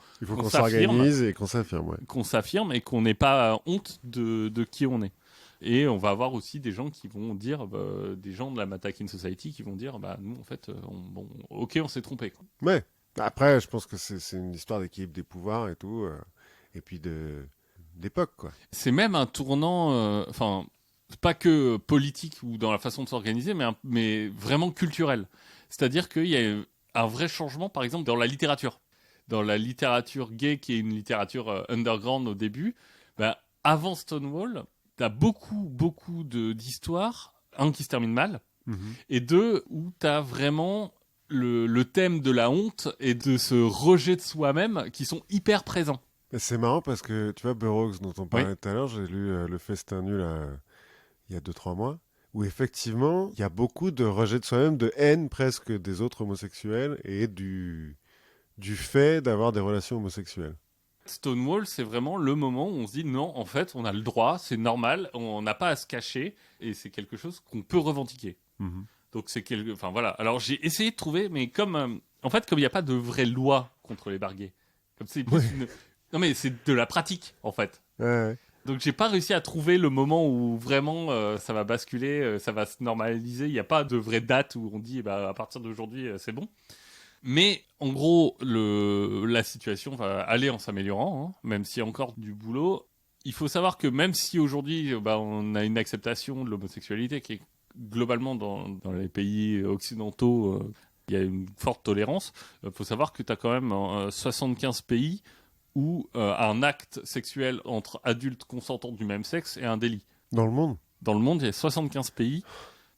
s'organise et qu'on s'affirme. Ouais. qu'on s'affirme et qu'on n'ait pas honte de qui on est. Et on va avoir aussi des gens qui vont dire, des gens de la Matakin Society qui vont dire, bah nous en fait, ok, on s'est trompé. Quoi. Ouais. Après, je pense que c'est une histoire d'équilibre des pouvoirs et tout, et puis l'époque, quoi. C'est même un tournant, enfin, pas que politique ou dans la façon de s'organiser, mais vraiment culturel. C'est-à-dire qu'il y a un vrai changement, par exemple, dans la littérature. Dans la littérature gay, qui est une littérature underground au début, bah, avant Stonewall, t'as beaucoup d'histoires, un qui se termine mal, et deux où t'as vraiment le thème de la honte et de ce rejet de soi-même qui sont hyper présents. Et c'est marrant parce que, tu vois, Burroughs, dont on parlait Oui. tout à l'heure, j'ai lu Le Festin nul il y a 2-3 mois, où effectivement, il y a beaucoup de rejet de soi-même, de haine presque des autres homosexuels et du fait d'avoir des relations homosexuelles. Stonewall, c'est vraiment le moment où on se dit non, en fait, on a le droit, c'est normal, on n'a pas à se cacher, et c'est quelque chose qu'on peut revendiquer. Donc c'est enfin voilà. Alors j'ai essayé de trouver, mais comme en fait, comme il n'y a pas de vraie loi contre les bars gays, comme c'est plus non mais c'est de la pratique en fait. Ouais. Donc j'ai pas réussi à trouver le moment où vraiment ça va basculer, ça va se normaliser. Il n'y a pas de vraie date où on dit bah, à partir d'aujourd'hui c'est bon. Mais en gros, la situation va aller en s'améliorant, hein, même s'il y a encore du boulot. Il faut savoir que même si aujourd'hui bah, on a une acceptation de l'homosexualité qui est globalement dans les pays occidentaux, il y a une forte tolérance, il faut savoir que tu as quand même 75 pays où un acte sexuel entre adultes consentants du même sexe est un délit. Dans le monde? Dans le monde, il y a 75 pays,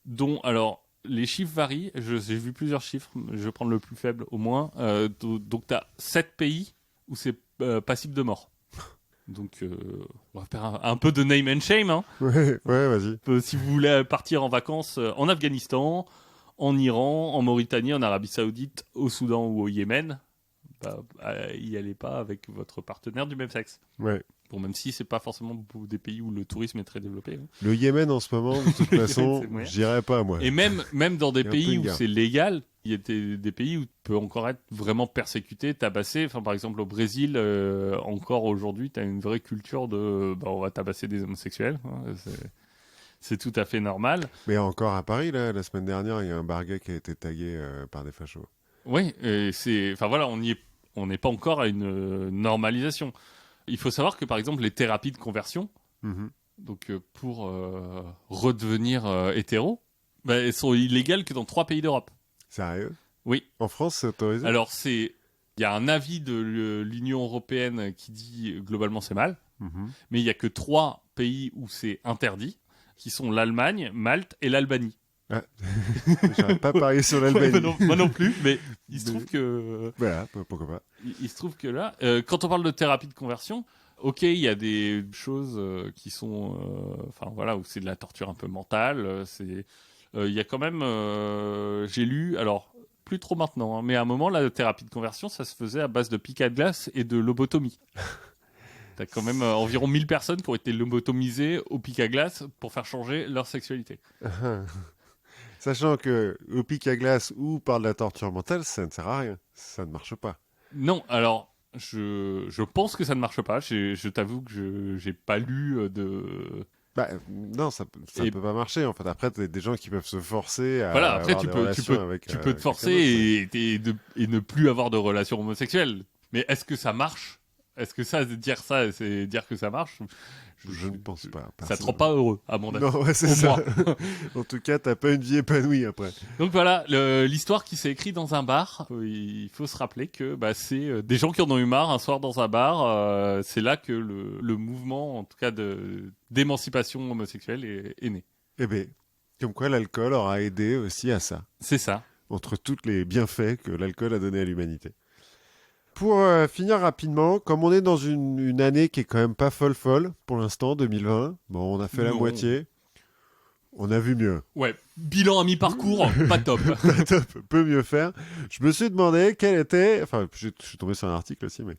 dont, alors, les chiffres varient, j'ai vu plusieurs chiffres, je vais prendre le plus faible au moins, donc tu as 7 pays où c'est passible de mort. Donc, on va faire un peu de name and shame. Hein. Ouais, vas-y. Si vous voulez partir en vacances en Afghanistan, en Iran, en Mauritanie, en Arabie Saoudite, au Soudan ou au Yémen, bah, y allez pas avec votre partenaire du même sexe. Ouais. Bon, même si c'est pas forcément des pays où le tourisme est très développé. Hein. Le Yémen en ce moment, de toute façon, j'irais pas, moi. Et même dans des pays où c'est légal, il y a des pays où tu peux encore être vraiment persécuté, tabassé. Enfin, par exemple, au Brésil, encore aujourd'hui, tu as une vraie culture de on va tabasser des homosexuels. Hein, c'est tout à fait normal. Mais encore à Paris, là, la semaine dernière, il y a un bar gay qui a été tagué par des fachos. Oui, enfin voilà, on n'est pas encore à une normalisation. Il faut savoir que, par exemple, les thérapies de conversion, donc pour redevenir hétéro, bah, elles sont illégales que dans 3 pays d'Europe. Sérieux? Oui. En France, c'est autorisé? Alors, il y a un avis de l'Union européenne qui dit globalement c'est mal, mais il n'y a que 3 pays où c'est interdit, qui sont l'Allemagne, Malte et l'Albanie. Ah. J'aurais pas parié sur l'Albanie. Ouais, moi non plus, mais il se trouve que... Voilà, pourquoi pas. Il se trouve que là, quand on parle de thérapie de conversion, ok, il y a des choses qui sont... Enfin voilà, où c'est de la torture un peu mentale. Il y a quand même... j'ai lu, alors plus trop maintenant, hein, mais à un moment, la thérapie de conversion, ça se faisait à base de piqûres de glace et de lobotomie. T'as quand même environ 1000 personnes qui ont été lobotomisées au pic à glace pour faire changer leur sexualité. Sachant que au pic à glace ou par de la torture mentale, ça ne sert à rien. Ça ne marche pas. Non, alors, je pense que ça ne marche pas. Je t'avoue que j'ai pas lu de... Bah, non, ça peut pas marcher. En fait, après, t'as des gens qui peuvent se forcer à voilà, après, avoir des relations avec, tu peux te forcer et ne plus avoir de relations homosexuelles. Mais est-ce que ça marche? Est-ce que ça, c'est dire que ça marche? Je ne pense pas. Ça te rend pas heureux, à mon avis. Non, ouais, c'est ça. En tout cas, t'as pas une vie épanouie après. Donc voilà, l'histoire qui s'est écrite dans un bar. Il faut se rappeler que c'est des gens qui en ont eu marre un soir dans un bar. C'est là que le mouvement, en tout cas d'émancipation homosexuelle, est né. Eh bien, comme quoi l'alcool aura aidé aussi à ça. C'est ça. Entre tous les bienfaits que l'alcool a donné à l'humanité. Pour finir rapidement, comme on est dans une année qui est quand même pas folle pour l'instant, 2020, bon, on a fait la moitié, on a vu mieux. Ouais, bilan à mi-parcours, pas top. Pas top, peut mieux faire. Je me suis demandé quelle était, enfin, je suis tombé sur un article aussi, mais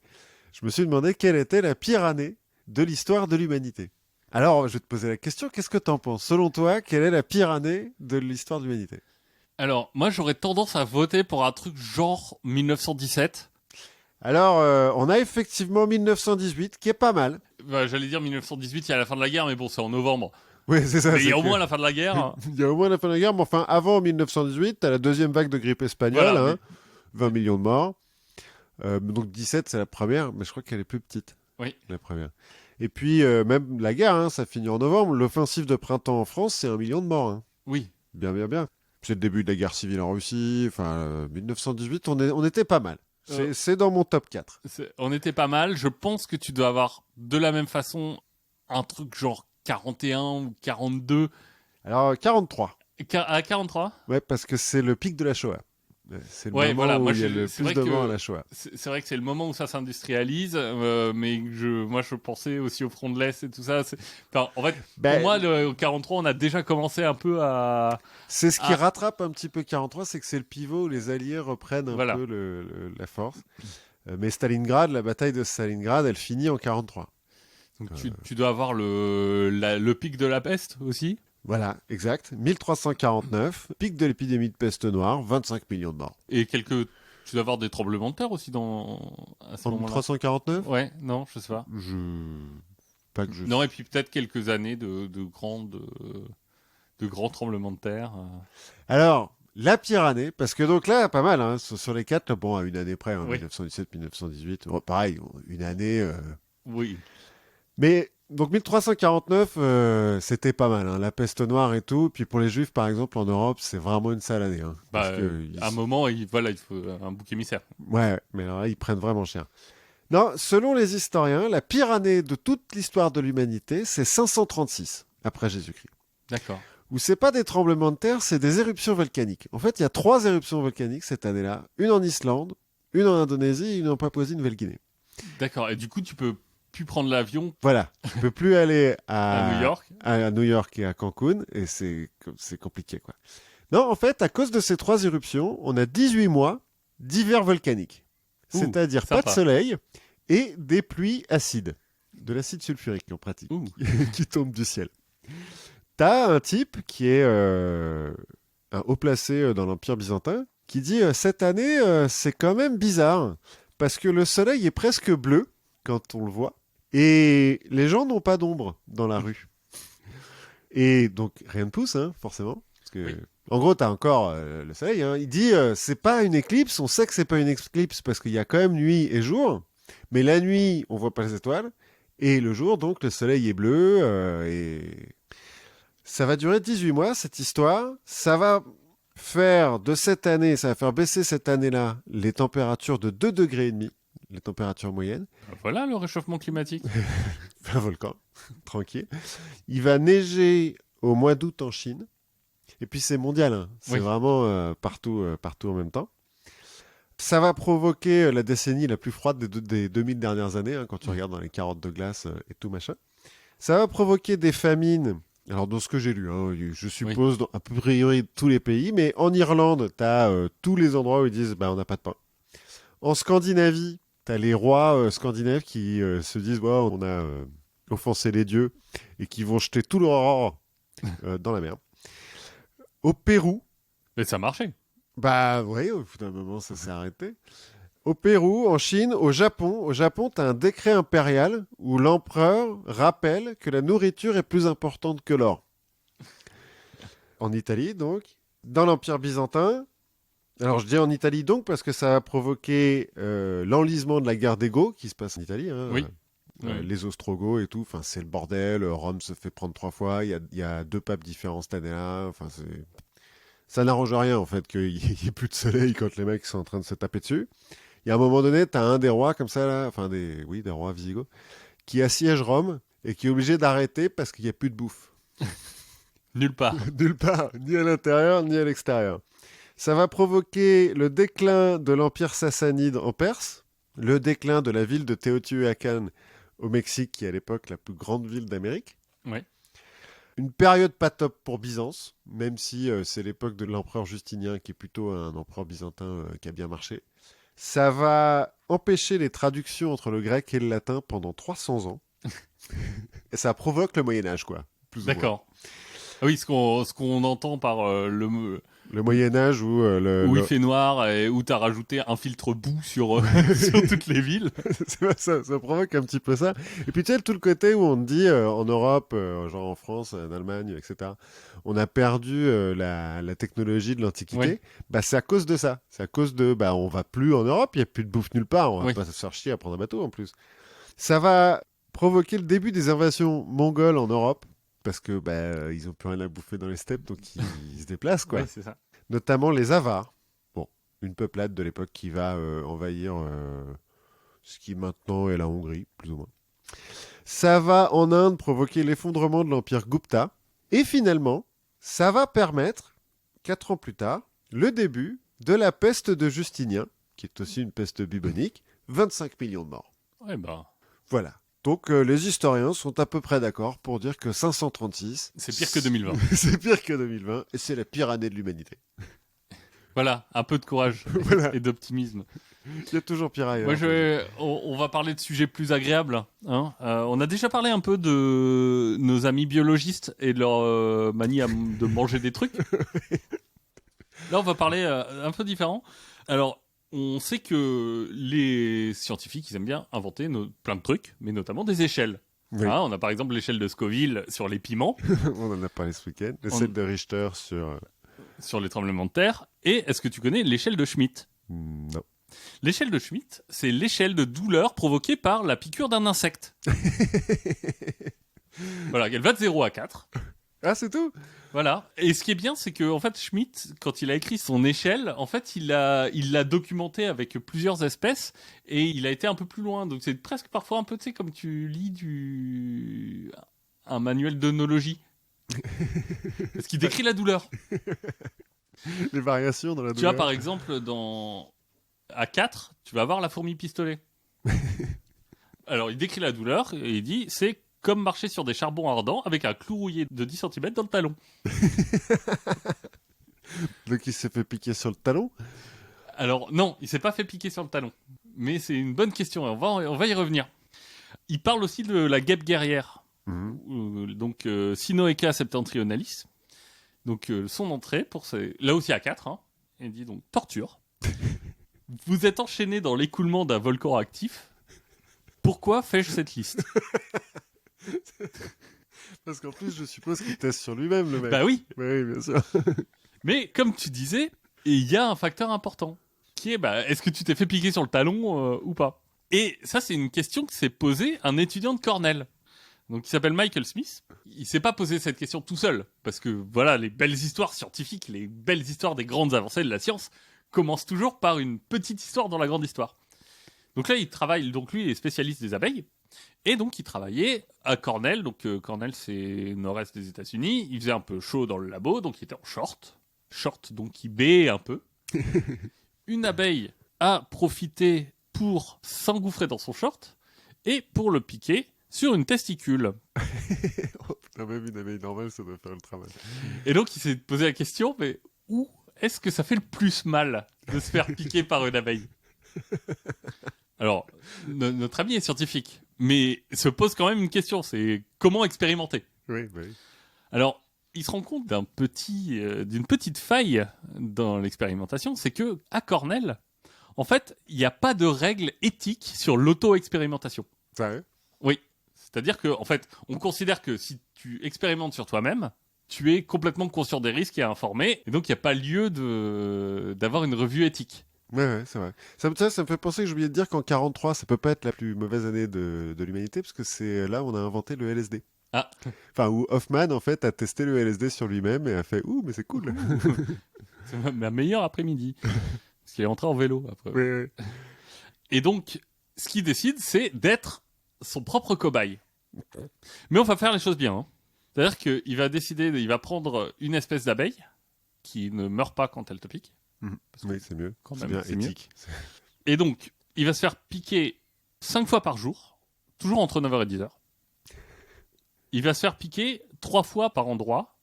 je me suis demandé quelle était la pire année de l'histoire de l'humanité. Alors, je vais te poser la question, qu'est-ce que t'en penses? Selon toi, quelle est la pire année de l'histoire de l'humanité? Alors, moi, j'aurais tendance à voter pour un truc genre 1917. Alors, on a effectivement 1918, qui est pas mal. Bah, j'allais dire 1918, il y a la fin de la guerre, mais bon, c'est en novembre. Oui, c'est ça. Mais il y a au moins la fin de la guerre. Il y a au moins la fin de la guerre, mais enfin, avant 1918, t'as la deuxième vague de grippe espagnole, voilà, hein, 20 millions de morts. Donc 17, c'est la première, mais je crois qu'elle est plus petite. Oui. La première. Et puis, même la guerre, hein, ça finit en novembre. L'offensive de printemps en France, c'est 1 million de morts. Hein. Oui. Bien, bien, bien. C'est le début de la guerre civile en Russie. Enfin, 1918, on était pas mal. C'est dans mon top 4. On était pas mal. Je pense que tu dois avoir de la même façon un truc genre 41 ou 42. Alors, 43. À 43 ? Ouais, parce que c'est le pic de la Shoah. C'est le Ouais, moment voilà. où Moi, il y a le c'est plus vrai de morts que à la Shoah. c'est vrai que c'est le moment où ça s'industrialise, mais moi je pensais aussi au front de l'Est et tout ça. Enfin, en fait, pour moi, le 43, on a déjà commencé un peu à. C'est ce qui rattrape un petit peu 43, c'est que c'est le pivot où les Alliés reprennent un peu la force. Mais Stalingrad, la bataille de Stalingrad, elle finit en 43. Donc tu dois avoir le pic de la peste aussi. Voilà, exact. 1349, pic de l'épidémie de peste noire, 25 millions de morts. Et tu dois avoir des tremblements de terre aussi à ce En moment-là. 1349 ? Ouais, non, je sais pas. Pas que je... Non, et puis peut-être quelques années de grands tremblements de terre. Alors, la pire année, parce que donc là, pas mal, hein, sur les 4, là, bon, à une année près, hein, Oui. 1917, 1918, bon, pareil, une année... Oui. Mais donc 1349, c'était pas mal, hein, la peste noire et tout. Puis pour les Juifs, par exemple, en Europe, c'est vraiment une sale année. Hein, À un moment, il faut un bouc émissaire. Ouais, mais alors là, ils prennent vraiment cher. Non, selon les historiens, la pire année de toute l'histoire de l'humanité, c'est 536 après Jésus-Christ. D'accord. Où c'est pas des tremblements de terre, c'est des éruptions volcaniques. En fait, il y a 3 éruptions volcaniques cette année-là, une en Islande, une en Indonésie et une en Papouasie-Nouvelle-Guinée. D'accord. Et du coup, tu peux plus prendre l'avion. Voilà, tu peux plus aller à New York. À New York et à Cancun, et c'est compliqué, quoi. Non, en fait, à cause de ces 3 éruptions, on a 18 mois d'hiver volcanique. C'est-à-dire pas de soleil et des pluies acides. De l'acide sulfurique, en pratique, qui tombe du ciel. T'as un type qui est un haut placé dans l'Empire byzantin, qui dit cette année, c'est quand même bizarre, parce que le soleil est presque bleu quand on le voit, et les gens n'ont pas d'ombre dans la rue. Et donc, rien ne pousse, hein, forcément. Parce que, oui. En gros, t'as encore le soleil. Hein. Il dit, c'est pas une éclipse. On sait que c'est pas une éclipse parce qu'il y a quand même nuit et jour. Mais la nuit, on voit pas les étoiles. Et le jour, donc, le soleil est bleu. Et ça va durer 18 mois, cette histoire. Ça va faire de cette année, ça va faire baisser cette année-là les températures de 2,5 degrés, les températures moyennes. Voilà le réchauffement climatique. Un volcan, tranquille. Il va neiger au mois d'août en Chine. Et puis c'est mondial, hein. C'est vraiment partout en même temps. Ça va provoquer la décennie la plus froide des 2000 dernières années, hein, quand tu regardes dans les carottes de glace et tout machin. Ça va provoquer des famines. Alors dans ce que j'ai lu, hein, je suppose dans à peu près tous les pays, mais en Irlande, tu as tous les endroits où ils disent on n'a pas de pain. En Scandinavie, tu as les rois scandinaves qui se disent on a offensé les dieux et qui vont jeter tout leur or dans la mer. Au Pérou. Mais ça marchait. Bah oui, au bout d'un moment, ça s'est arrêté. Au Pérou, en Chine, au Japon, tu as un décret impérial où l'empereur rappelle que la nourriture est plus importante que l'or. En Italie, donc, dans l'Empire byzantin. Alors, je dis en Italie donc parce que ça a provoqué l'enlisement de la guerre d'ego qui se passe en Italie. Hein, oui. Les Ostrogoths et tout. Enfin, c'est le bordel. Rome se fait prendre 3 fois. Il y a 2 papes différents cette année-là. Enfin, ça n'arrange rien, en fait, qu'il n'y ait plus de soleil quand les mecs sont en train de se taper dessus. Et à un moment donné, tu as un des rois comme ça, là, enfin des rois visigoths, qui assiège Rome et qui est obligé d'arrêter parce qu'il n'y a plus de bouffe. Nulle part. Nulle part, ni à l'intérieur, ni à l'extérieur. Ça va provoquer le déclin de l'Empire sassanide en Perse, le déclin de la ville de Teotihuacan au Mexique, qui est à l'époque la plus grande ville d'Amérique. Oui. Une période pas top pour Byzance, même si c'est l'époque de l'empereur Justinien, qui est plutôt un empereur byzantin qui a bien marché. Ça va empêcher les traductions entre le grec et le latin pendant 300 ans. Et ça provoque le Moyen-Âge, quoi. D'accord. Ah oui, ce qu'on entend par le Moyen-Âge où il fait noir et où tu as rajouté un filtre boue sur toutes les villes. ça provoque un petit peu ça. Et puis tu sais, tout le côté où on te dit en Europe, genre en France, en Allemagne, etc., on a perdu la technologie de l'Antiquité. Oui. C'est à cause de ça. C'est à cause de on va plus en Europe, il n'y a plus de bouffe nulle part. On va pas se faire chier à prendre un bateau en plus. Ça va provoqué le début des invasions mongoles en Europe, parce que ils ont plus rien à bouffer dans les steppes, donc ils se déplacent, quoi. Ouais, c'est ça. Notamment les Avars. Bon, une peuplade de l'époque qui va envahir ce qui maintenant est la Hongrie, plus ou moins. Ça va en Inde provoquer l'effondrement de l'empire Gupta. Et finalement, ça va permettre, 4 ans plus tard, le début de la peste de Justinien, qui est aussi une peste bubonique, 25 millions de morts. Ouais, bah. Voilà. Donc les historiens sont à peu près d'accord pour dire que 536... C'est pire que 2020. c'est pire que 2020, et c'est la pire année de l'humanité. Voilà, un peu de courage Voilà. et d'optimisme. Il y a toujours pire ailleurs. Moi, on va parler de sujets plus agréables. Hein. On a déjà parlé un peu de nos amis biologistes et de leur manie de manger des trucs. Là, on va parler un peu différent. Alors, on sait que les scientifiques, ils aiment bien inventer plein de trucs, mais notamment des échelles. Oui. Hein, on a par exemple l'échelle de Scoville sur les piments, On en a parlé ce week-end. L'échelle de Richter sur... sur les tremblements de terre. Et est-ce que tu connais l'échelle de Schmitt? Non. L'échelle de Schmitt, c'est l'échelle de douleur provoquée par la piqûre d'un insecte. Voilà, elle va de 0 à 4. Ah, c'est tout? Voilà. Et ce qui est bien, c'est que en fait, Schmitt, quand il a écrit son échelle, en fait, il l'a documenté avec plusieurs espèces et il a été un peu plus loin. Donc c'est presque parfois un peu, tu sais, comme tu lis un manuel d'œnologie. Parce qu'il décrit la douleur. Les variations dans la Tu douleur. vois, par exemple, à 4, tu vas avoir la fourmi pistolet. Alors, il décrit la douleur et il dit c'est comme marcher sur des charbons ardents avec un clou rouillé de 10 cm dans le talon. Donc il s'est fait piquer sur le talon. Alors, non, il s'est pas fait piquer sur le talon. Mais c'est une bonne question et on va y revenir. Il parle aussi de la guêpe guerrière. Donc, Sinoeca septentrionalis. Donc, son entrée, là aussi à 4, hein, il dit donc torture. Vous êtes enchaîné dans l'écoulement d'un volcan actif. Pourquoi fais-je cette liste? Parce qu'en plus, je suppose qu'il teste sur lui-même, le mec. Bah oui. Oui, bien sûr. Mais comme tu disais, il y a un facteur important qui est est-ce que tu t'es fait piquer sur le talon ou pas? Et ça, c'est une question que s'est posée un étudiant de Cornell. Donc, il s'appelle Michael Smith. Il s'est pas posé cette question tout seul. Parce que, voilà, les belles histoires scientifiques, les belles histoires des grandes avancées de la science commencent toujours par une petite histoire dans la grande histoire. Donc là, il travaille, donc lui, il est spécialiste des abeilles. Et donc, il travaillait à Cornell. Donc, Cornell, c'est nord-est des États-Unis. Il faisait un peu chaud dans le labo, donc il était en short. Short, donc il béait un peu. Une abeille a profité pour s'engouffrer dans son short et pour le piquer sur une testicule. Oh, putain, même une abeille normale, ça doit faire le travail. Et donc, il s'est posé la question, mais où est-ce que ça fait le plus mal de se faire piquer par une abeille? Alors, notre ami est scientifique, mais se pose quand même une question, c'est comment expérimenter? Oui, bah oui. Alors, il se rend compte d'une petite faille dans l'expérimentation, c'est que à Cornell, en fait, il n'y a pas de règles éthiques sur l'auto-expérimentation. Sérieux? Oui. C'est-à-dire que, en fait, on considère que si tu expérimentes sur toi-même, tu es complètement conscient des risques et informé, et donc il n'y a pas lieu d'avoir une revue éthique. Ouais, c'est vrai. Ça me fait penser que j'ai oublié de dire qu'en 43, ça peut pas être la plus mauvaise année de l'humanité, parce que c'est là où on a inventé le LSD. Ah. Enfin, où Hoffman, en fait, a testé le LSD sur lui-même et a fait « Ouh, mais c'est cool !» C'est ma meilleure après-midi. Parce qu'il est rentré en vélo après. Oui. Et donc, ce qu'il décide, c'est d'être son propre cobaye. Mais on va faire les choses bien. Hein. C'est-à-dire qu'il va il va prendre une espèce d'abeille qui ne meurt pas quand elle te pique. Oui, c'est mieux. Quand C'est même, bien c'est éthique. Et donc, il va se faire piquer 5 fois par jour, toujours entre 9h et 10h. Il va se faire piquer 3 fois par endroit,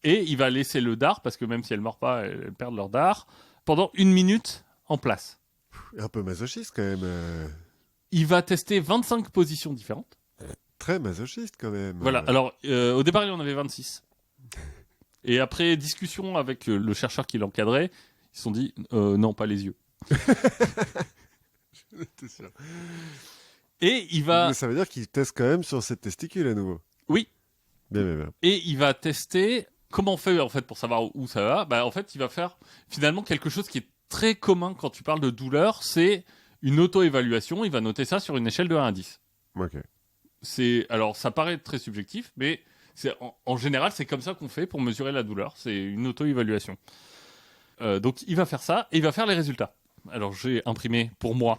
et il va laisser le dard, parce que même si elles ne meurent pas, elles perdent leur dard, pendant 1 minute en place. Un peu masochiste quand même. Il va tester 25 positions différentes. Très masochiste quand même. Voilà, alors au départ il en avait 26. Et après discussion avec le chercheur qui l'encadrait, ils se sont dit non, pas les yeux. T'es sûr. Et il va... Mais ça veut dire qu'il teste quand même sur cette testicule à nouveau. Oui. Bien. Et il va tester comment on fait en fait pour savoir où ça va. En fait, il va faire finalement quelque chose qui est très commun quand tu parles de douleur, c'est une auto-évaluation. Il va noter ça sur une échelle de 1 à 10. Ok. Alors, ça paraît très subjectif, mais en général, c'est comme ça qu'on fait pour mesurer la douleur. C'est une auto-évaluation. Donc, il va faire ça et il va faire les résultats. Alors, j'ai imprimé pour moi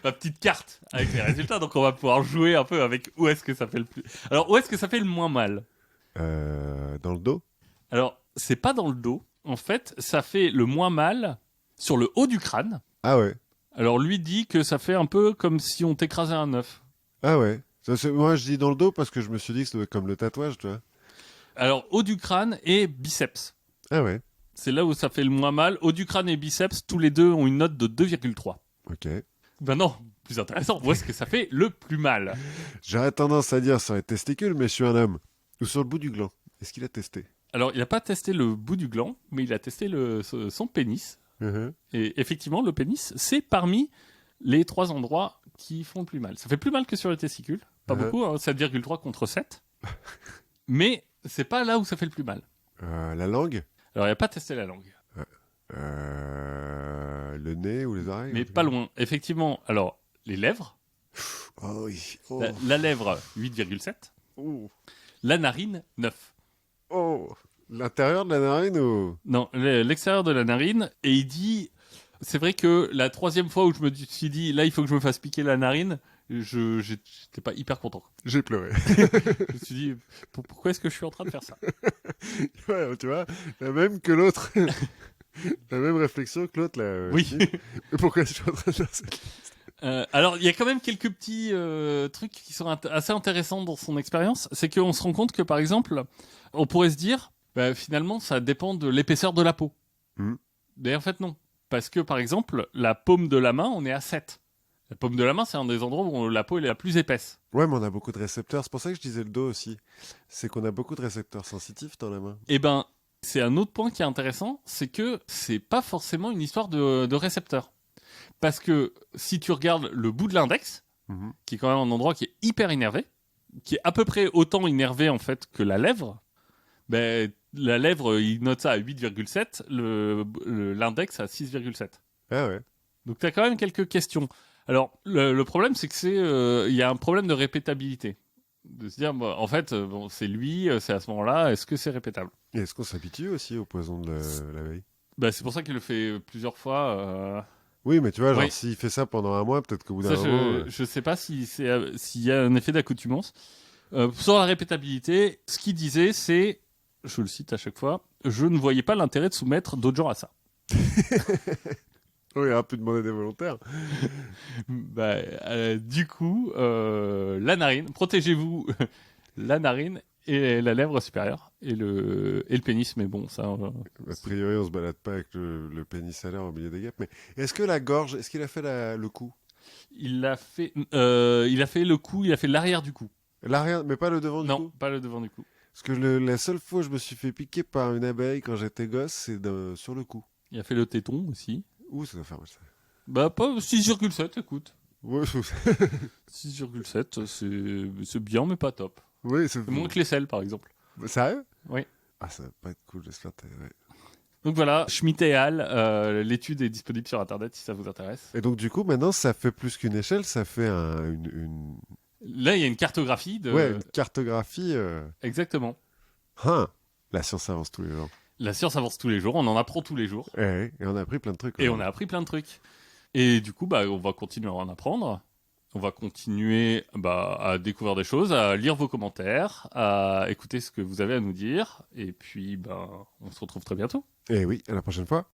ma petite carte avec les résultats. Donc, on va pouvoir jouer un peu avec où est-ce que ça fait le plus. Alors, où est-ce que ça fait le moins mal? Dans le dos? Alors, c'est pas dans le dos. En fait, ça fait le moins mal sur le haut du crâne. Ah ouais. Alors, lui dit que ça fait un peu comme si on t'écrasait un œuf. Ah ouais. Moi, je dis dans le dos parce que je me suis dit que c'était comme le tatouage, tu vois. Alors, haut du crâne et biceps. Ah ouais. C'est là où ça fait le moins mal. Haut du crâne et biceps, tous les deux ont une note de 2,3. Ok. Ben non, plus intéressant, où est-ce que ça fait le plus mal? J'aurais tendance à dire sur les testicules, mais je suis un homme. Ou sur le bout du gland. Est-ce qu'il a testé? Alors, il n'a pas testé le bout du gland, mais il a testé son pénis. Mhm. Et effectivement, le pénis, c'est parmi les 3 endroits qui font le plus mal. Ça fait plus mal que sur les testicules. Pas beaucoup, hein, 7,3 contre 7. Mais c'est pas là où ça fait le plus mal. La langue? Alors, il n'a pas testé la langue. Le nez ou les oreilles? Mais pas loin. Effectivement, alors, les lèvres. Oh oui. Oh. La lèvre, 8,7. Oh. La narine, 9. Oh. L'intérieur de la narine ou... Non, l'extérieur de la narine. Et il dit, c'est vrai que la 3e fois où je me suis dit, là, il faut que je me fasse piquer la narine, j'étais pas hyper content. J'ai pleuré. Je me suis dit, pourquoi est-ce que je suis en train de faire ça? Ouais, tu vois, la même que l'autre. La même réflexion que l'autre, là. Oui. Mais pourquoi je suis en train de faire ça? Alors, il y a quand même quelques petits trucs qui sont assez intéressants dans son expérience. C'est qu'on se rend compte que, par exemple, on pourrait se dire, bah, finalement, ça dépend de l'épaisseur de la peau. Mhm. Mais en fait, non. Parce que, par exemple, la paume de la main, on est à 7. La paume de la main, c'est un des endroits où la peau est la plus épaisse. Ouais, mais on a beaucoup de récepteurs. C'est pour ça que je disais le dos aussi. C'est qu'on a beaucoup de récepteurs sensitifs dans la main. Eh ben, c'est un autre point qui est intéressant, c'est que c'est pas forcément une histoire de récepteurs. Parce que si tu regardes le bout de l'index, Mhm. qui est quand même un endroit qui est hyper énervé, qui est à peu près autant énervé en fait que la lèvre, ben, la lèvre, il note ça à 8,7, l'index à 6,7. Ah ouais. Donc tu as quand même quelques questions. Alors, le problème, c'est que il y a un problème de répétabilité. De se dire, en fait, bon, c'est lui, c'est à ce moment-là, est-ce que c'est répétable? Et est-ce qu'on s'habitue aussi au poison de la veille? Bah, c'est pour ça qu'il le fait plusieurs fois. Oui, mais tu vois, genre, Oui. s'il fait ça pendant un mois, peut-être qu'au bout Ça, d'un moment... je sais pas s'il y a un effet d'accoutumance. Sur la répétabilité, ce qu'il disait, c'est, je le cite à chaque fois, je ne voyais pas l'intérêt de soumettre d'autres gens à ça. Oui, il aurait pu demander des volontaires. Bah, du coup, la narine, protégez-vous la narine et la lèvre supérieure et le pénis, mais bon, ça. A priori, on se balade pas avec le pénis à l'air au milieu des guêpes. Mais est-ce que la gorge, est-ce qu'il a fait le cou? Il a fait le cou, il a fait l'arrière du cou. L'arrière, mais pas le devant du Non, cou? pas le devant du cou. Parce que la seule fois où je me suis fait piquer par une abeille quand j'étais gosse, c'est sur le cou. Il a fait le téton aussi. Ouh, ça doit faire mal ça. Bah, pas 6,7, écoute. Ouais, 6,7, c'est bien, mais pas top. oui, c'est C'est moins que les selles, par exemple. Sérieux? Oui. Ah, ça va pas être cool, j'espère. Ouais. Donc voilà, Schmitt et Hall, l'étude est disponible sur Internet si ça vous intéresse. Et donc, du coup, maintenant, ça fait plus qu'une échelle, ça fait Là, il y a une cartographie de... ouais, une cartographie. Exactement. Hein, la science avance tous les jours. La science avance tous les jours, on en apprend tous les jours. Et on a appris plein de trucs. Et on a appris plein de trucs. Et du coup, bah, on va continuer à en apprendre. On va continuer à découvrir des choses, à lire vos commentaires, à écouter ce que vous avez à nous dire. Et puis, on se retrouve très bientôt. Et oui, à la prochaine fois.